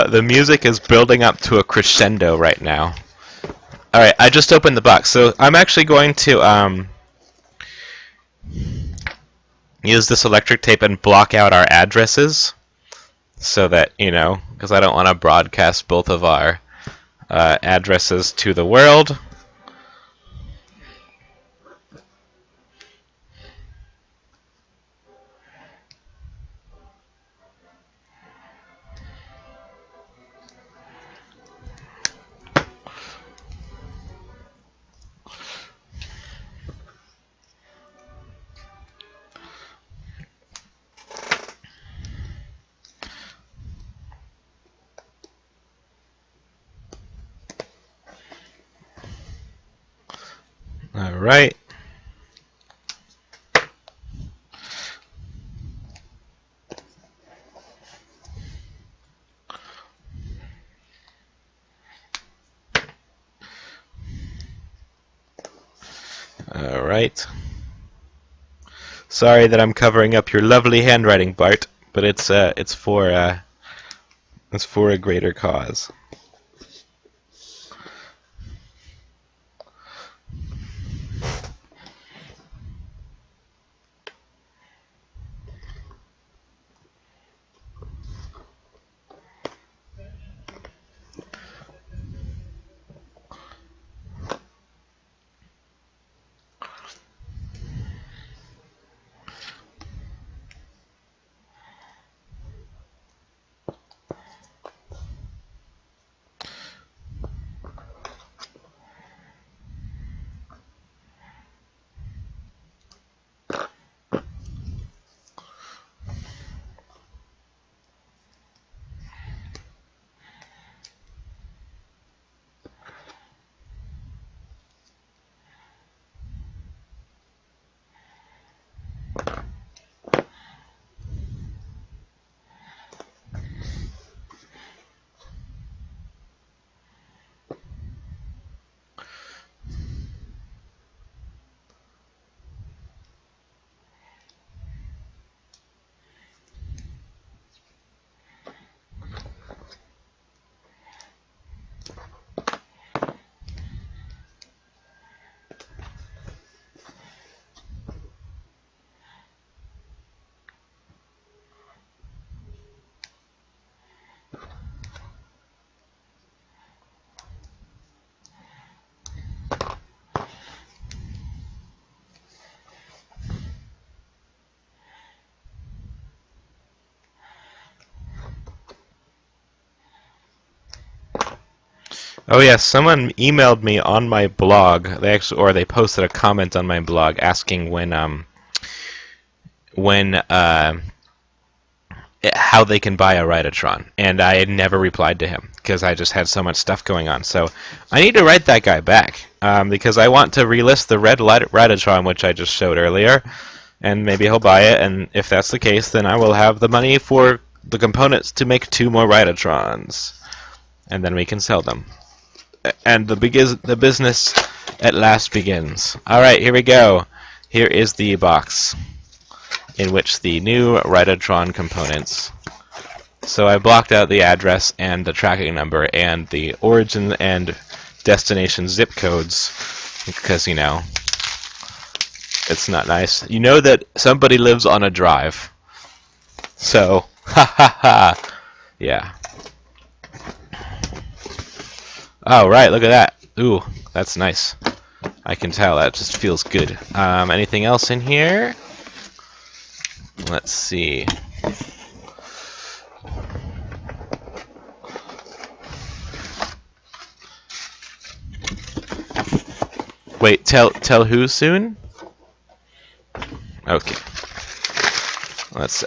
The music is building up to a crescendo right now. All right, I just opened the box, so I'm actually going to use this electric tape and block out our addresses, so that because I don't want to broadcast both of our addresses to the world. All right. All right. Sorry that I'm covering up your lovely handwriting, Bart, but it's for a greater cause. Oh yes, someone emailed me on my blog. They posted a comment on my blog asking when how they can buy a Write-O-Tron, and I had never replied to him because I just had so much stuff going on. So I need to write that guy back because I want to relist the red Write-O-Tron, which I just showed earlier, and maybe he'll buy it. And if that's the case, then I will have the money for the components to make 2 more Write-O-Trons, and then we can sell them. And the business at last begins. All right, here we go. Here is the box in which the new Write-O-Tron components. So I blocked out the address and the tracking number and the origin and destination zip codes because, it's not nice. You know that somebody lives on a drive. So, ha ha ha. Yeah. Oh, right, look at that. Ooh, that's nice. I can tell, that just feels good. Anything else in here? Let's see. Wait, tell who soon? Okay.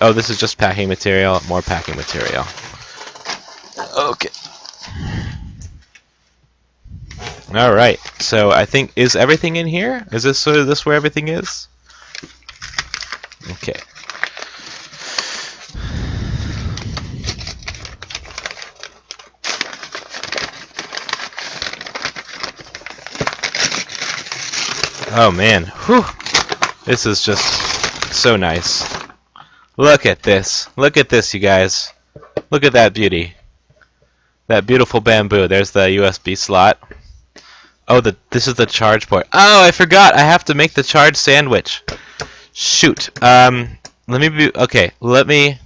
Oh, this is just packing material. More packing material. Okay. All right. So I think, is everything in here? Is this where everything is? Okay. Oh man. Whew. This is just so nice. Look at this. Look at this, you guys. Look at that beauty. That beautiful bamboo. There's the USB slot. Oh, this is the charge port. Oh, I forgot. I have to make the charge sandwich. Shoot. Let me.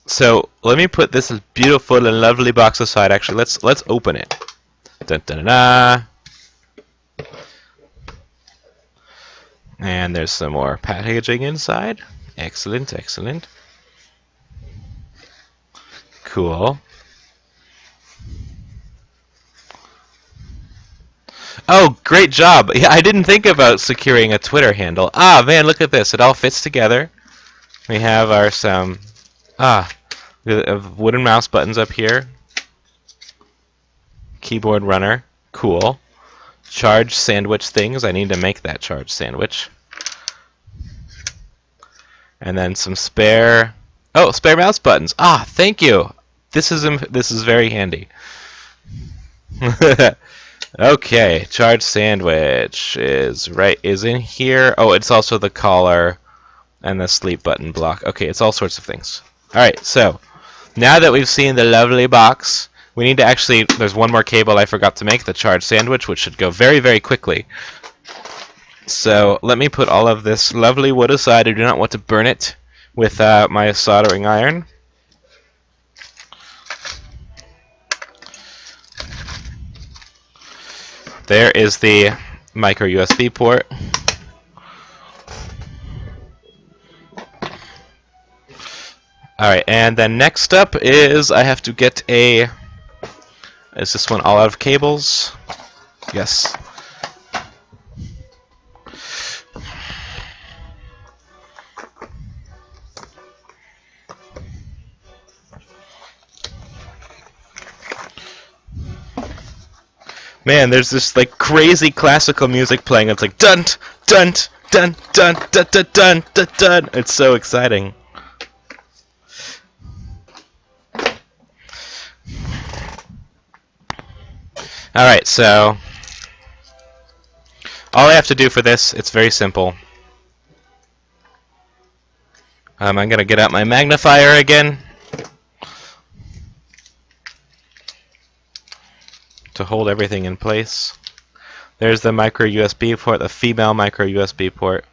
So let me put this beautiful and lovely box aside. Actually, let's open it. Dun, dun, dun, dun. And there's some more packaging inside. Excellent, excellent. Cool. Oh, great job. Yeah, I didn't think about securing a Twitter handle. Ah, man, look at this. It all fits together. We have our wooden mouse buttons up here. Keyboard runner. Cool. Charge sandwich things. I need to make that charge sandwich. And then some spare mouse buttons. Ah, thank you. This is very handy. Okay, charge sandwich is in here. Oh, it's also the collar and the sleep button block. Okay, it's all sorts of things. All right, so now that we've seen the lovely box, we need to actually, there's one more cable I forgot to make, the charge sandwich, which should go very, very quickly. So let me put all of this lovely wood aside. I do not want to burn it with my soldering iron. There is the micro USB port. Alright, and then next up is I have to get is this one all out of cables? Yes. Man, there's this like crazy classical music playing. It's like dun dun dun dun dun dun dun dun dun. It's so exciting. All right, so all I have to do for this, it's very simple. I'm gonna get out my magnifier again to hold everything in place. There's the micro USB port, the female micro USB port.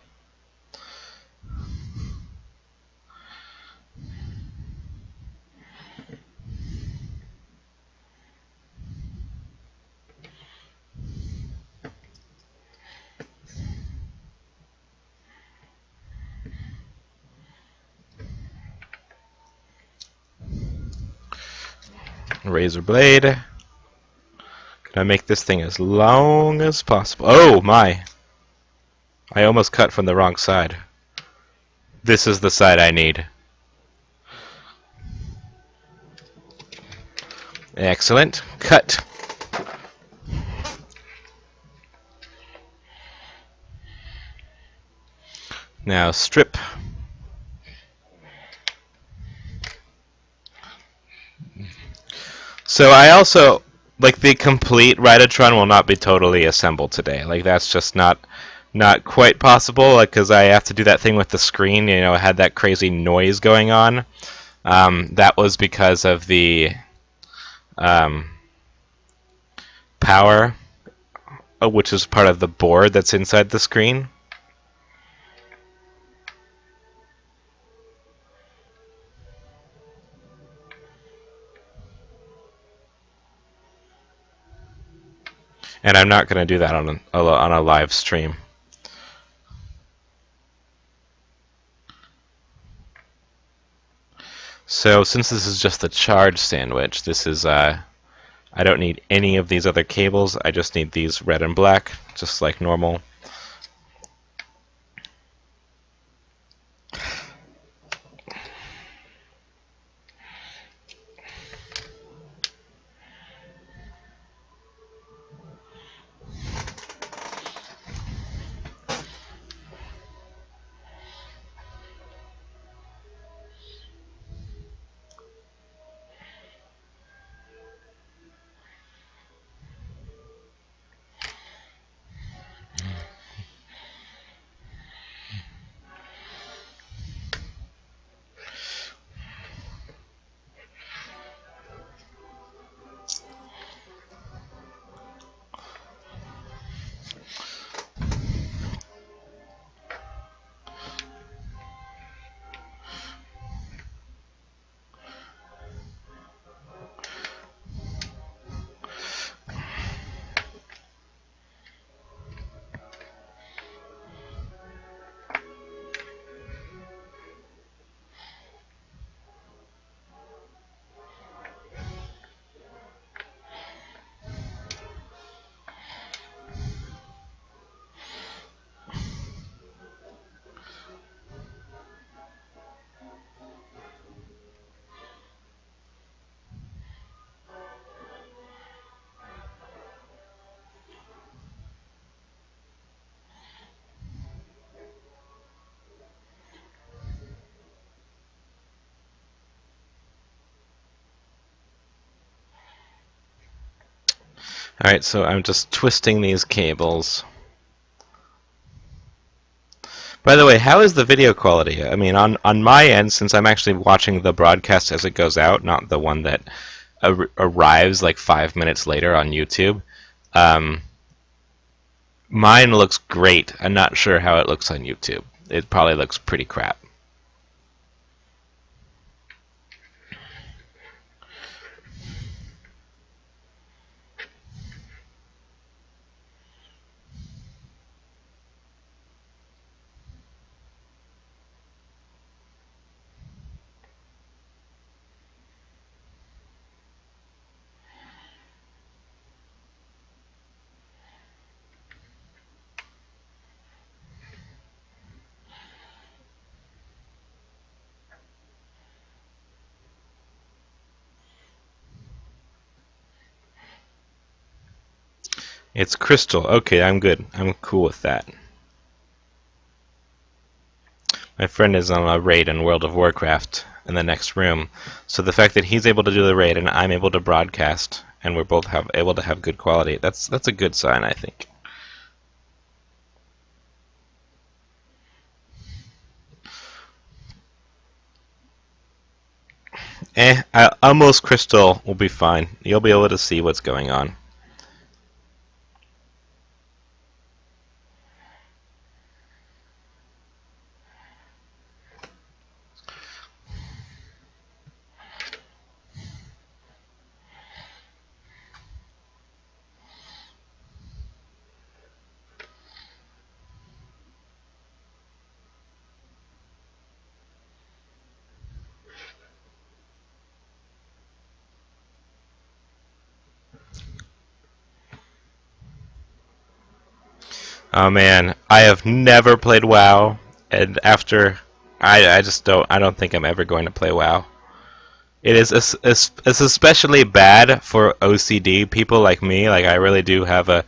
Razor blade. Gonna make this thing as long as possible. Oh my! I almost cut from the wrong side. This is the side I need. Excellent. Cut. Now strip. So I also, like, the complete Write-O-Tron will not be totally assembled today. Like, that's just not quite possible, like, because I have to do that thing with the screen. You know, it had that crazy noise going on. That was because of the power, which is part of the board that's inside the screen. And I'm not going to do that on a live stream. So since this is just the charge sandwich, this is I don't need any of these other cables. I just need these red and black, just like normal. Alright, so I'm just twisting these cables. By the way, how is the video quality? I mean, on my end, since I'm actually watching the broadcast as it goes out, not the one that arrives like 5 minutes later on YouTube, mine looks great. I'm not sure how it looks on YouTube. It probably looks pretty crap. It's crystal. Okay, I'm good. I'm cool with that. My friend is on a raid in World of Warcraft in the next room, so the fact that he's able to do the raid and I'm able to broadcast and we're both able to have good quality, that's a good sign, I think. Almost crystal will be fine. You'll be able to see what's going on. Oh man, I have never played WoW, and after I just I don't think I'm ever going to play WoW. It is it's especially bad for OCD people like me. Like I really do have an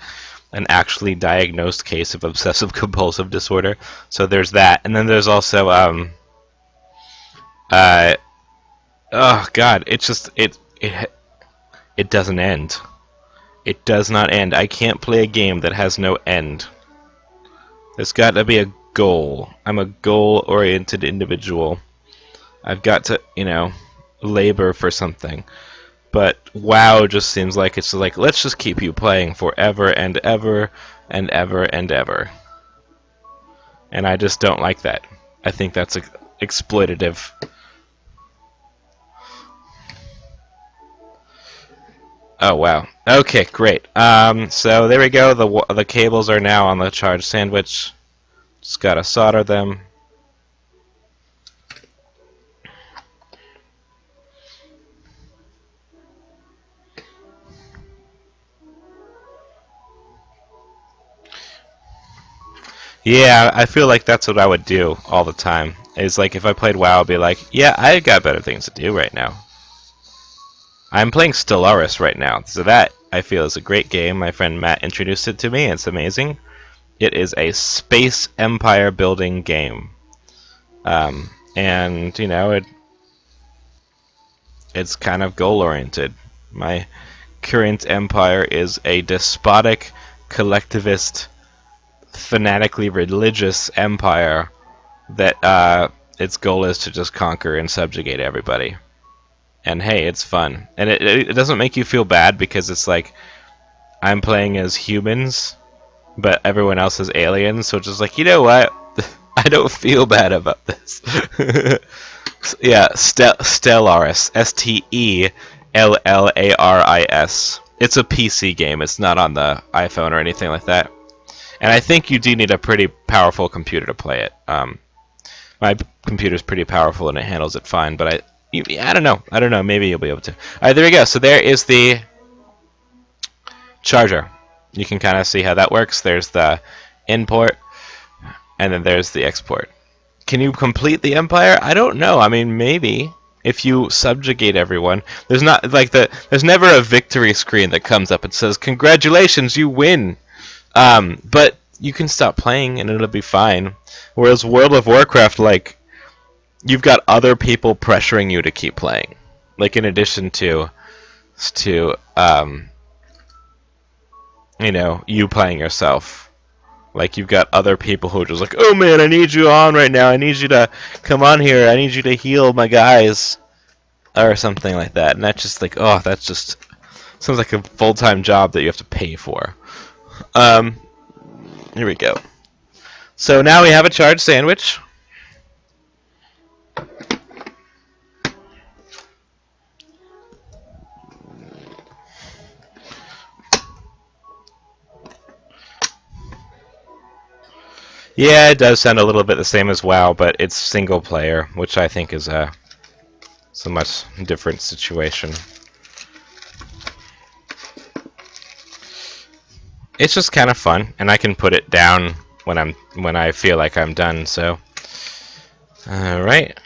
actually diagnosed case of obsessive compulsive disorder. So there's that, and then there's also uh oh god, it's just it doesn't end. It does not end. I can't play a game that has no end. There's got to be a goal. I'm a goal-oriented individual. I've got to, labor for something. But WoW just seems like it's like, let's just keep you playing forever and ever and ever and ever. And I just don't like that. I think that's exploitative. Oh wow. Okay, great. So there we go. The cables are now on the charged sandwich. Just gotta solder them. Yeah, I feel like that's what I would do all the time. Is like if I played WoW, I'd be like, yeah, I got better things to do right now. I'm playing Stellaris right now, so that I feel is a great game. My friend Matt introduced it to me. It's amazing. It is a space empire building game, and you know it's kind of goal oriented. My current empire is a despotic, collectivist, fanatically religious empire that its goal is to just conquer and subjugate everybody. And hey, it's fun, and it doesn't make you feel bad because it's like I'm playing as humans, but everyone else is aliens. So it's just like, you know what? I don't feel bad about this. Yeah, Stellaris, Stellaris. It's a PC game. It's not on the iPhone or anything like that. And I think you do need a pretty powerful computer to play it. My computer's pretty powerful and it handles it fine, but I don't know. I don't know. Maybe you'll be able to. All right, there we go. So there is the charger. You can kind of see how that works. There's the import, and then there's the export. Can you complete the empire? I don't know. I mean, maybe if you subjugate everyone. There's never a victory screen that comes up and says, "Congratulations, you win." But you can stop playing and it'll be fine. Whereas World of Warcraft, like, you've got other people pressuring you to keep playing. Like, in addition to you playing yourself. Like, you've got other people who are just like, oh man, I need you on right now. I need you to come on here. I need you to heal my guys. Or something like that. And that's just like, oh, that's just sounds like a full-time job that you have to pay for. Here we go. So now we have a charged sandwich. Yeah, it does sound a little bit the same as WoW, but it's single player, which I think is a much different situation. It's just kind of fun, and I can put it down when I feel like I'm done. So, all right.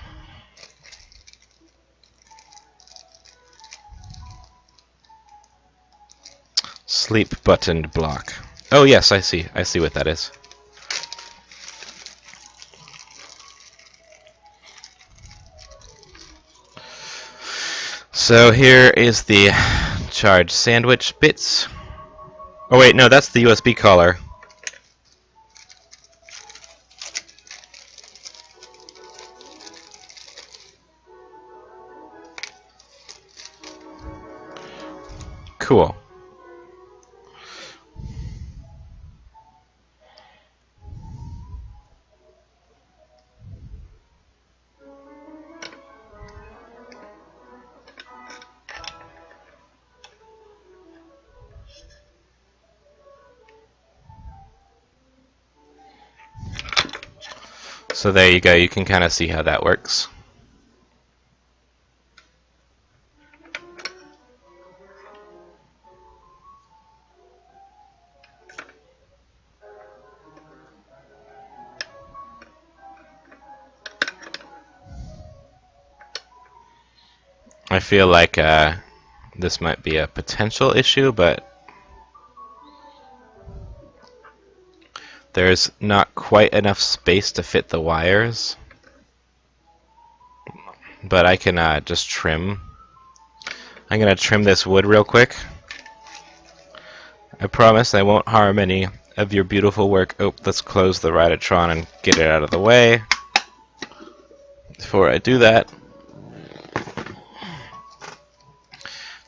Sleep buttoned block. Oh yes, I see. I see what that is. So here is the charged sandwich bits. Oh wait, no, that's the USB collar. Cool. So there you go, you can kind of see how that works. I feel like this might be a potential issue, but there's not quite enough space to fit the wires. But I can just trim. I'm going to trim this wood real quick. I promise I won't harm any of your beautiful work. Oh, let's close the Write-O-Tron and get it out of the way. Before I do that,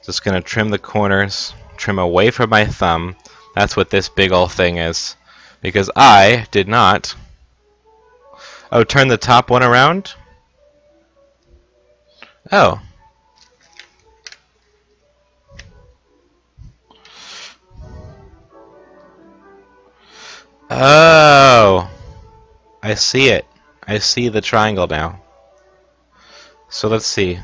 just going to trim the corners, trim away from my thumb. That's what this big old thing is. Because I did not... Oh, turn the top one around? Oh. Oh, I see it. I see the triangle now. So let's see.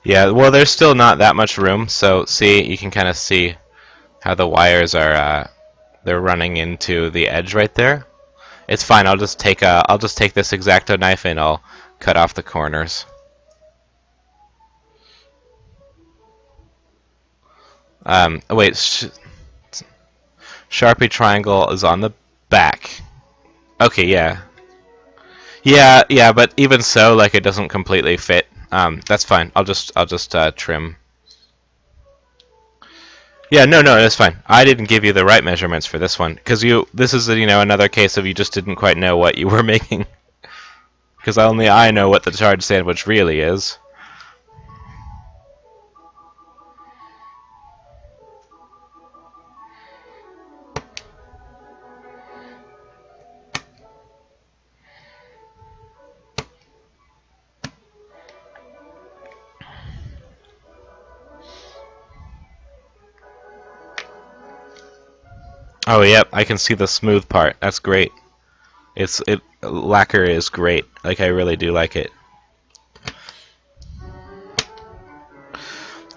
Yeah, well, there's still not that much room. So see, you can kind of see how the wires are. They're running into the edge right there. It's fine. I'll just take this X-Acto knife and I'll cut off the corners. Wait, Sharpie triangle is on the back. Okay, yeah, yeah, but even so, like it doesn't completely fit. That's fine. I'll just trim. Yeah, no, that's fine. I didn't give you the right measurements for this one because this is another case of you just didn't quite know what you were making. Because only I know what the charred sandwich really is. Oh, yep, I can see the smooth part. That's great. Lacquer is great. Like I really do like it.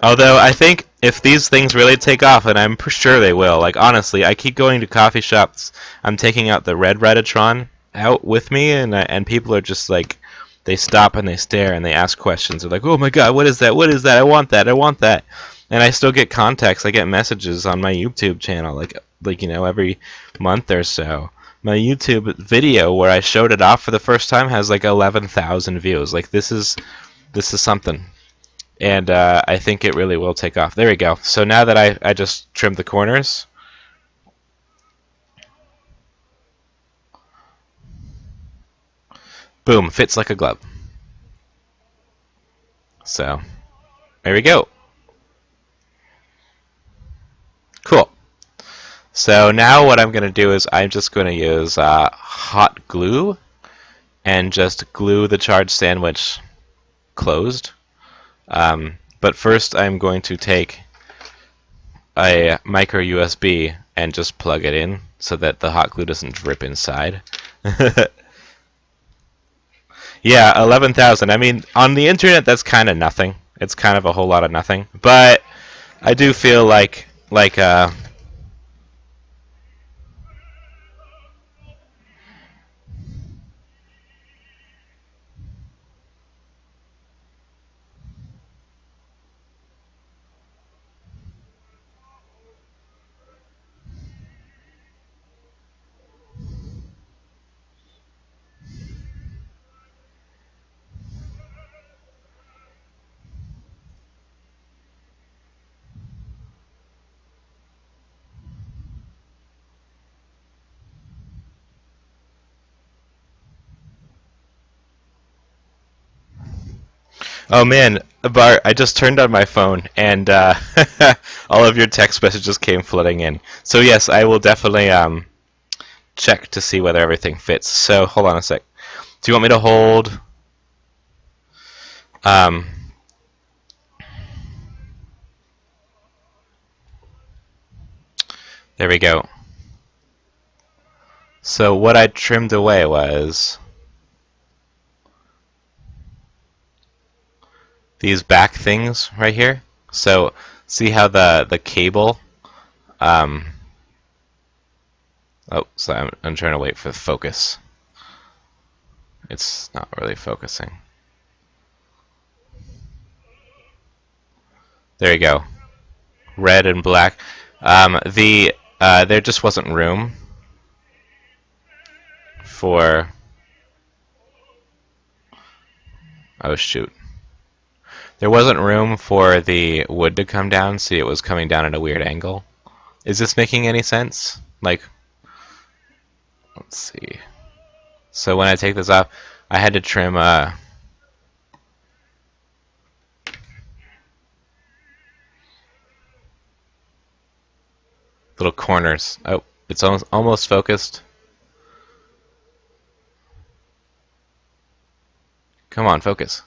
Although I think if these things really take off, and I'm sure they will, like honestly, I keep going to coffee shops. I'm taking out the red Write-O-Tron out with me, and people are just like, they stop and they stare and they ask questions. They're like, "Oh my God, what is that? What is that? I want that! I want that!" And I still get contacts. I get messages on my YouTube channel, like every month or so. My YouTube video where I showed it off for the first time has like 11,000 views. Like this is something. And I think it really will take off. There we go. So now that I just trimmed the corners, boom, fits like a glove. So there we go. Cool. So now what I'm going to do is I'm just going to use hot glue and just glue the charred sandwich closed. But first I'm going to take a micro USB and just plug it in so that the hot glue doesn't drip inside. Yeah, 11,000. I mean, on the internet, that's kind of nothing. It's kind of a whole lot of nothing. But I do feel like. Oh man, Bart, I just turned on my phone and all of your text messages came flooding in. So yes, I will definitely check to see whether everything fits. So hold on a sec. Do you want me to hold? Um, there we go. So what I trimmed away was these back things right here. So see how the cable. Um, oh, sorry, I'm trying to wait for the focus. It's not really focusing. There you go. Red and black. There just wasn't room for. Oh shoot. There wasn't room for the wood to come down. See, it was coming down at a weird angle. Is this making any sense? Like, let's see. So when I take this off, I had to trim. little corners. Oh, it's almost focused. Come on, focus.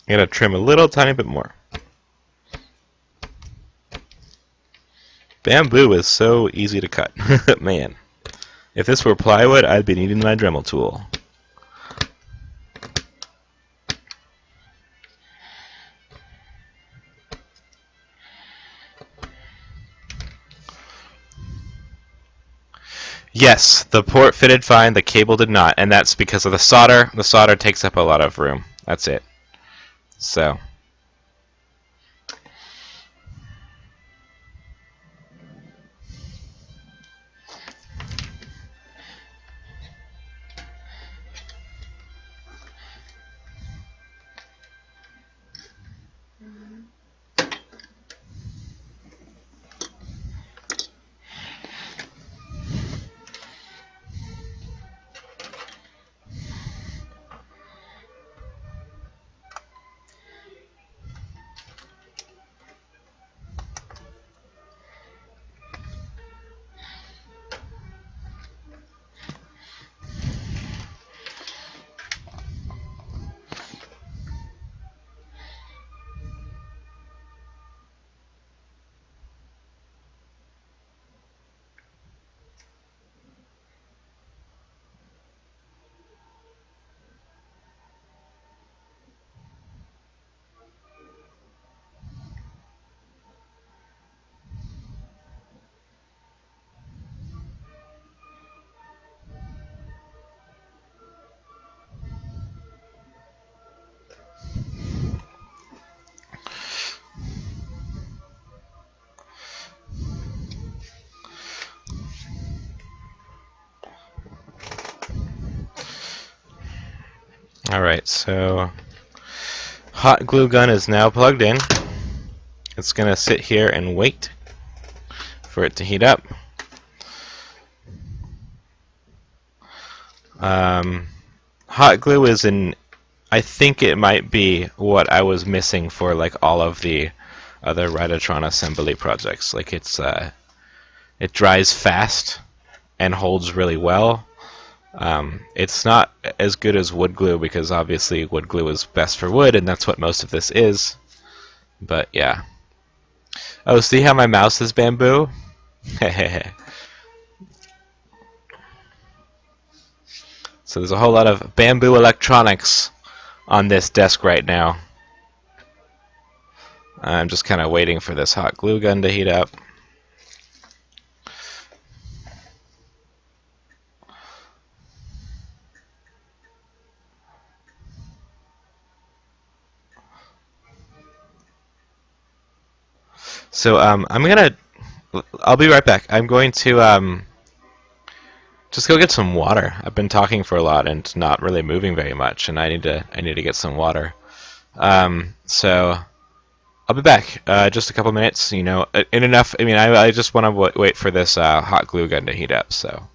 I'm gonna trim a little tiny bit more. Bamboo is so easy to cut. Man. If this were plywood, I'd be needing my Dremel tool. Yes, the port fitted fine, the cable did not, and that's because of the solder. The solder takes up a lot of room. That's it. So, alright, so hot glue gun is now plugged in. It's going to sit here and wait for it to heat up. Hot glue is I think it might be what I was missing for like all of the other Write-O-Tron assembly projects. Like it dries fast and holds really well. It's not as good as wood glue because obviously wood glue is best for wood, and that's what most of this is. But yeah. Oh, see how my mouse is bamboo? So there's a whole lot of bamboo electronics on this desk right now. I'm just kind of waiting for this hot glue gun to heat up. So I'll be right back. I'm going to just go get some water. I've been talking for a lot and not really moving very much, and I need to get some water. So I'll be back. Just a couple minutes. You know, in enough. I mean, I just want to wait for this hot glue gun to heat up. So.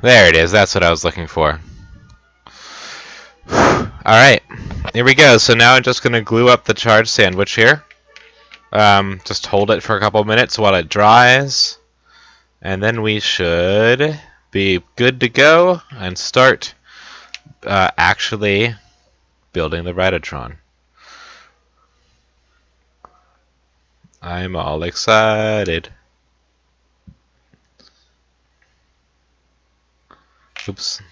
There it is. That's what I was looking for. Alright, here we go. So now I'm just going to glue up the charred sandwich here. Just hold it for a couple minutes while it dries. And then we should be good to go and start actually building the Write-O-Tron. I'm all excited. Oops.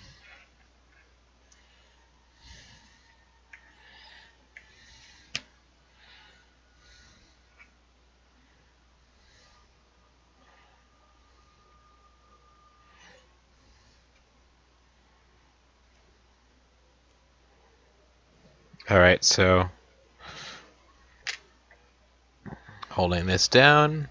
Alright, so holding this down.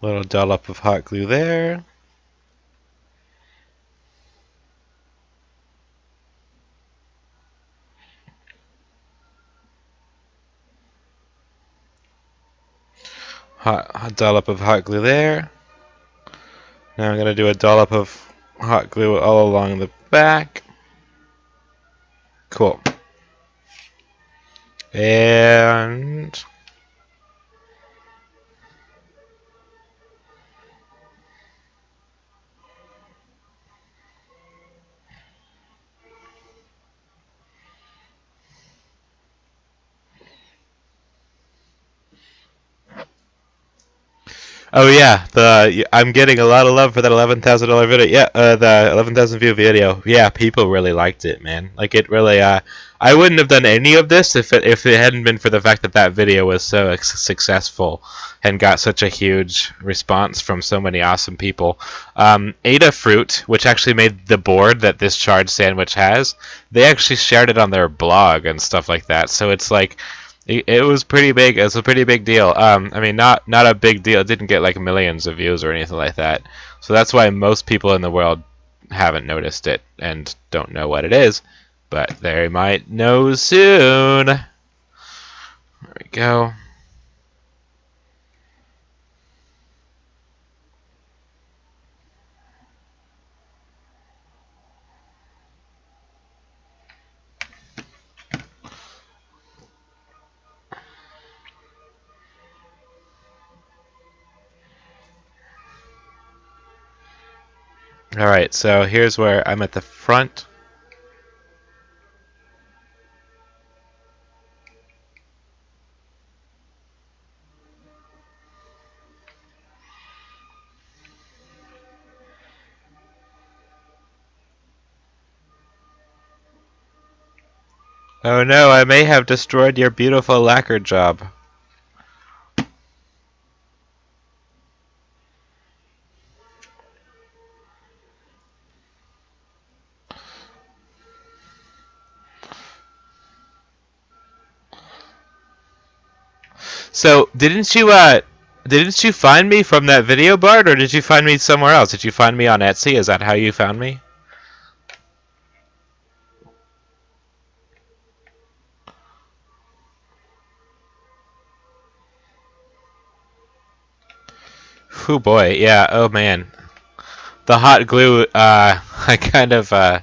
Little dollop of hot glue there. Hot dollop of hot glue there. Now I'm going to do a dollop of hot glue all along the back. Cool. And oh yeah, I'm getting a lot of love for that $11,000 video. Yeah, the 11,000 view video. Yeah, people really liked it, man. Like it really. I wouldn't have done any of this if it hadn't been for the fact that that video was so successful and got such a huge response from so many awesome people. Adafruit, which actually made the board that this charred sandwich has, they actually shared it on their blog and stuff like that. So it's like. It was pretty big. It was a pretty big deal. I mean, not a big deal. It didn't get like millions of views or anything like that. So that's why most people in the world haven't noticed it and don't know what it is. But they might know soon. There we go. Alright, so here's where I'm at the front. Oh no, I may have destroyed your beautiful lacquer job. So, didn't you find me from that video, Bart, or did you find me somewhere else? Did you find me on Etsy? Is that how you found me? Oh boy, yeah, oh man. The hot glue, I kind of,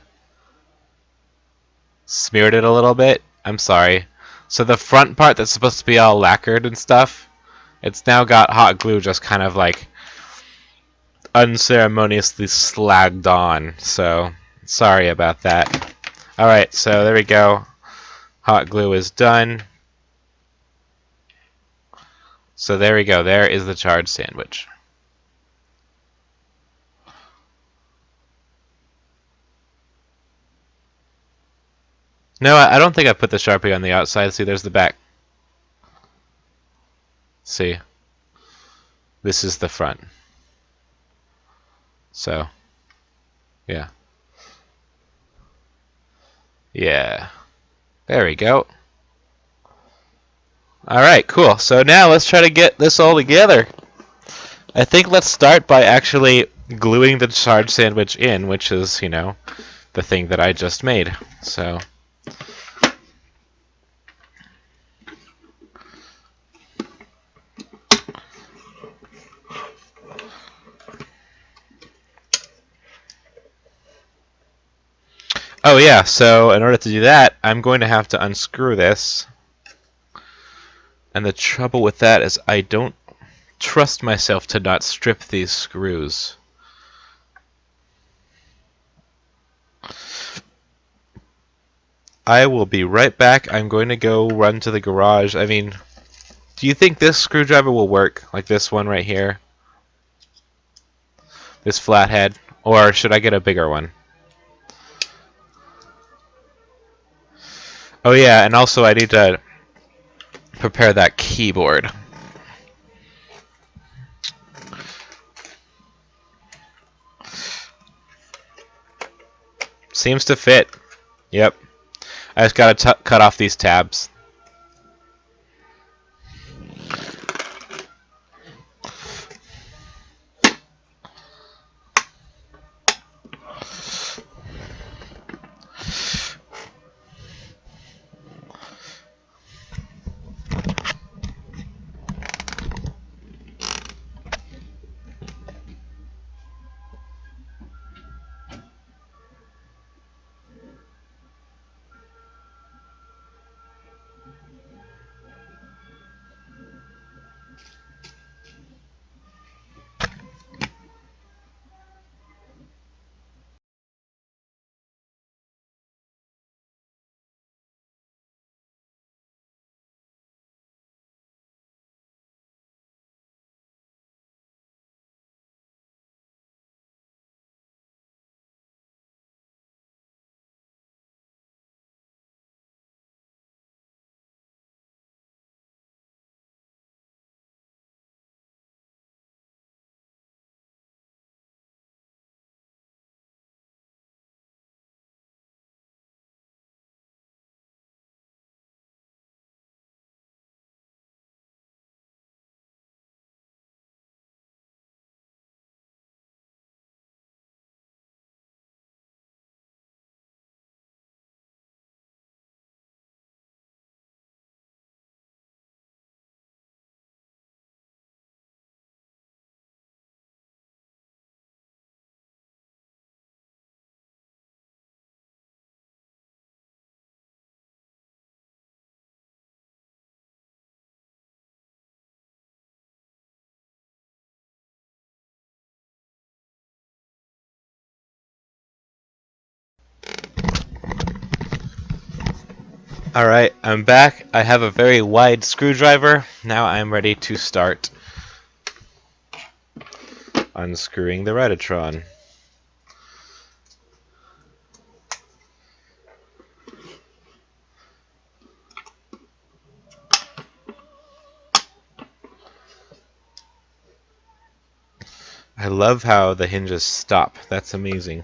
smeared it a little bit. I'm sorry. So the front part that's supposed to be all lacquered and stuff, it's now got hot glue just kind of like unceremoniously slagged on. So sorry about that. Alright, so there we go. Hot glue is done. So there we go. There is the charred sandwich. No, I don't think I put the Sharpie on the outside. See, there's the back. See, this is the front. So, yeah. Yeah. There we go. Alright, cool. So now let's try to get this all together. I think let's start by actually gluing the charred sandwich in, which is, you know, the thing that I just made. So, Oh yeah, so in order to do that, I'm going to have to unscrew this. And the trouble with that is I don't trust myself to not strip these screws. I will be right back. I'm going to go run to the garage. I mean, do you think this screwdriver will work? Like this one right here? This flathead? Or should I get a bigger one? Oh yeah, and also I need to prepare that keyboard. Seems to fit. Yep. I just gotta cut off these tabs. Alright, I'm back. I have a very wide screwdriver. Now I'm ready to start unscrewing the Write-O-Tron. I love how the hinges stop. That's amazing.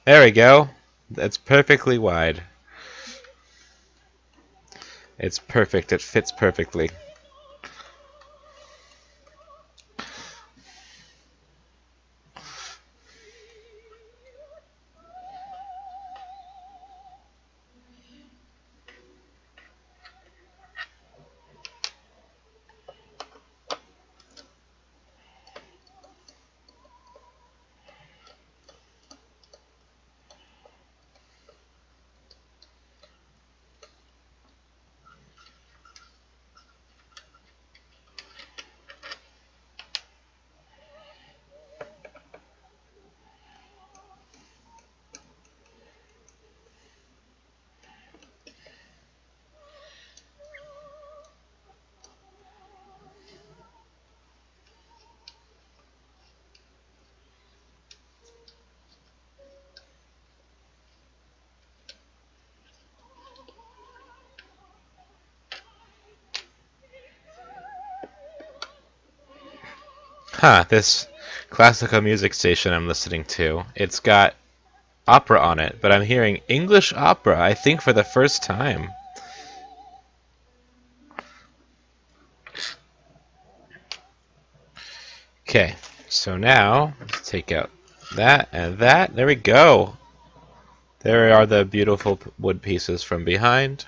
There we go. That's perfectly wide. It's perfect. It fits perfectly. Huh, this classical music station I'm listening to, it's got opera on it, but I'm hearing English opera, I think for the first time. Okay, so now, let's take out that and that. There we go. There are the beautiful wood pieces from behind.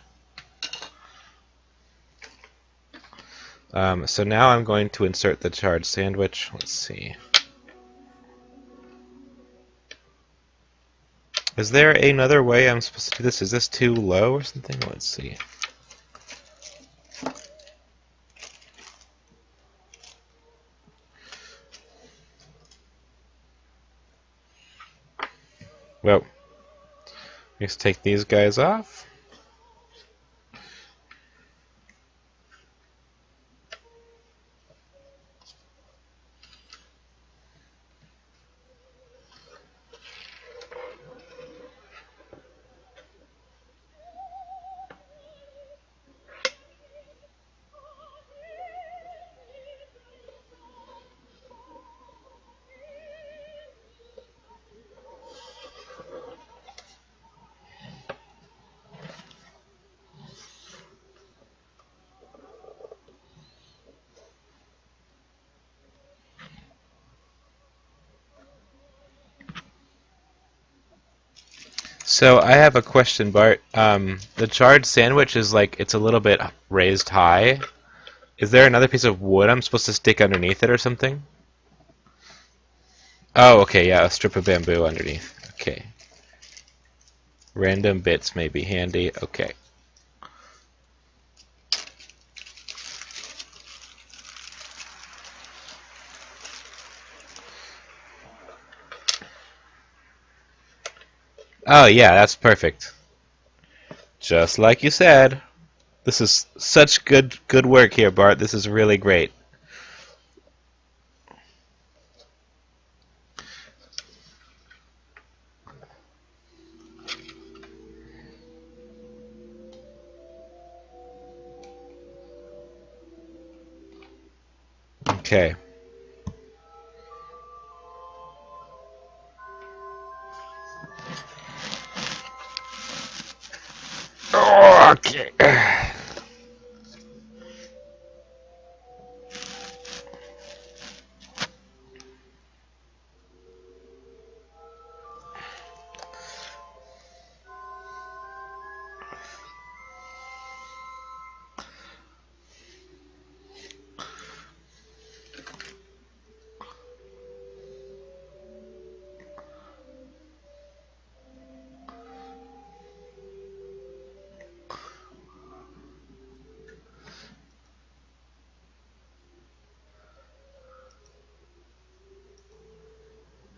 So now I'm going to insert the charred sandwich. Let's see. Is there another way I'm supposed to do this? Is this too low or something? Let's see. Well, let's take these guys off. So I have a question, Bart. The charred sandwich is like it's a little bit raised high. Is there another piece of wood I'm supposed to stick underneath it or something? Oh, okay, yeah, a strip of bamboo underneath. Okay. Random bits may be handy. Okay. Oh, yeah, that's perfect. Just like you said. This is such good work here, Bart. This is really great. Okay. Okay.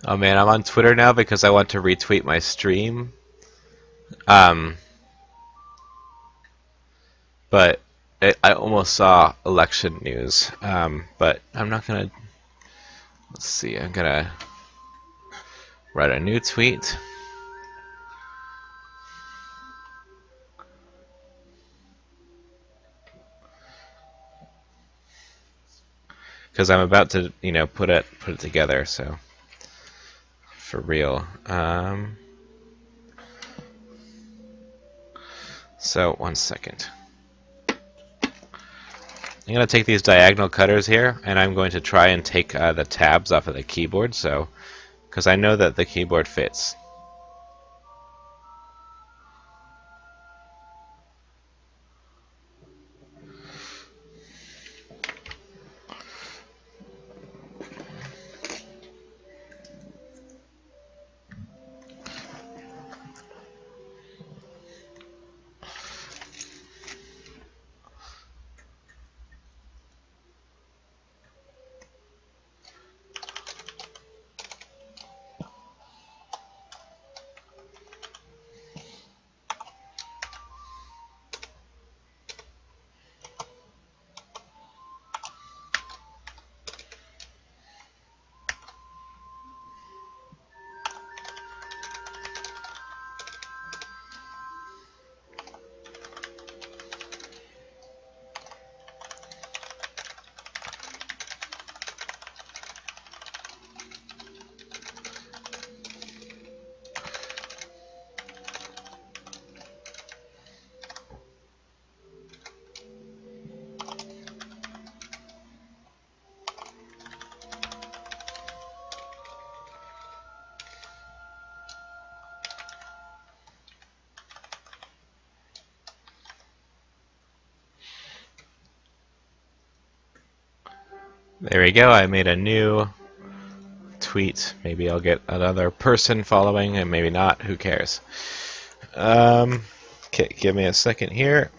Oh man, I'm on Twitter now because I want to retweet my stream. Um, but I almost saw election news. But I'm not gonna. Let's see. I'm gonna write a new tweet. Because I'm about to, put it together. So for real. So 1 second. I'm going to take these diagonal cutters here, and I'm going to try and take the tabs off of the keyboard, so because I know that the keyboard fits. There we go. I made a new tweet. Maybe I'll get another person following, and maybe not. Who cares? Okay, give me a second here.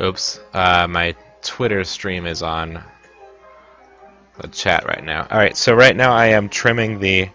Oops, my Twitter stream is on the chat right now. Alright, so right now I am trimming the...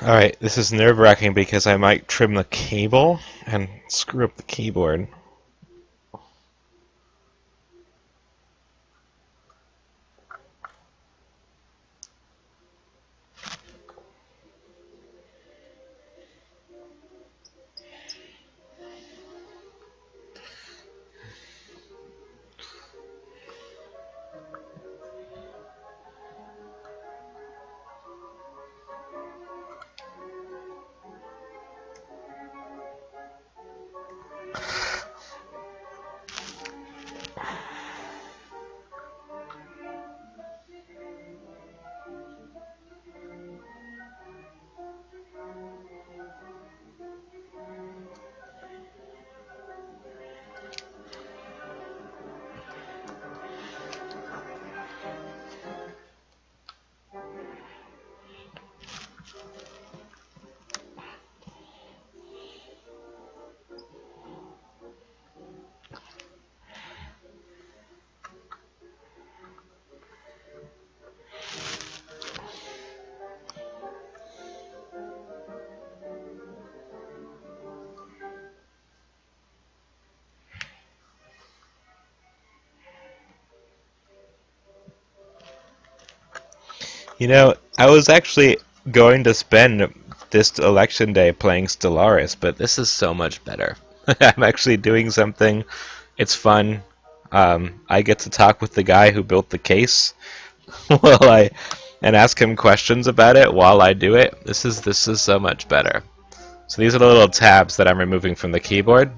Alright, this is nerve-wracking because I might trim the cable and screw up the keyboard. You know, I was actually going to spend this election day playing Stellaris, but this is so much better. I'm actually doing something. It's fun. I get to talk with the guy who built the case while I and ask him questions about it while I do it. This is so much better. So these are the little tabs that I'm removing from the keyboard.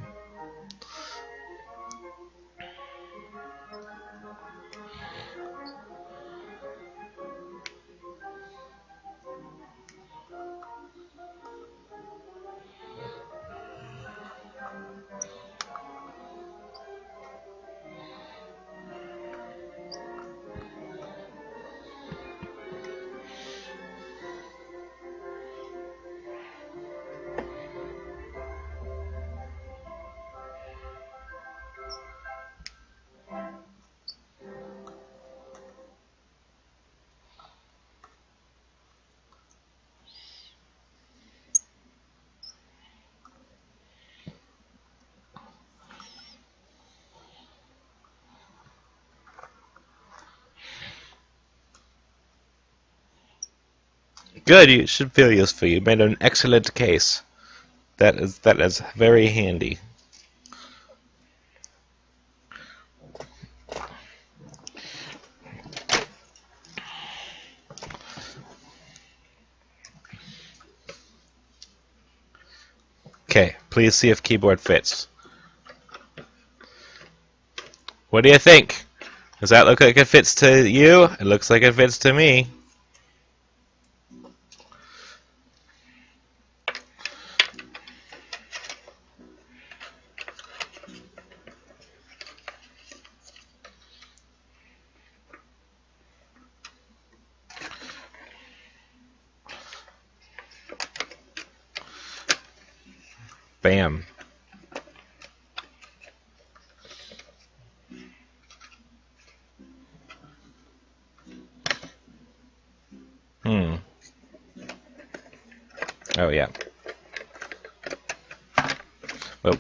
Good, you should feel useful. You made an excellent case. That is very handy. Okay, please see if keyboard fits. What do you think? Does that look like it fits to you? It looks like it fits to me. Bam. Oh, yeah. Oh.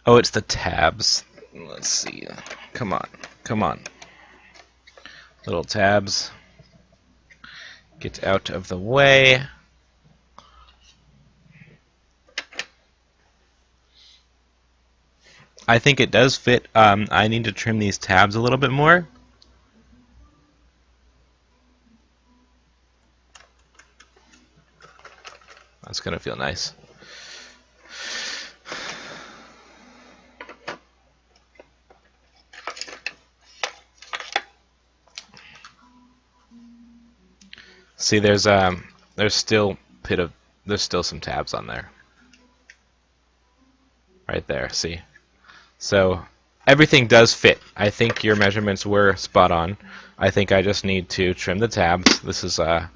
Oh, it's the tabs. Let's see. Come on. Come on. Little tabs. Get out of the way. I think it does fit. I need to trim these tabs a little bit more. That's going to feel nice. See, there's still some tabs on there. Right there, see? So everything does fit. I think your measurements were spot on. I think I just need to trim the tabs. This is on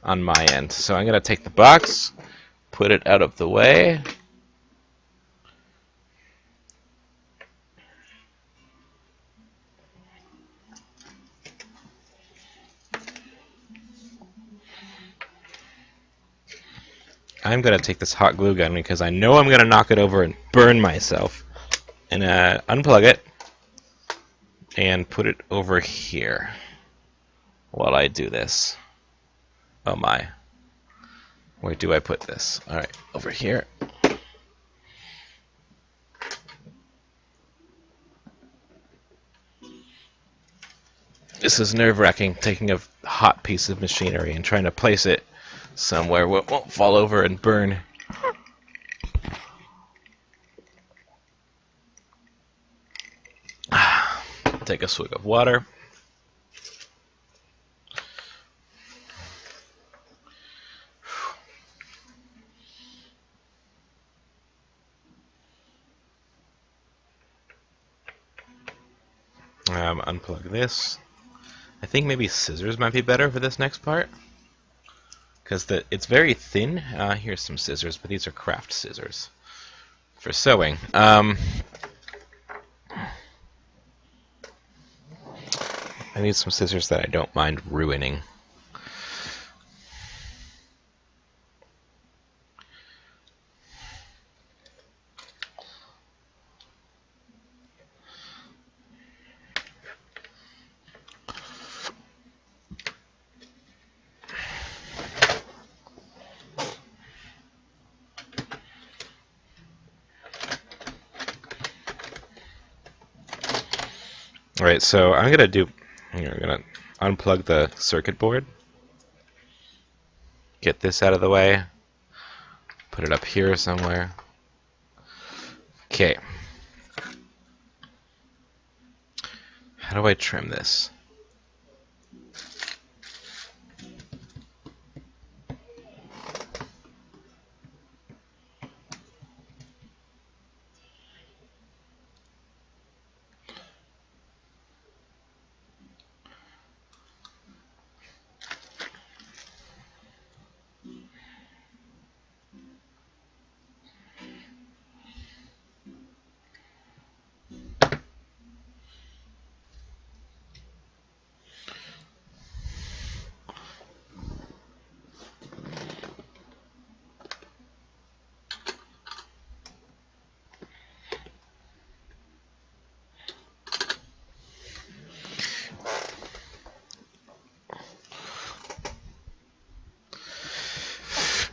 my end. So I'm going to take the box, put it out of the way. I'm going to take this hot glue gun because I know I'm going to knock it over and burn myself. And unplug it and put it over here while I do this. Oh my. Where do I put this? Alright, over here. This is nerve-wracking, taking a hot piece of machinery and trying to place it somewhere where it won't fall over and burn. Take a swig of water. Unplug this. I think maybe scissors might be better for this next part, because it's very thin. Here's some scissors, but these are craft scissors for sewing. I need some scissors that I don't mind ruining. Alright, so I'm gonna unplug the circuit board, get this out of the way, put it up here somewhere. Okay. How do I trim this?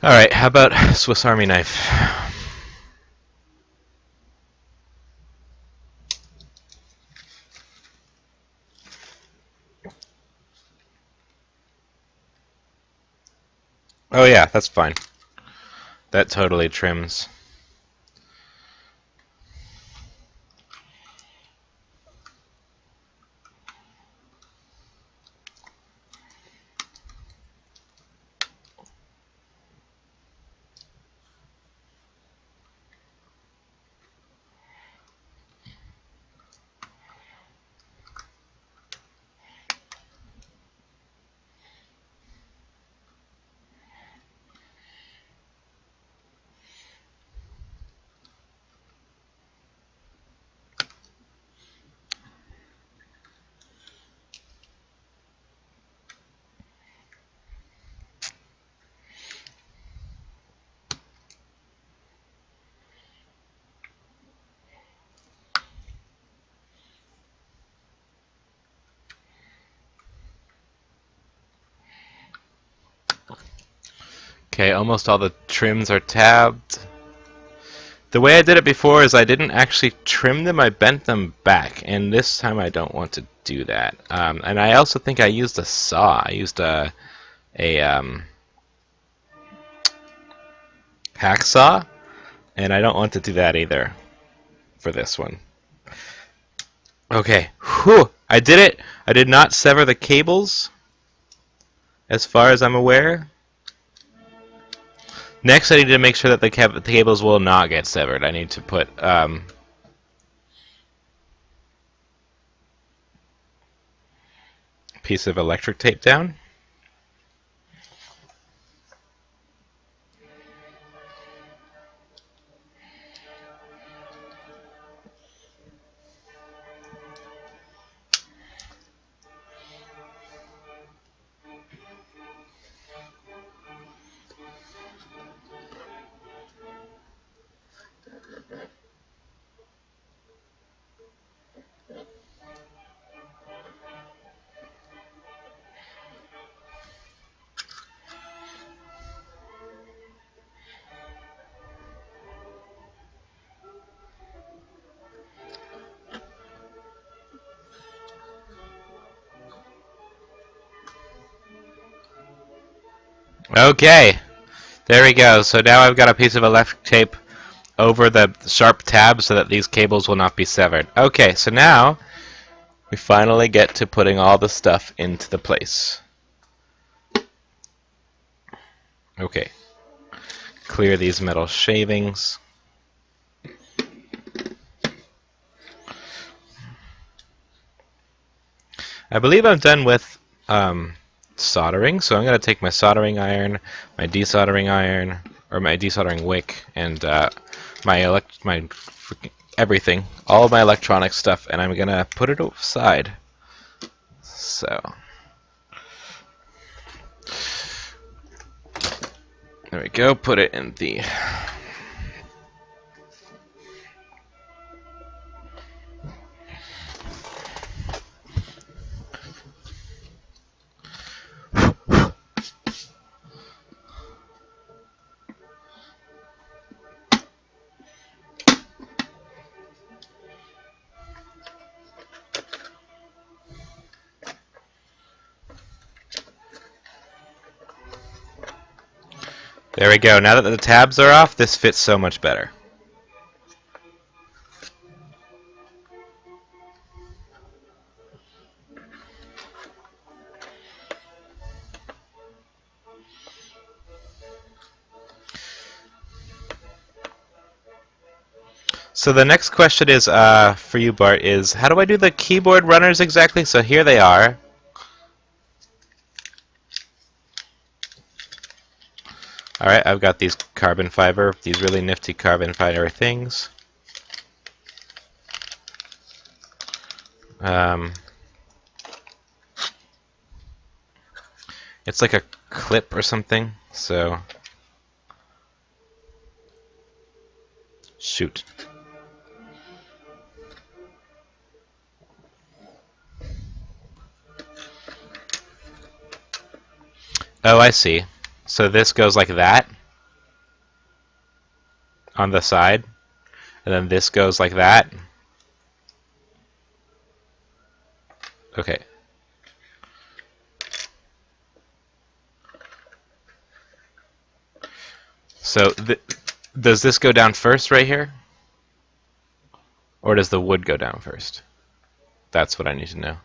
Alright, how about Swiss Army knife? Oh yeah, that's fine. That totally trims. Okay, almost all the trims are tabbed. The way I did it before is I didn't actually trim them, I bent them back, and this time I don't want to do that. And I also think I used a saw. I used a hacksaw, and I don't want to do that either for this one. Okay, whew, I did it. I did not sever the cables, as far as I'm aware. Next, I need to make sure that the cables will not get severed. I need to put a piece of electric tape down. Okay, there we go. So now I've got a piece of electric tape over the sharp tab so that these cables will not be severed. Okay, so now we finally get to putting all the stuff into the place. Okay, clear these metal shavings. I believe I'm done with soldering, so I'm going to take my soldering iron, my desoldering iron, or my desoldering wick, and my everything, all of my electronic stuff, and I'm going to put it aside. So there we go. Put it in the There we go. Now that the tabs are off, this fits so much better. So the next question is for you, Bart, is how do I do the keyboard runners exactly? So here they are. Alright, I've got these carbon fiber, these really nifty carbon fiber things. It's like a clip or something, so shoot. Oh, I see. So this goes like that on the side, and then this goes like that. Okay. So does this go down first right here? Or does the wood go down first? That's what I need to know.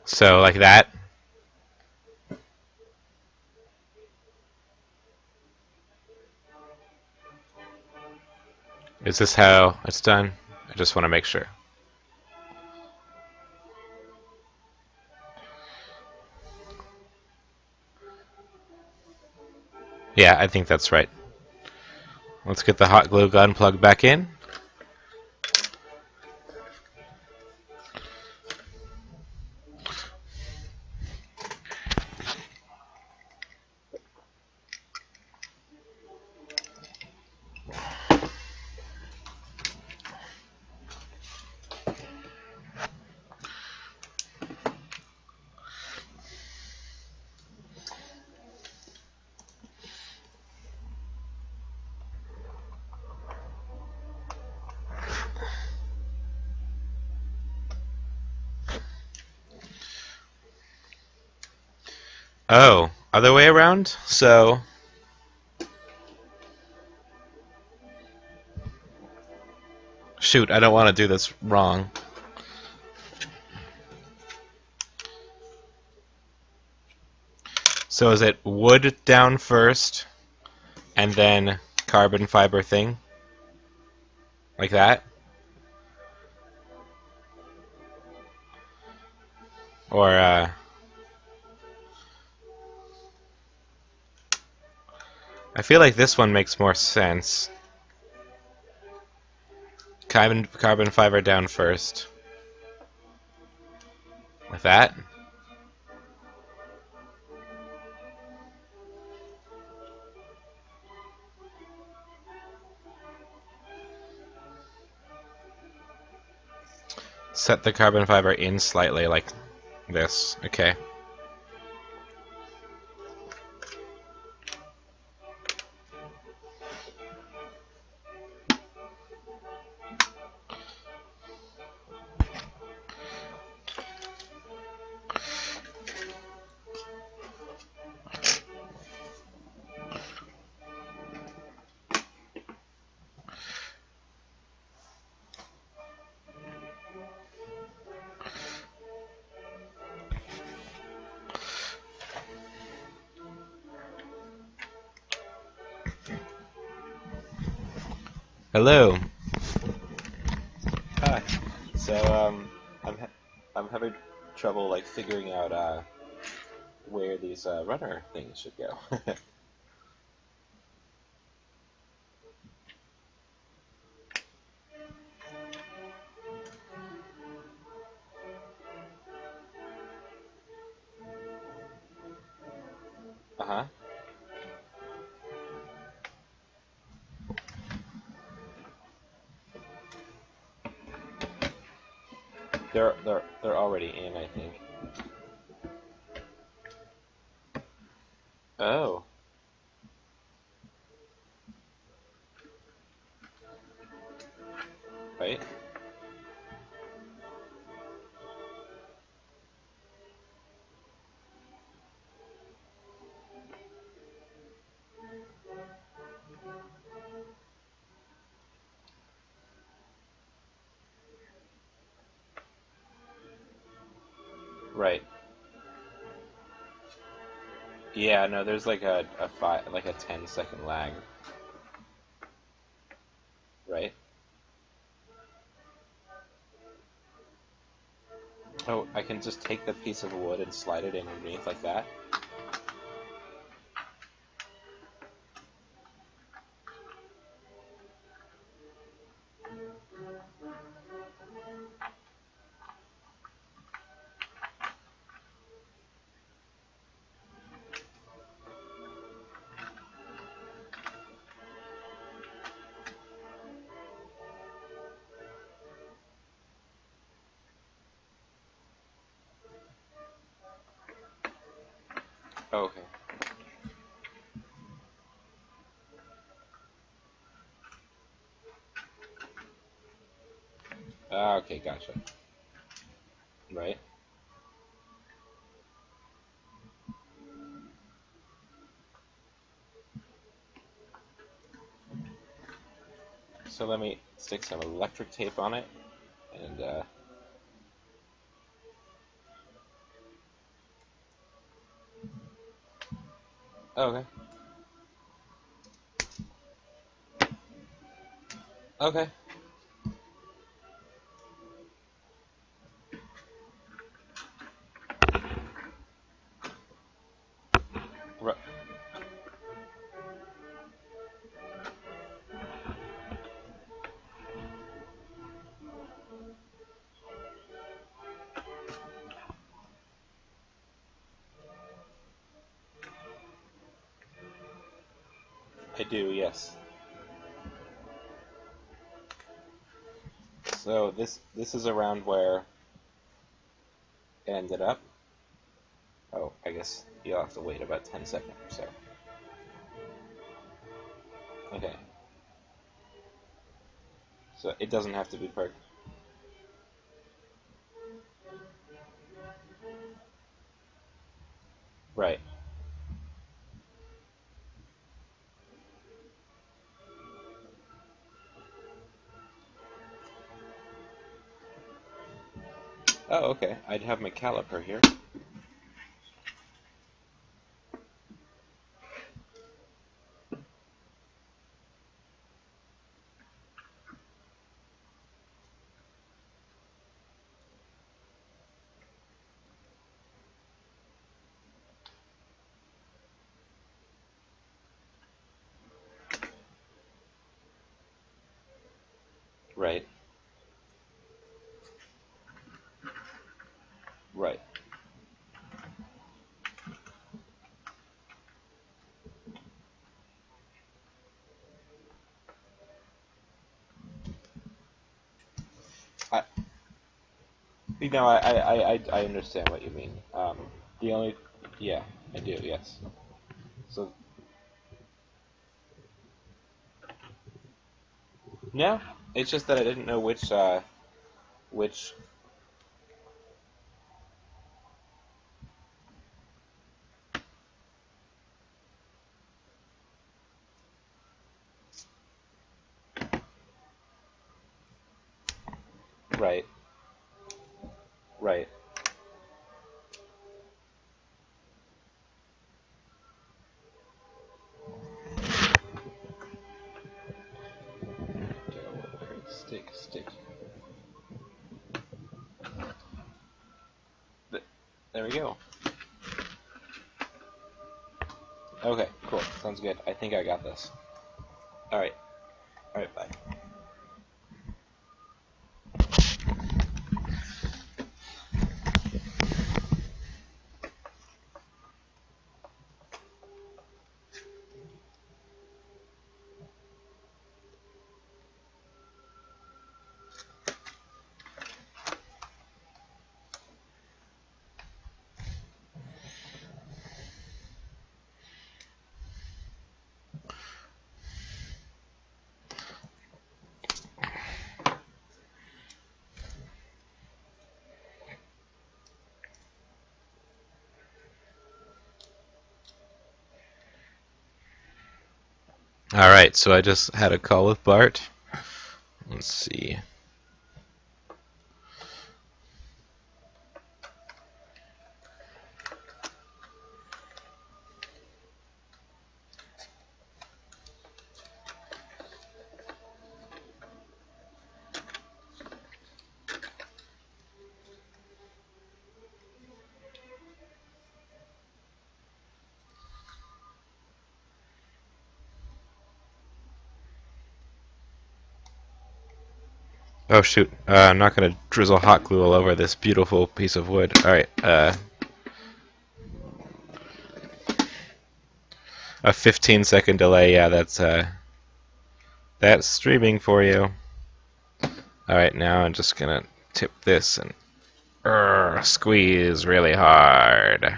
So like that. Is this how it's done? I just want to make sure. Yeah, I think that's right. Let's get the hot glue gun plugged back in. Oh, other way around? So shoot, I don't want to do this wrong. So is it wood down first and then carbon fiber thing? Like that? Or I feel like this one makes more sense. Carbon fiber down first. Like that? Set the carbon fiber in slightly like this. Okay. Hello. Hi. So I'm having trouble like figuring out where these runner things should go. Uh-huh. They're already in, I think. Oh. Right? Right. Yeah, no, there's like a 10-second lag. Right? Oh, I can just take the piece of wood and slide it in underneath like that. Okay, gotcha. Right. So let me stick some electric tape on it, and okay. Okay. Right. I do, yes. So this is around where it ended up. Oh, I guess you'll have to wait about 10 seconds or so. Okay. So it doesn't have to be perfect. Right. Oh, okay. I'd have my caliper here. Right. Right. I, I understand what you mean. The only, yeah, I do, yes. So, no, it's just that I didn't know which, right, right. Stick. There we go. Okay, cool. Sounds good. I think I got this. Alright. Alright, bye. Alright, so I just had a call with Bart. Let's see. Oh shoot, I'm not gonna drizzle hot glue all over this beautiful piece of wood. Alright, a 15-second delay, yeah, that's streaming for you. Alright, now I'm just gonna tip this and squeeze really hard.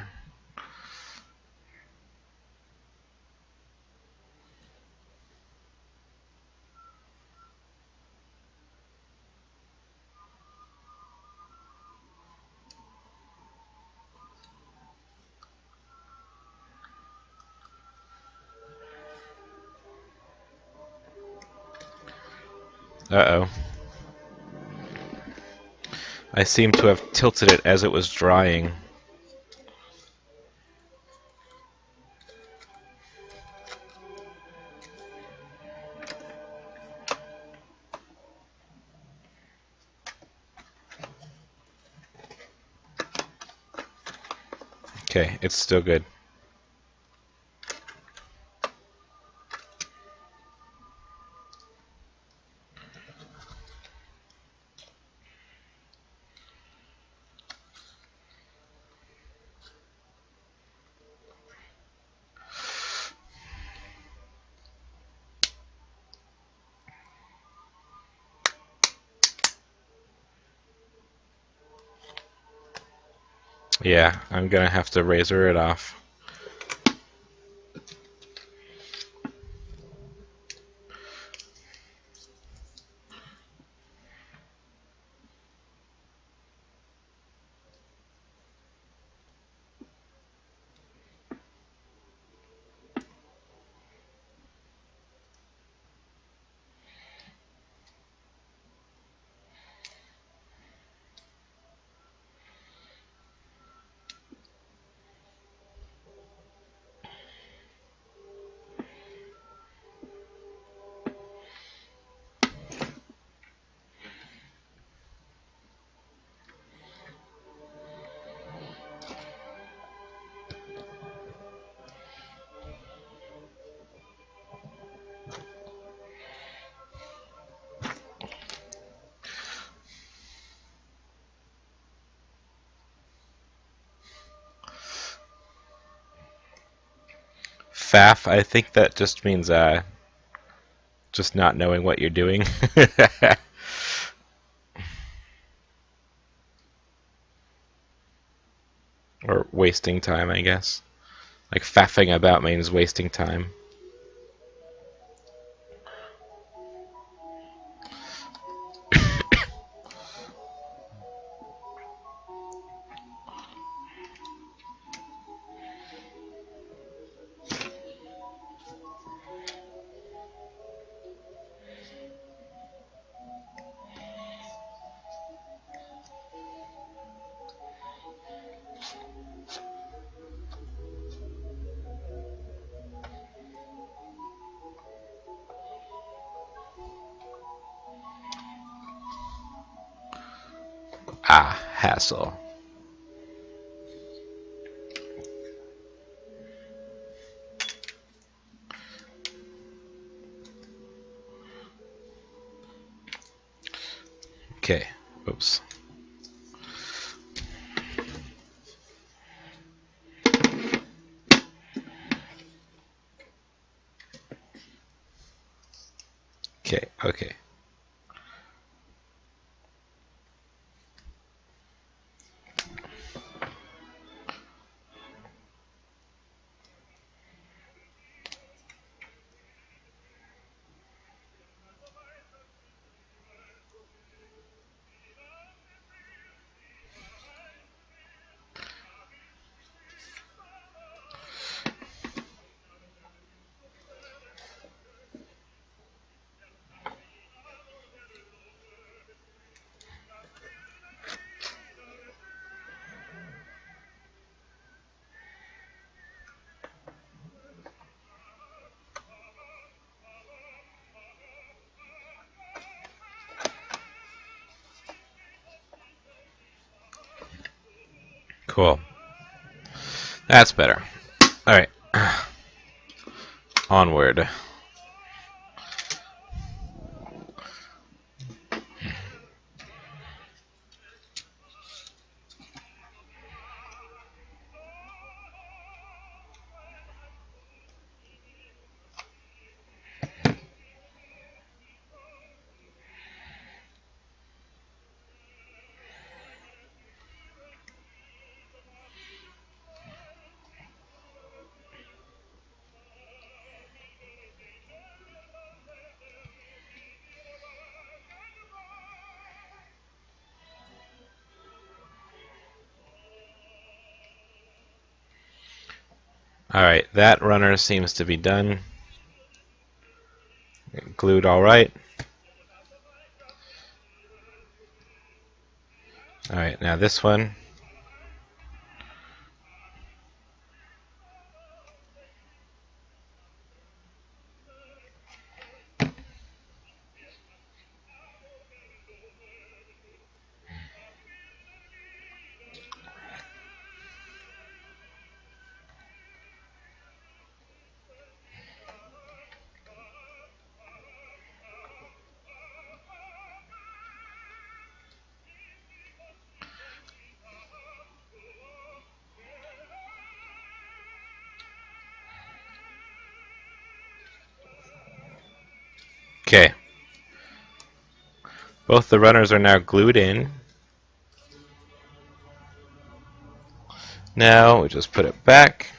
Uh-oh. I seem to have tilted it as it was drying. Okay, it's still good. Yeah, I'm gonna have to razor it off. Faff, I think that just means just not knowing what you're doing. Or wasting time, I guess. Like faffing about means wasting time. Ah, hassle. Okay. Oops. Okay, okay. Cool. That's better. Alright. Onward. Alright, that runner seems to be done. Glued alright. Alright, now this one. Okay. Both the runners are now glued in. Now we just put it back.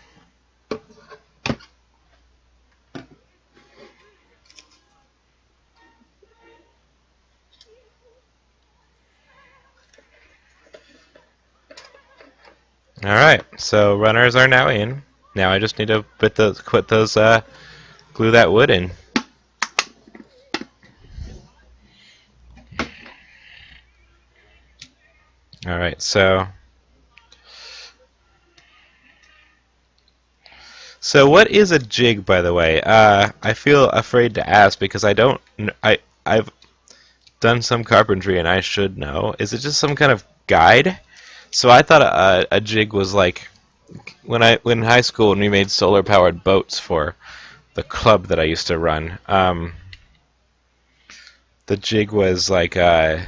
Alright, so runners are now in. Now I just need to glue that wood in. Alright, so what is a jig, by the way? I feel afraid to ask because I've done some carpentry and I should know. Is it just some kind of guide? So I thought a jig was like when in high school when we made solar powered boats for the club that I used to run. The jig was like a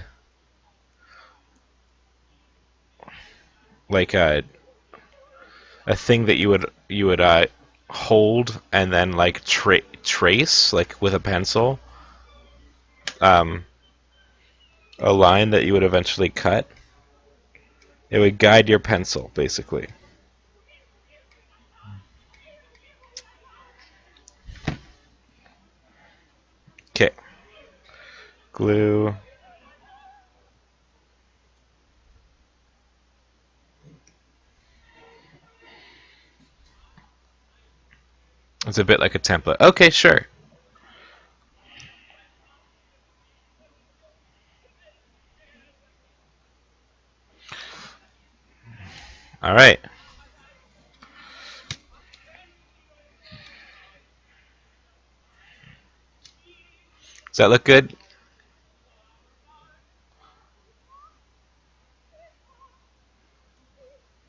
thing that you would hold and then like trace like with a pencil um, a line that you would eventually cut. It would guide your pencil basically. Okay, glue. It's a bit like a template. Okay, sure. All right. Does that look good?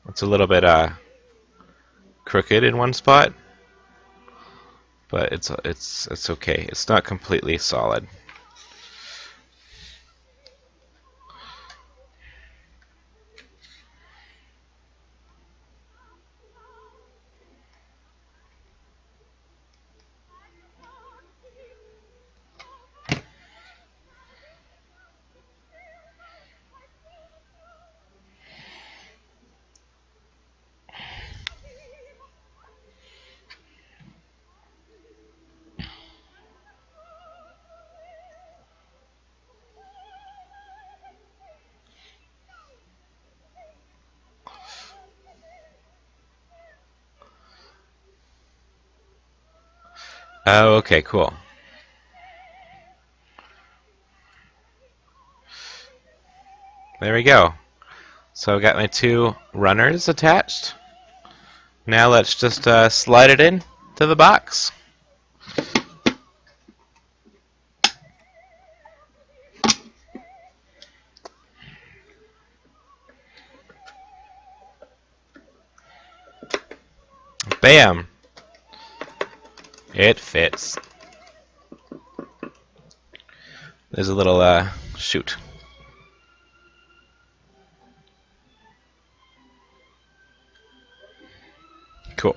It's a little bit crooked in one spot, but it's okay. It's not completely solid. Oh, okay, cool. There we go. So I've got my two runners attached. Now let's just slide it in to the box. Bam! It fits. There's a little shoot. Cool.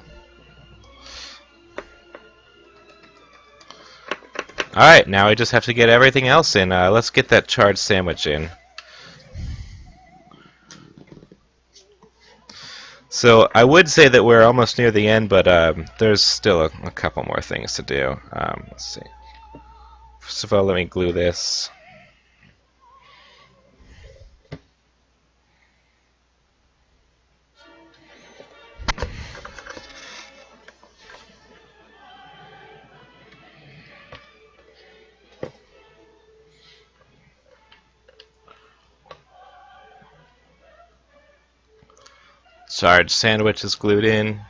Alright, now we just have to get everything else in. Let's get that charred sandwich in. So I would say that we're almost near the end, but there's still a couple more things to do. Let's see. First of all, let me glue this. Charged sandwich is glued in.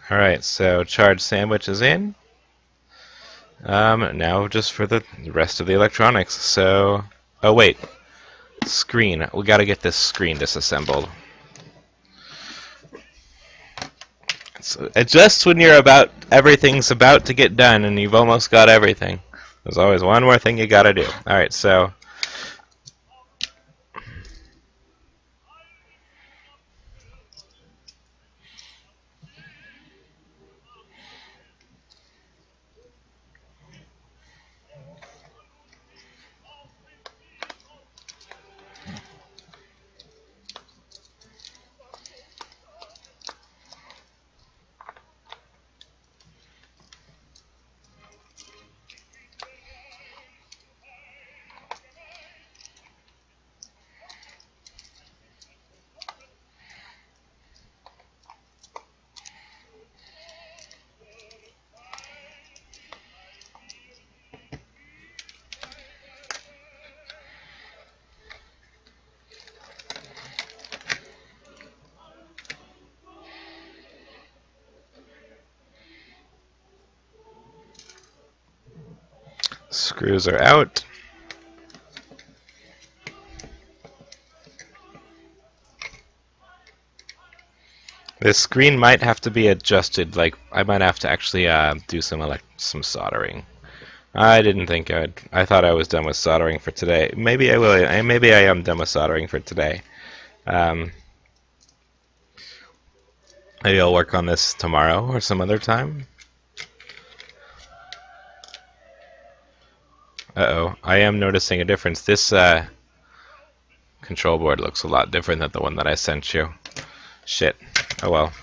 Alright, so charged sandwich is in. Now just for the rest of the electronics. So, oh wait, screen. We gotta get this screen disassembled. So, just when everything's about to get done and you've almost got everything, there's always one more thing you gotta do. Alright, so screws are out. This screen might have to be adjusted. Like I might have to actually do some soldering. I didn't think I'd. I thought I was done with soldering for today. Maybe I will. Maybe I am done with soldering for today. Um, Maybe I'll work on this tomorrow or some other time. Uh-oh, I am noticing a difference. This control board looks a lot different than the one that I sent you. Shit. Oh well.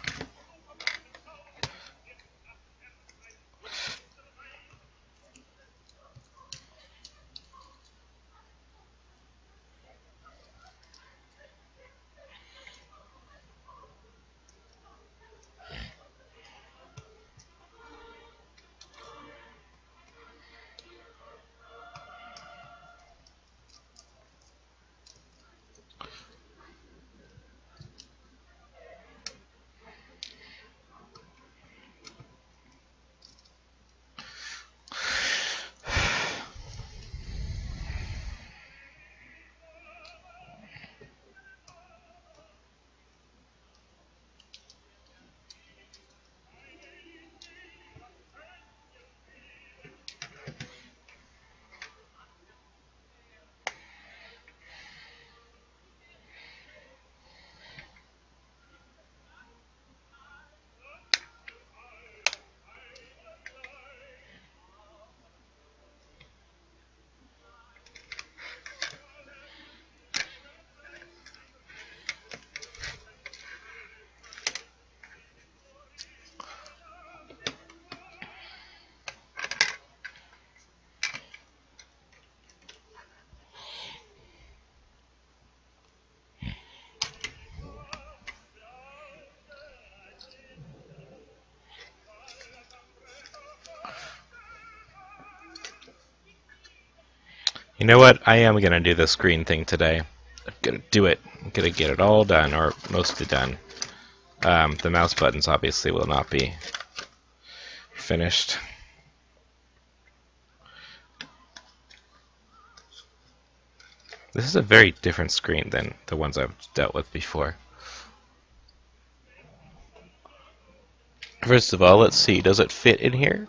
You know what? I am gonna do the screen thing today. I'm gonna do it. I'm gonna get it all done, or mostly done. The mouse buttons obviously will not be finished. This is a very different screen than the ones I've dealt with before. First of all, let's see. Does it fit in here?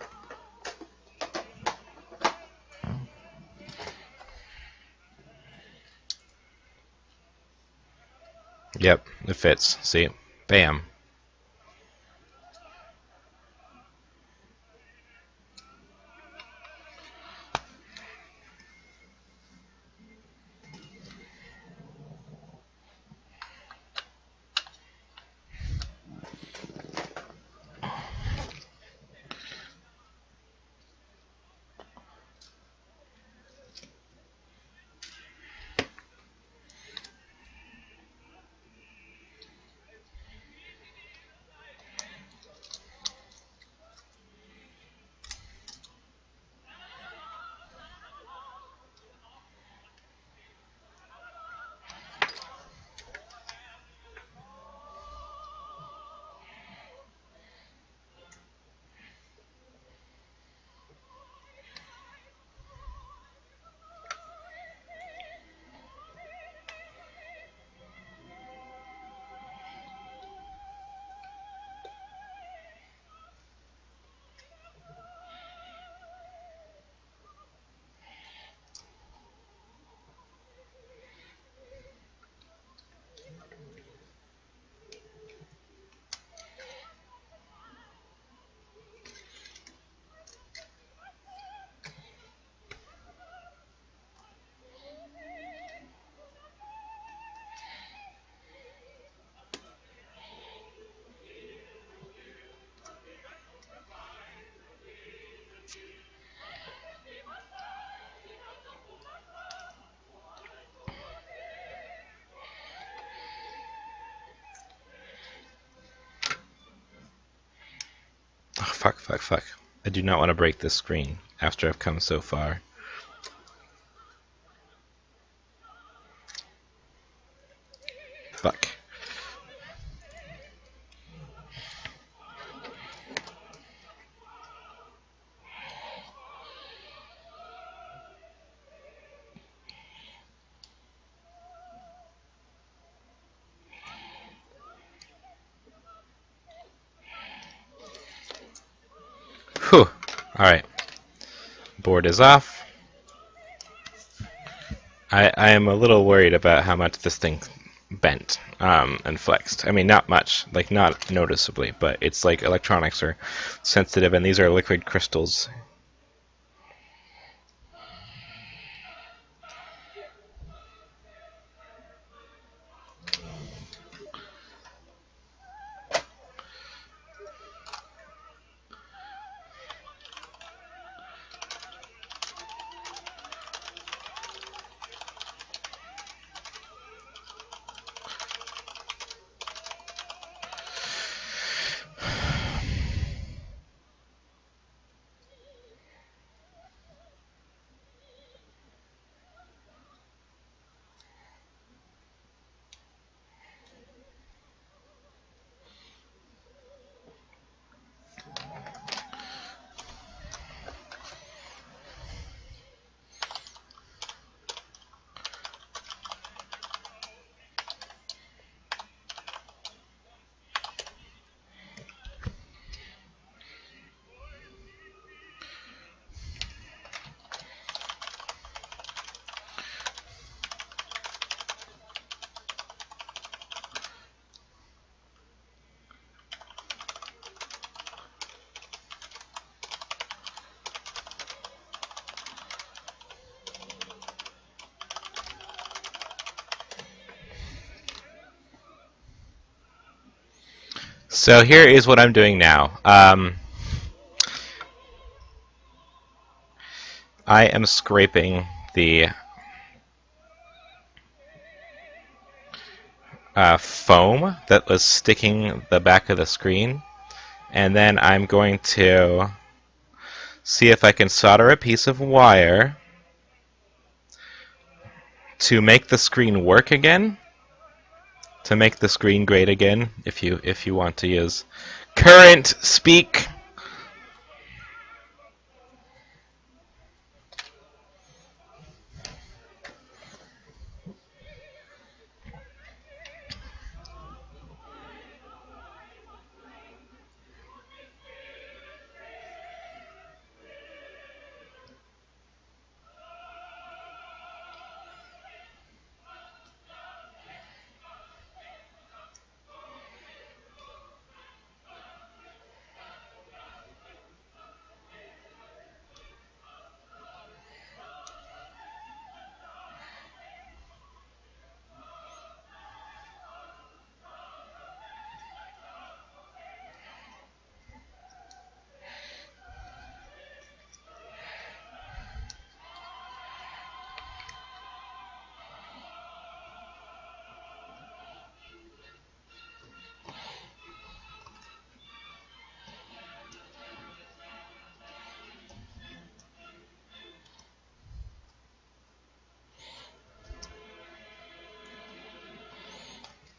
Yep, it fits. See? Bam. fuck, fuck, fuck. I do not want to break this screen after I've come so far. Fuck. Whew. Alright. Board is off. I am a little worried about how much this thing bent and flexed. I mean, not much, like not noticeably, but it's like electronics are sensitive, and these are liquid crystals. So here is what I'm doing now. I am scraping the foam that was sticking the back of the screen, and then I'm going to see if I can solder a piece of wire to make the screen work again, to make the screen great again, if you want to use current speak.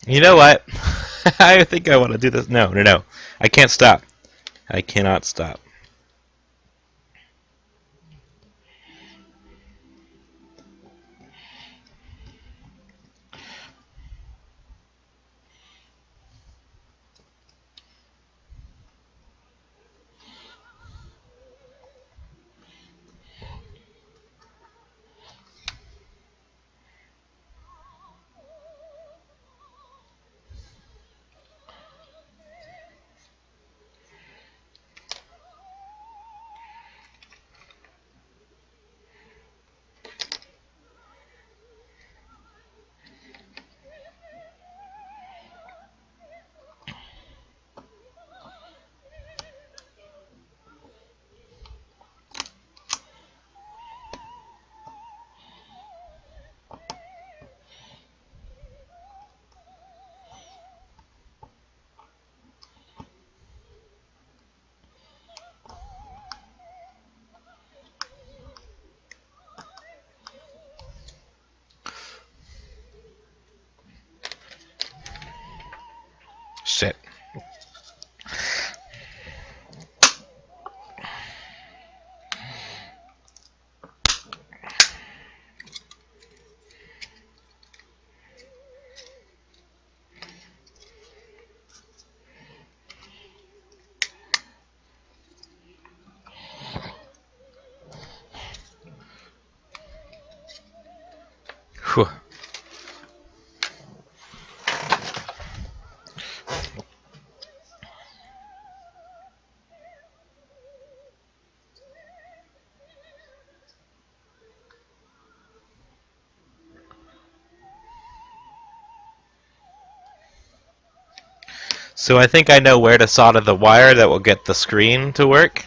You know what? I think I want to do this. No, no, no. I can't stop. I cannot stop. Whew. So I think I know where to solder the wire that will get the screen to work.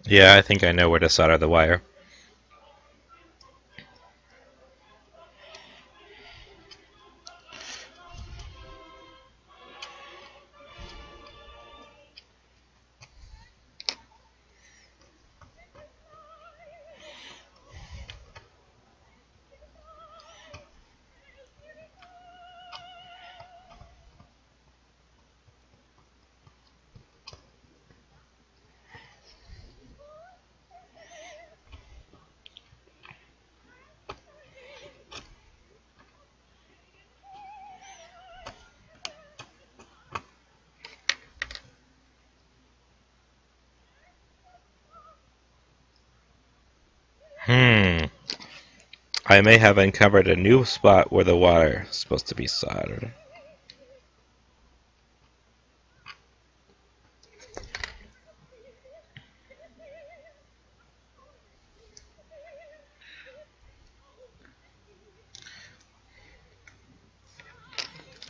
Yeah, I think I know where to solder the wire. I may have uncovered a new spot where the wire is supposed to be soldered.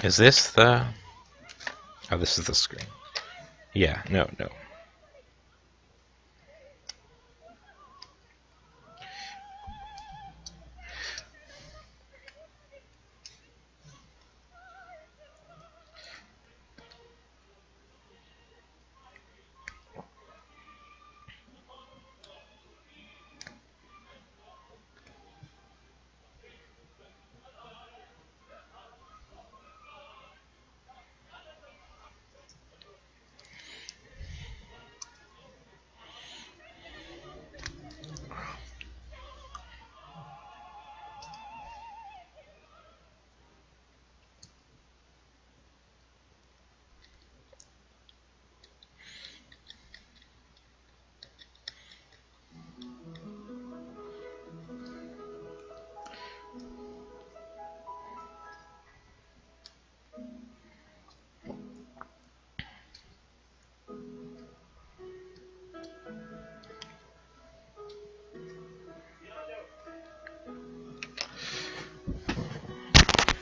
Is this the... Oh, this is the screen. Yeah, no.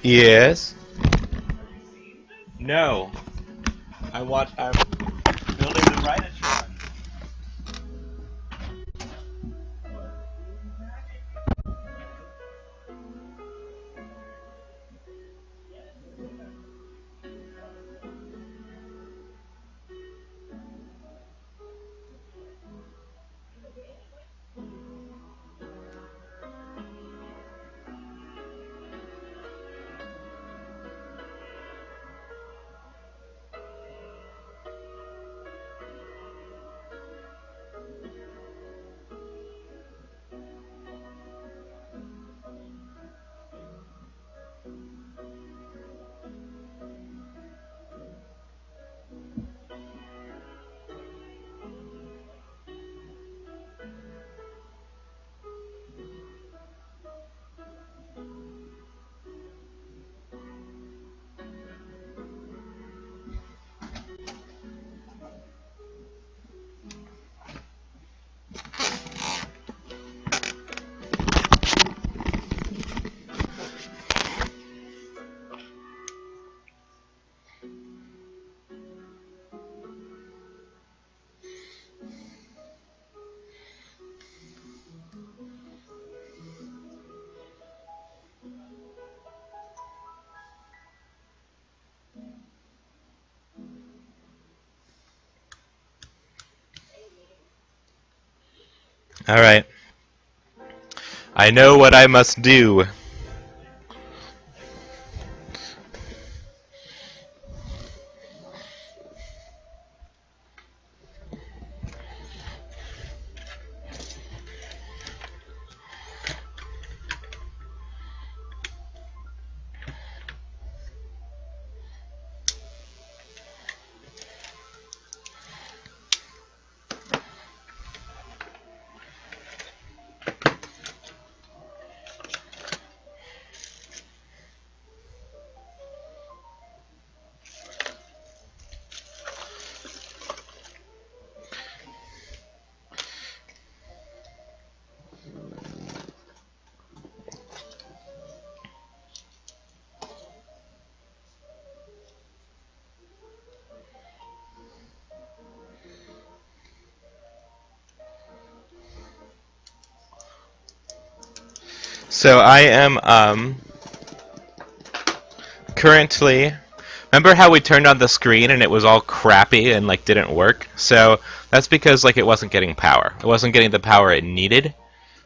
Yes? No. I'm building the Write-O-Tron. Alright. I know what I must do. So I am currently. Remember how we turned on the screen and it was all crappy and like didn't work? So that's because like it wasn't getting power. It wasn't getting the power it needed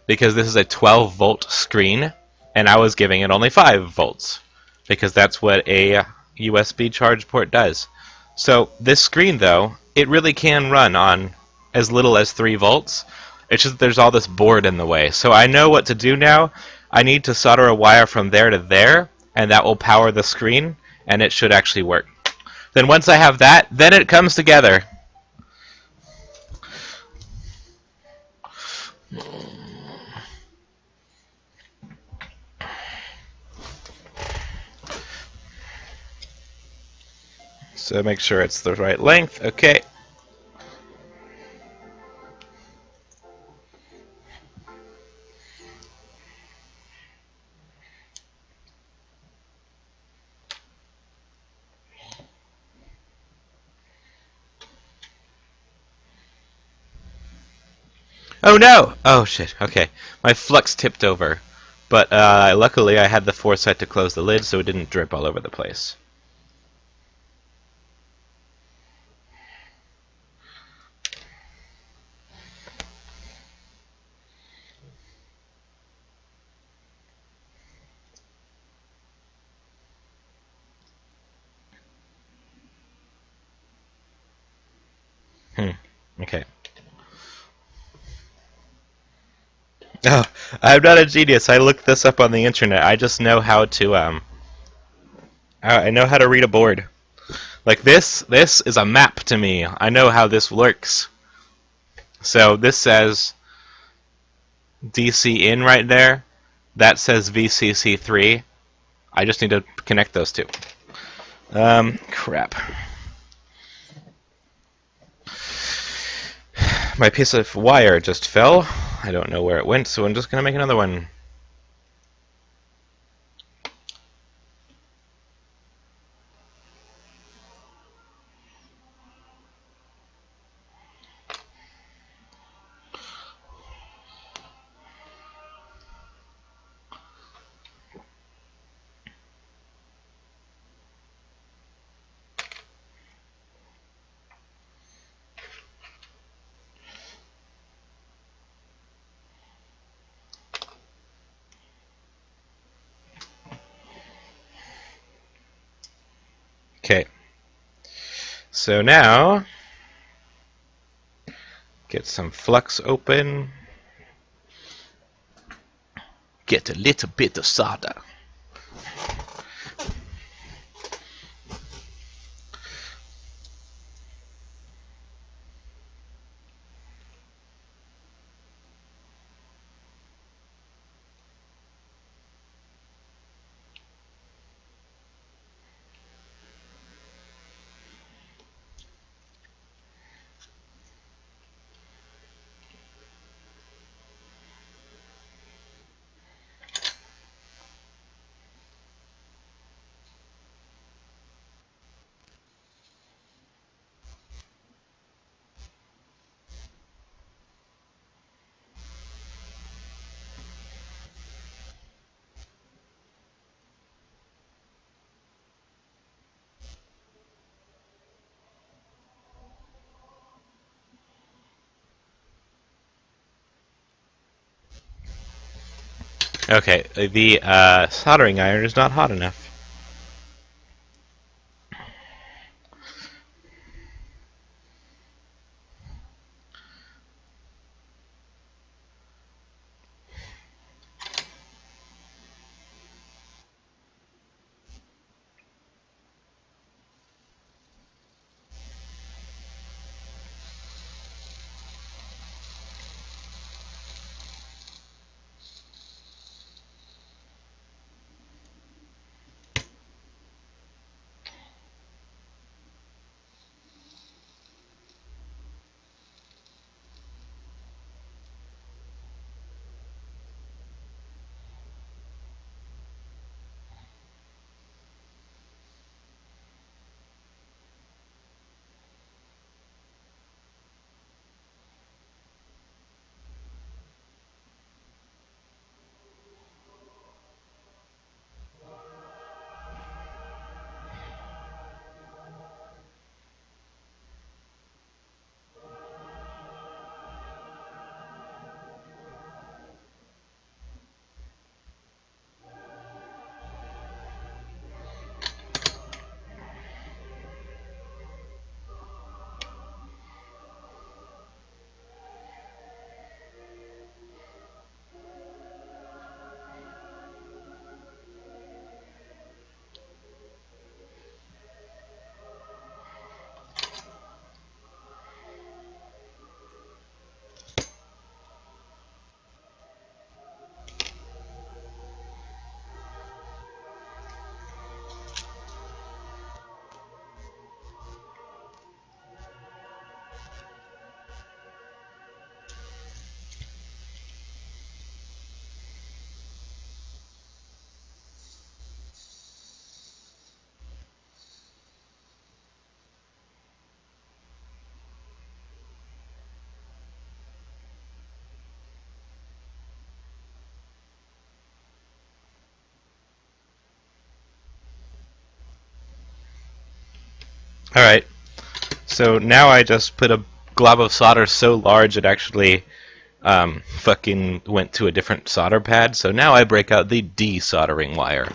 because this is a 12-volt screen and I was giving it only 5 volts because that's what a USB charge port does. So this screen though, it really can run on as little as 3 volts. It's just there's all this board in the way. So I know what to do now. I need to solder a wire from there to there, and that will power the screen, and it should actually work. Then once I have that, then it comes together. So make sure it's the right length. Okay. Oh no! Oh shit, okay. My flux tipped over. But luckily I had the foresight to close the lid so it didn't drip all over the place. Okay. Oh, I'm not a genius. I looked this up on the internet. I just know how to I know how to read a board. Like this is a map to me. I know how this works. So this says DC in right there. That says VCC3. I just need to connect those two. Crap. My piece of wire just fell. I don't know where it went, so I'm just gonna make another one. Okay. So now, get some flux open. Get a little bit of solder. Okay, the soldering iron is not hot enough. Alright, so now I just put a glob of solder so large it actually fucking went to a different solder pad. So now I break out the desoldering wire.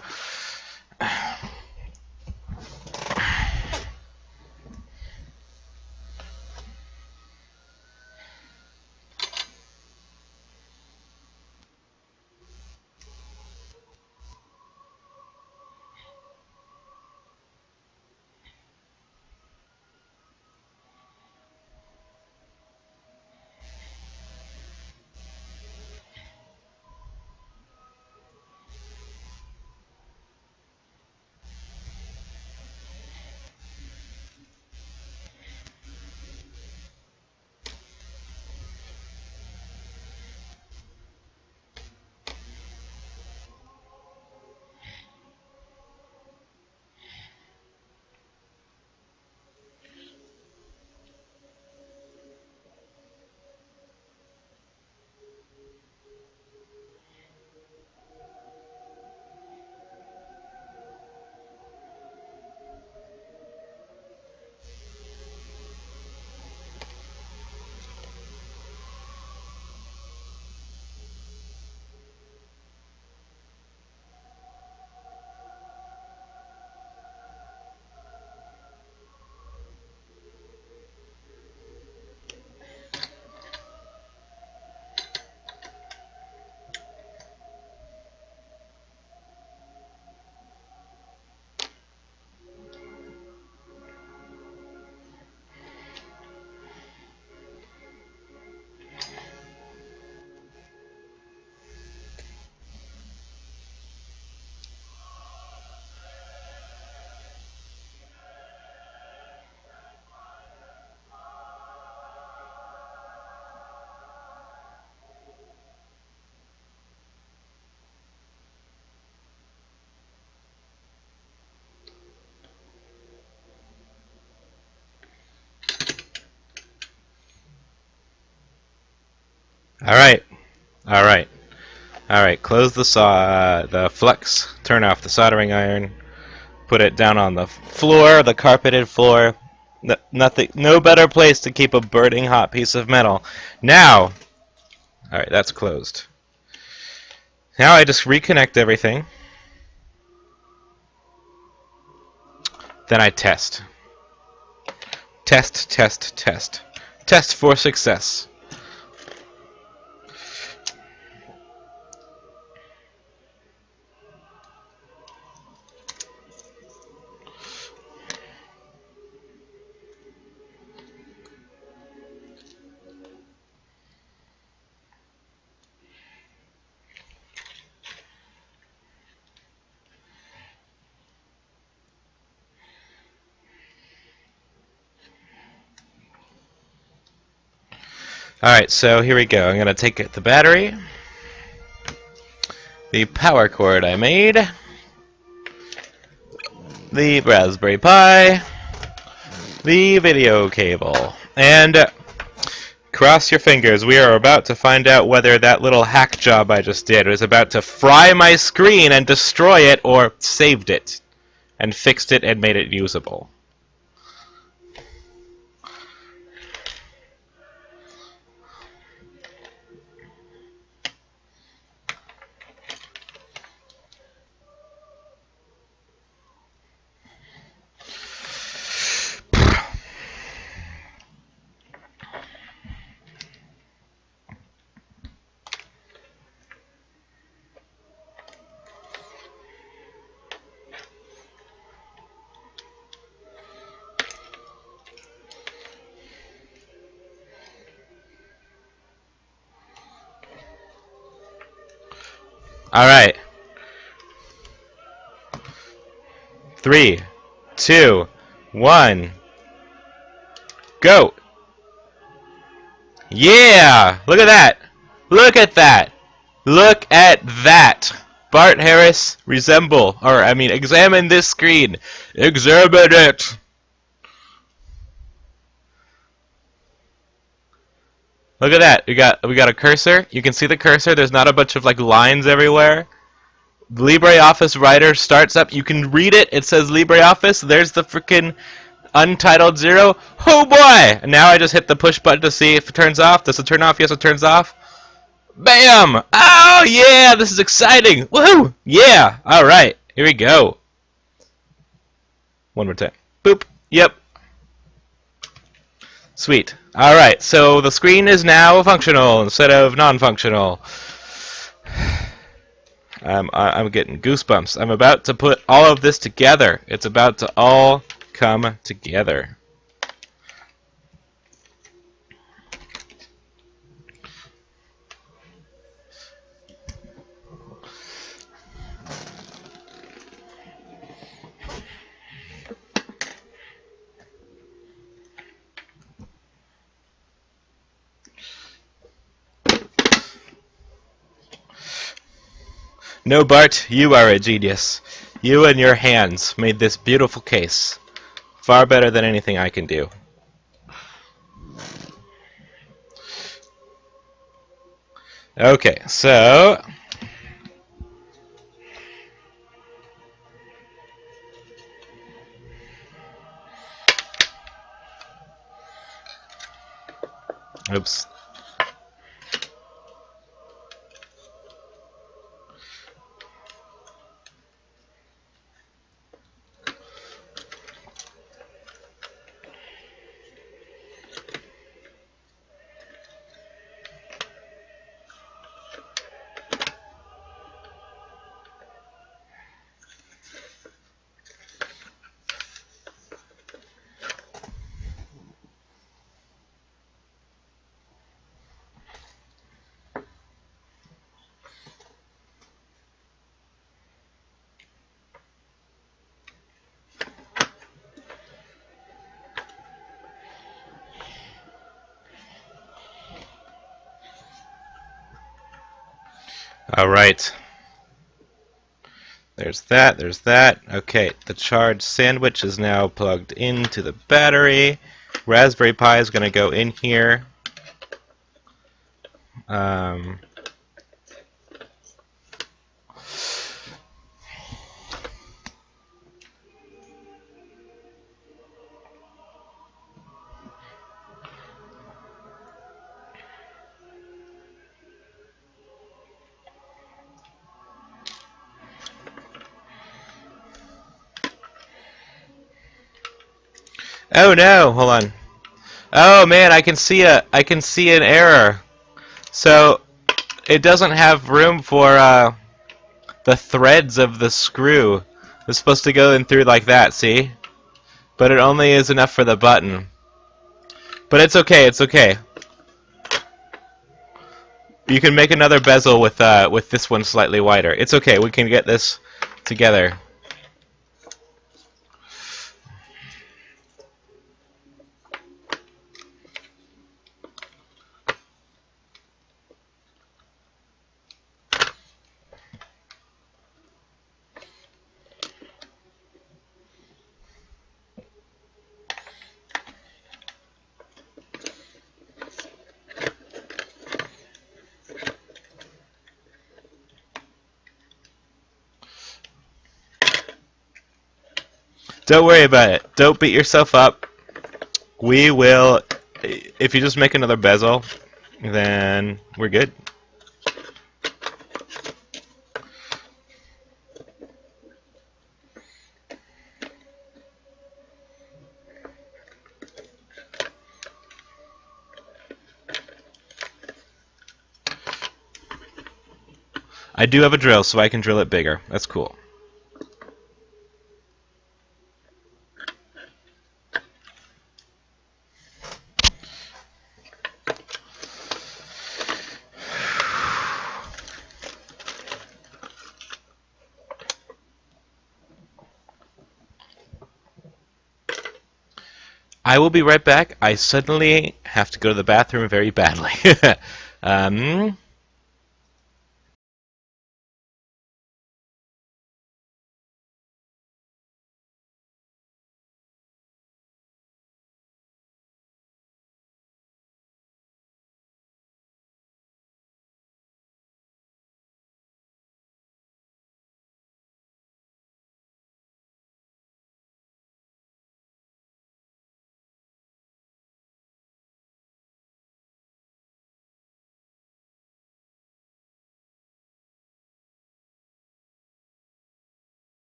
Alright, alright, alright. Close the flux, turn off the soldering iron, put it down on the floor, the carpeted floor. Nothing, no better place to keep a burning hot piece of metal. Now, alright, that's closed. Now I just reconnect everything. Then I test. Test, test, test. Test for success. Alright, so here we go. I'm going to take the battery, the power cord I made, the Raspberry Pi, the video cable, and cross your fingers. We are about to find out whether that little hack job I just did was about to fry my screen and destroy it, or saved it and fixed it and made it usable. Alright. 3, 2, 1, go! Yeah! Look at that! Look at that! Look at that! Bart Harris, examine this screen. Examine it! Look at that. We got a cursor. You can see the cursor. There's not a bunch of like lines everywhere. LibreOffice Writer starts up. You can read it. It says LibreOffice. There's the freaking Untitled 0. Oh boy! And now I just hit the push button to see if it turns off. Does it turn off? Yes, it turns off. Bam! Oh yeah! This is exciting! Woohoo! Yeah! Alright. Here we go. One more time. Boop. Yep. Sweet. Alright, so the screen is now functional instead of non-functional. I'm getting goosebumps. I'm about to put all of this together. It's about to all come together. No, Bart, you are a genius. You and your hands made this beautiful case. Far better than anything I can do. Okay, so... Oops. Alright. There's that, there's that. Okay, the charged sandwich is now plugged into the battery. Raspberry Pi is going to go in here. Oh no, hold on. Oh man, I can see an error. So it doesn't have room for the threads of the screw. It's supposed to go in through like that, see? But it only is enough for the button. But it's okay, it's okay. You can make another bezel with this one slightly wider. It's okay, we can get this together. Don't worry about it. Don't beat yourself up. We will, if you just make another bezel, then we're good. I do have a drill, so I can drill it bigger. That's cool. I will be right back. I suddenly have to go to the bathroom very badly. um,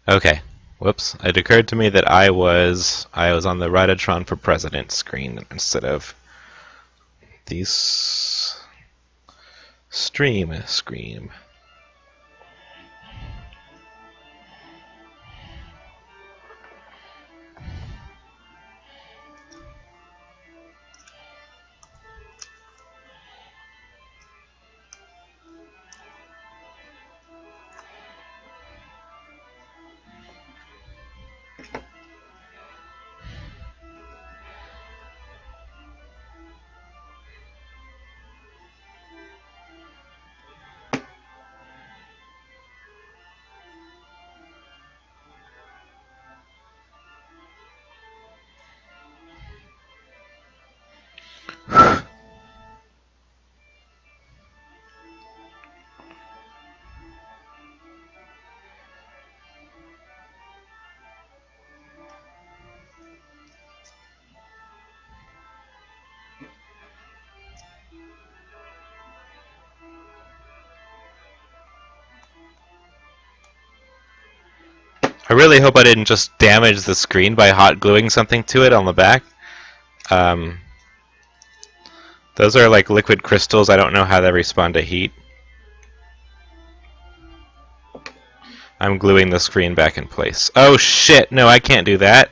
Okay. Whoops. It occurred to me that I was on the Write-O-Tron for President screen instead of the stream screen. I really hope I didn't just damage the screen by hot gluing something to it on the back. Um, those are like liquid crystals. I don't know how they respond to heat. I'm gluing the screen back in place. Oh shit, no, I can't do that.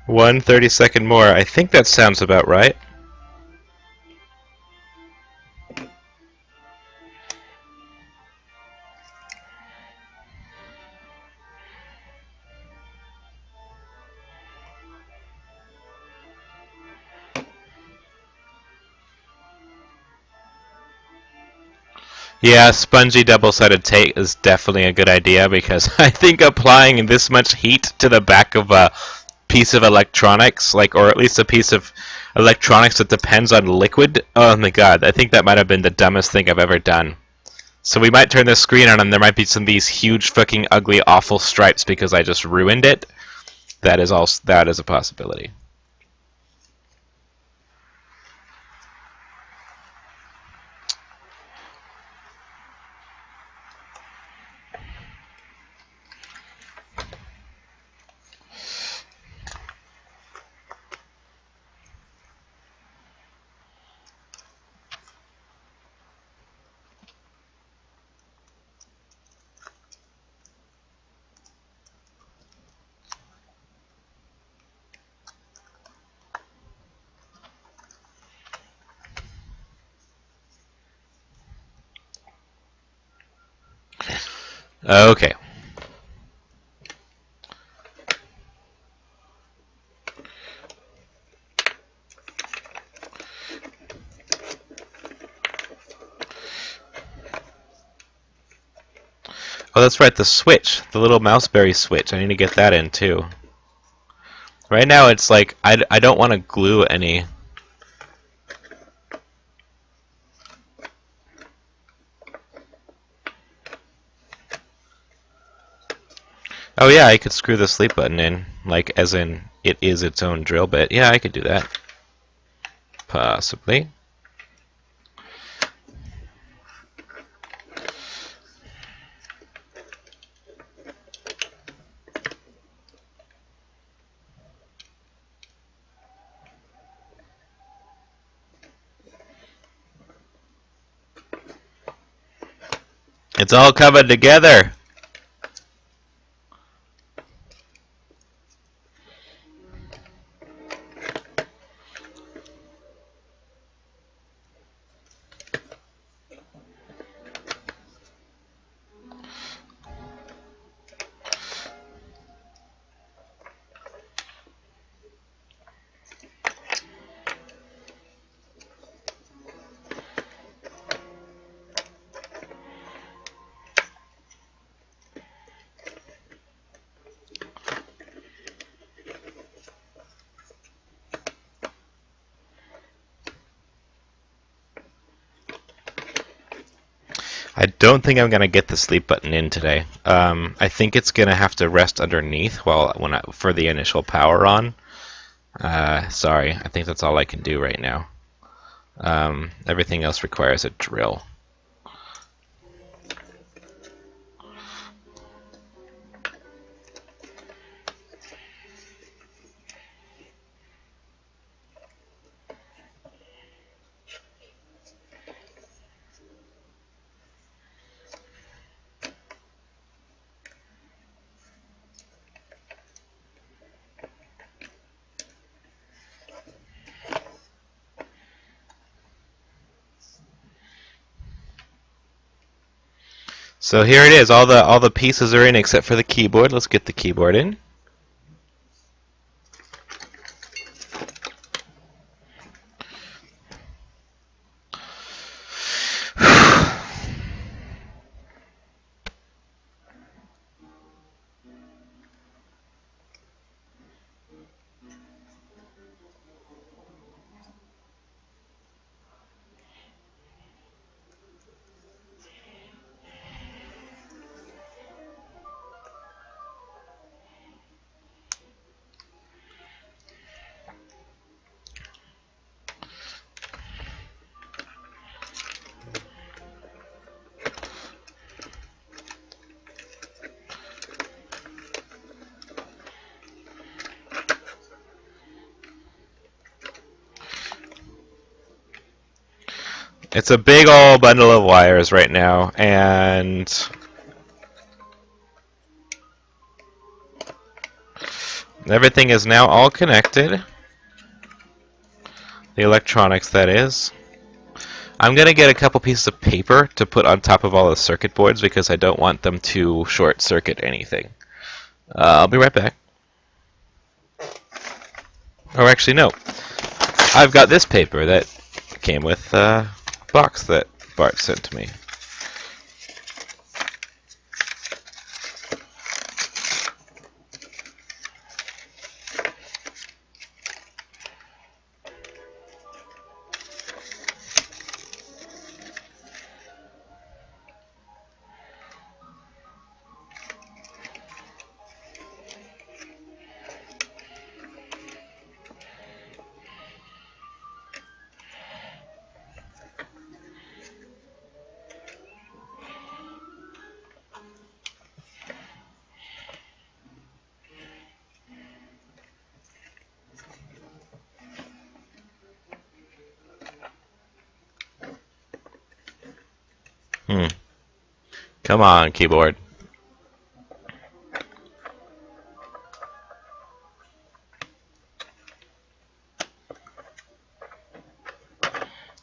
One 30-second more. I think that sounds about right. Yeah, spongy double-sided tape is definitely a good idea because I think applying this much heat to the back of a piece of electronics, like, or at least a piece of electronics that depends on liquid, oh my god, I think that might have been the dumbest thing I've ever done. So we might turn the screen on and there might be some of these huge fucking ugly awful stripes because I just ruined it. That is a possibility. Okay. Oh, that's right, the switch. The little mouseberry switch. I need to get that in, too. Right now, it's like, I don't want to glue any. Oh, yeah, I could screw the sleep button in. Like, as in, it is its own drill bit. Yeah, I could do that. Possibly. It's all coming together. I don't think I'm gonna get the sleep button in today. I think it's gonna have to rest underneath for the initial power on. Sorry, I think that's all I can do right now. Everything else requires a drill. So here it is. All the pieces are in except for the keyboard. Let's get the keyboard in. It's a big old bundle of wires right now, and everything is now all connected. The electronics, that is. I'm going to get a couple pieces of paper to put on top of all the circuit boards because I don't want them to short circuit anything. I'll be right back. Or actually, no. I've got this paper that came with a box that Bart sent to me. Come on, keyboard.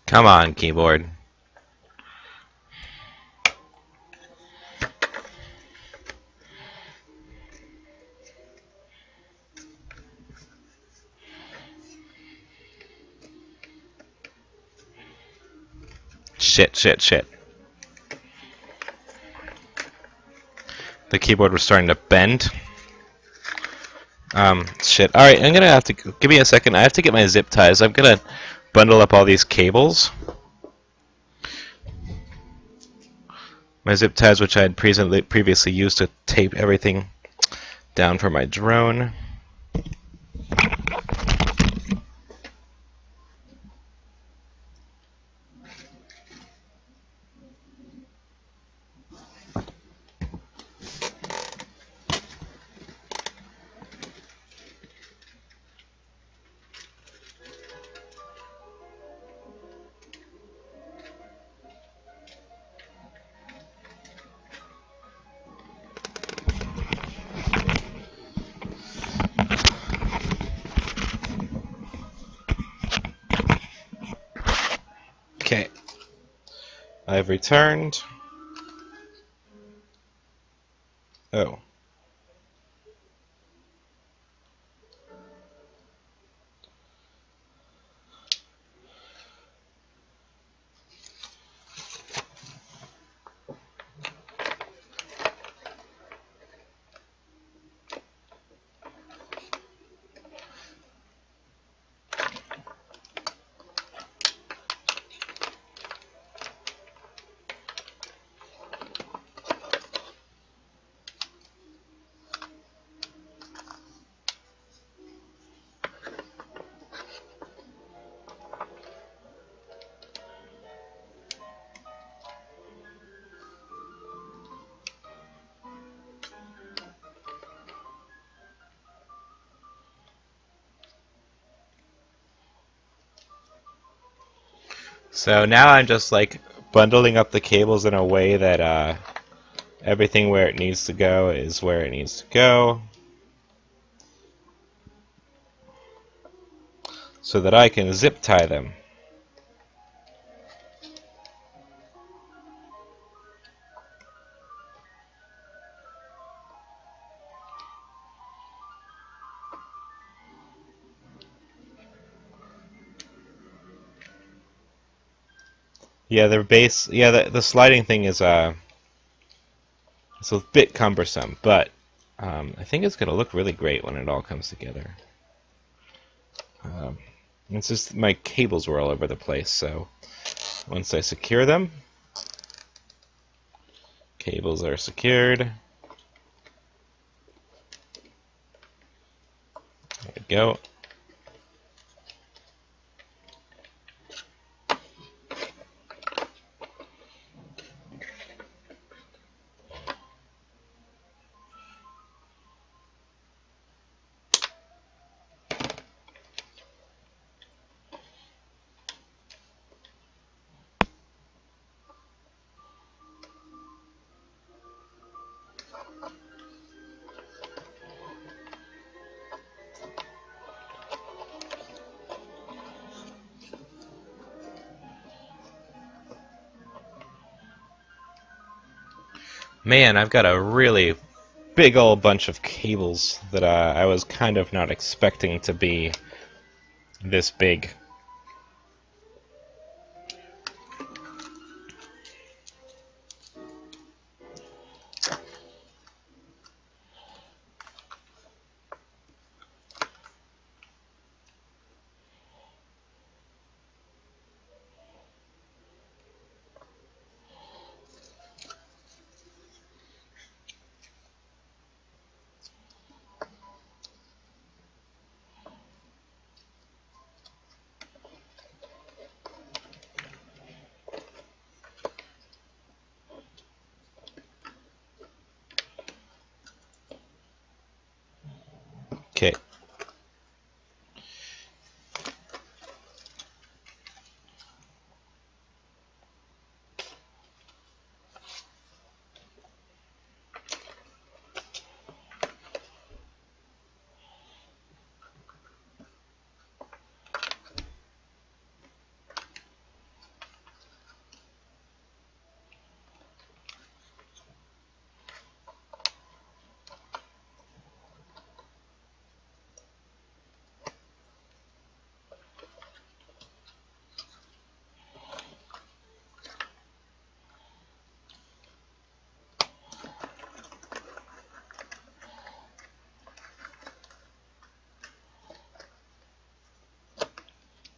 Come on, keyboard. Shit, shit, shit. The keyboard was starting to bend. Shit. Alright, I'm gonna have to... Give me a second. I have to get my zip ties. I'm gonna bundle up all these cables. My zip ties, which I had previously used to tape everything down for my drone. Okay, I've returned. Oh. So now I'm just like bundling up the cables in a way that everything where it needs to go is where it needs to go, so that I can zip tie them. Yeah, their base. Yeah, the sliding thing is it's a bit cumbersome, but I think it's gonna look really great when it all comes together. Um, it's just my cables were all over the place, so once I secure them, cables are secured. There we go. Man, I've got a really big old bunch of cables that I was kind of not expecting to be this big. Okay.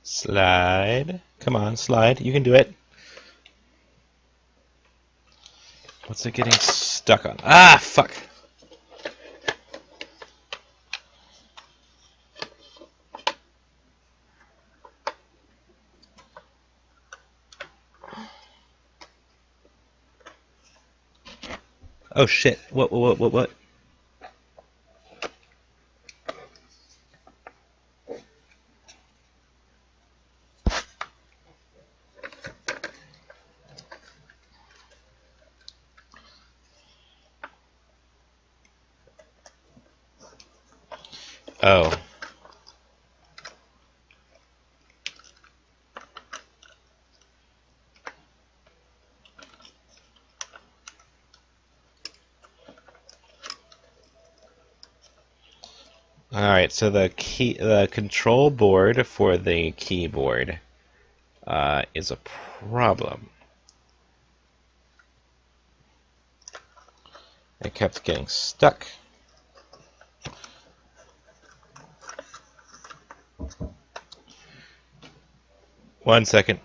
Slide. Come on, slide. You can do it. What's it getting stuck on? Ah, fuck. Oh shit. What? Oh. Alright, so the control board for the keyboard is a problem. It kept getting stuck. One second.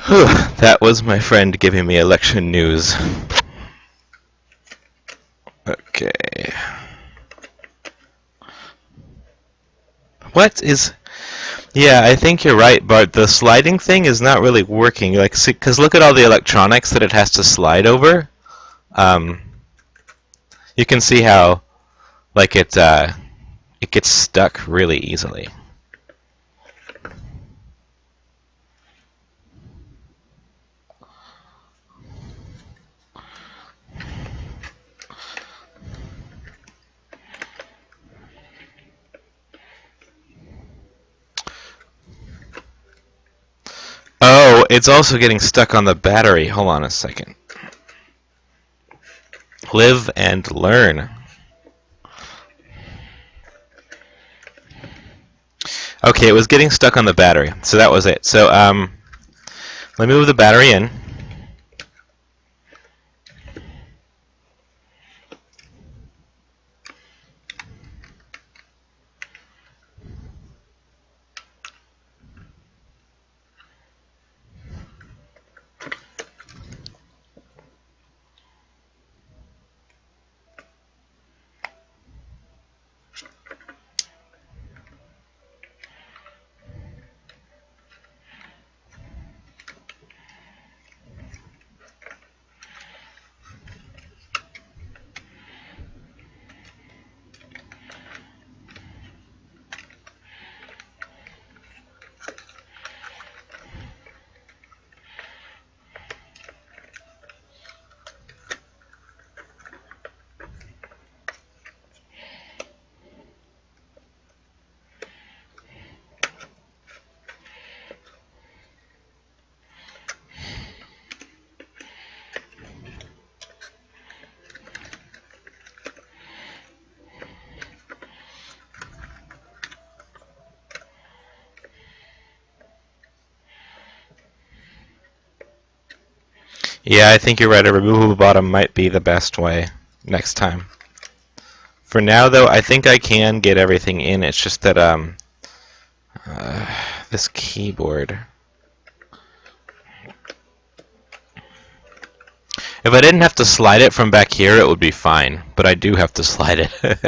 Whew, that was my friend giving me election news. Okay. What is... Yeah, I think you're right, Bart. The sliding thing is not really working. Like, because look at all the electronics that it has to slide over. Um, you can see how, like, it gets stuck really easily. Oh, it's also getting stuck on the battery. Hold on a second. Live and learn. Okay, it was getting stuck on the battery, so that was it. So, let me move the battery in. Yeah, I think you're right. A removable bottom might be the best way next time. For now, though, I think I can get everything in. It's just that this keyboard. If I didn't have to slide it from back here, it would be fine. But I do have to slide it.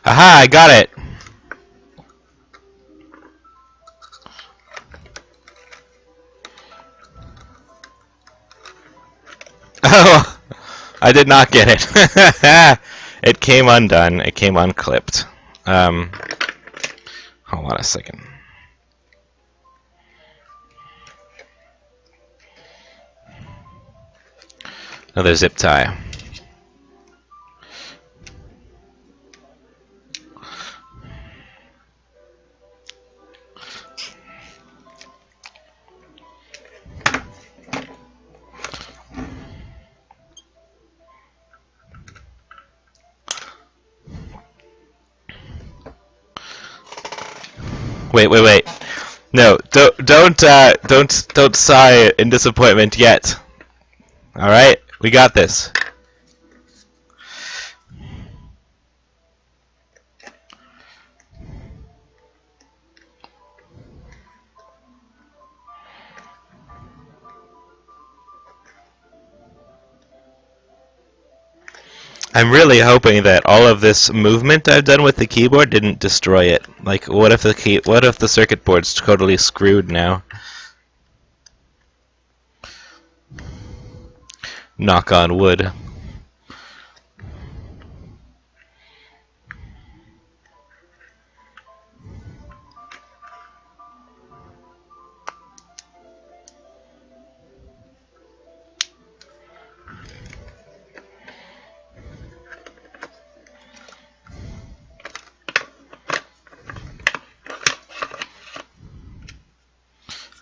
Aha, I got it! I did not get it. It came undone. It came unclipped. Hold on a second. Another zip tie. Wait. No, don't sigh in disappointment yet. All right, we got this. I'm really hoping that all of this movement I've done with the keyboard didn't destroy it. Like, what if the circuit board's totally screwed now? Knock on wood.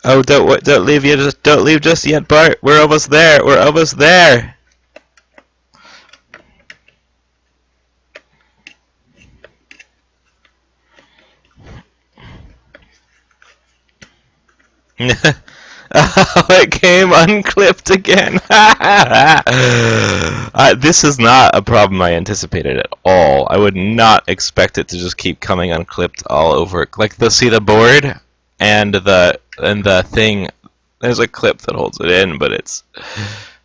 Oh, don't leave yet. Don't leave just yet, Bart. We're almost there. We're almost there. Oh, it came unclipped again. This is not a problem I anticipated at all. I would not expect it to just keep coming unclipped all over. Like, see the board and the thing. There's a clip that holds it in, but it's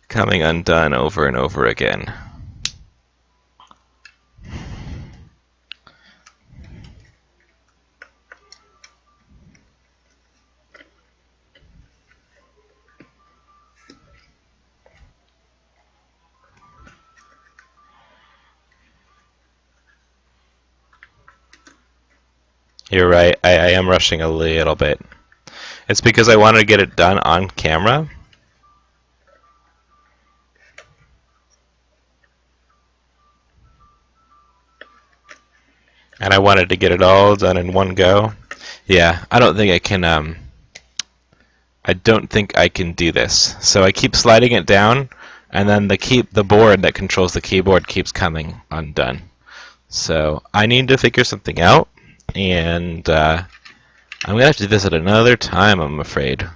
coming undone over and over again. You're right. I am rushing a little bit. It's because I wanted to get it done on camera. And I wanted to get it all done in one go. Yeah, I don't think I can, I don't think I can do this. So I keep sliding it down, and then the board that controls the keyboard keeps coming undone. So I need to figure something out, and I'm going to have to do this at another time, I'm afraid.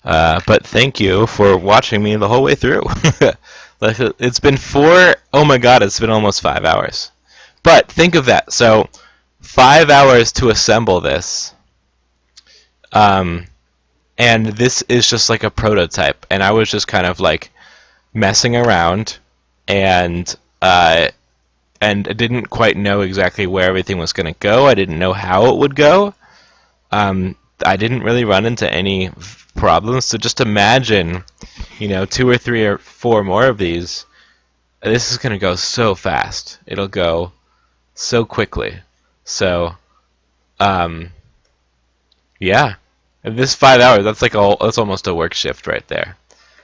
But thank you for watching me the whole way through. It's been oh my god, it's been almost 5 hours. But think of that. So 5 hours to assemble this. And this is just like a prototype. And I was just kind of like messing around and didn't quite know exactly where everything was going to go. I didn't know how it would go. I didn't really run into any problems. So just imagine, 2 or 3 or 4 more of these. This is going to go so fast. It'll go so quickly. So, yeah. And this 5 hours, that's almost a work shift right there.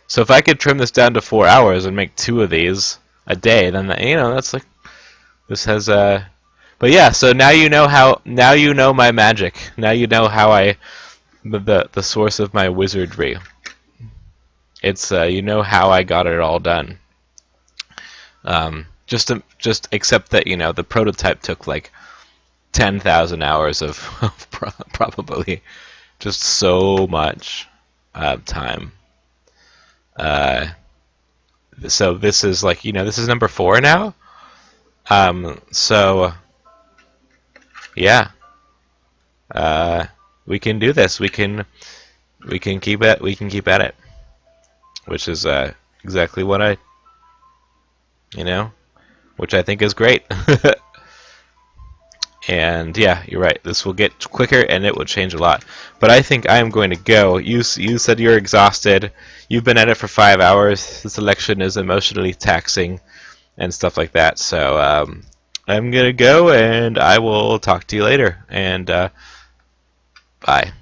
So if I could trim this down to 4 hours and make 2 of these a day, then that's like, this has but yeah. So now you know my magic. Now you know how the source of my wizardry. It's how I got it all done. Just except that the prototype took like 10,000 hours of probably just so much time. So this is like this is number 4 now. So yeah, we can do this. We can keep it. We can keep at it, which is exactly what which I think is great. And yeah, you're right. This will get quicker, and it will change a lot. But I think I am going to go. You said you're exhausted. You've been at it for 5 hours. This election is emotionally taxing and stuff like that. So I'm gonna go, and I will talk to you later. And bye.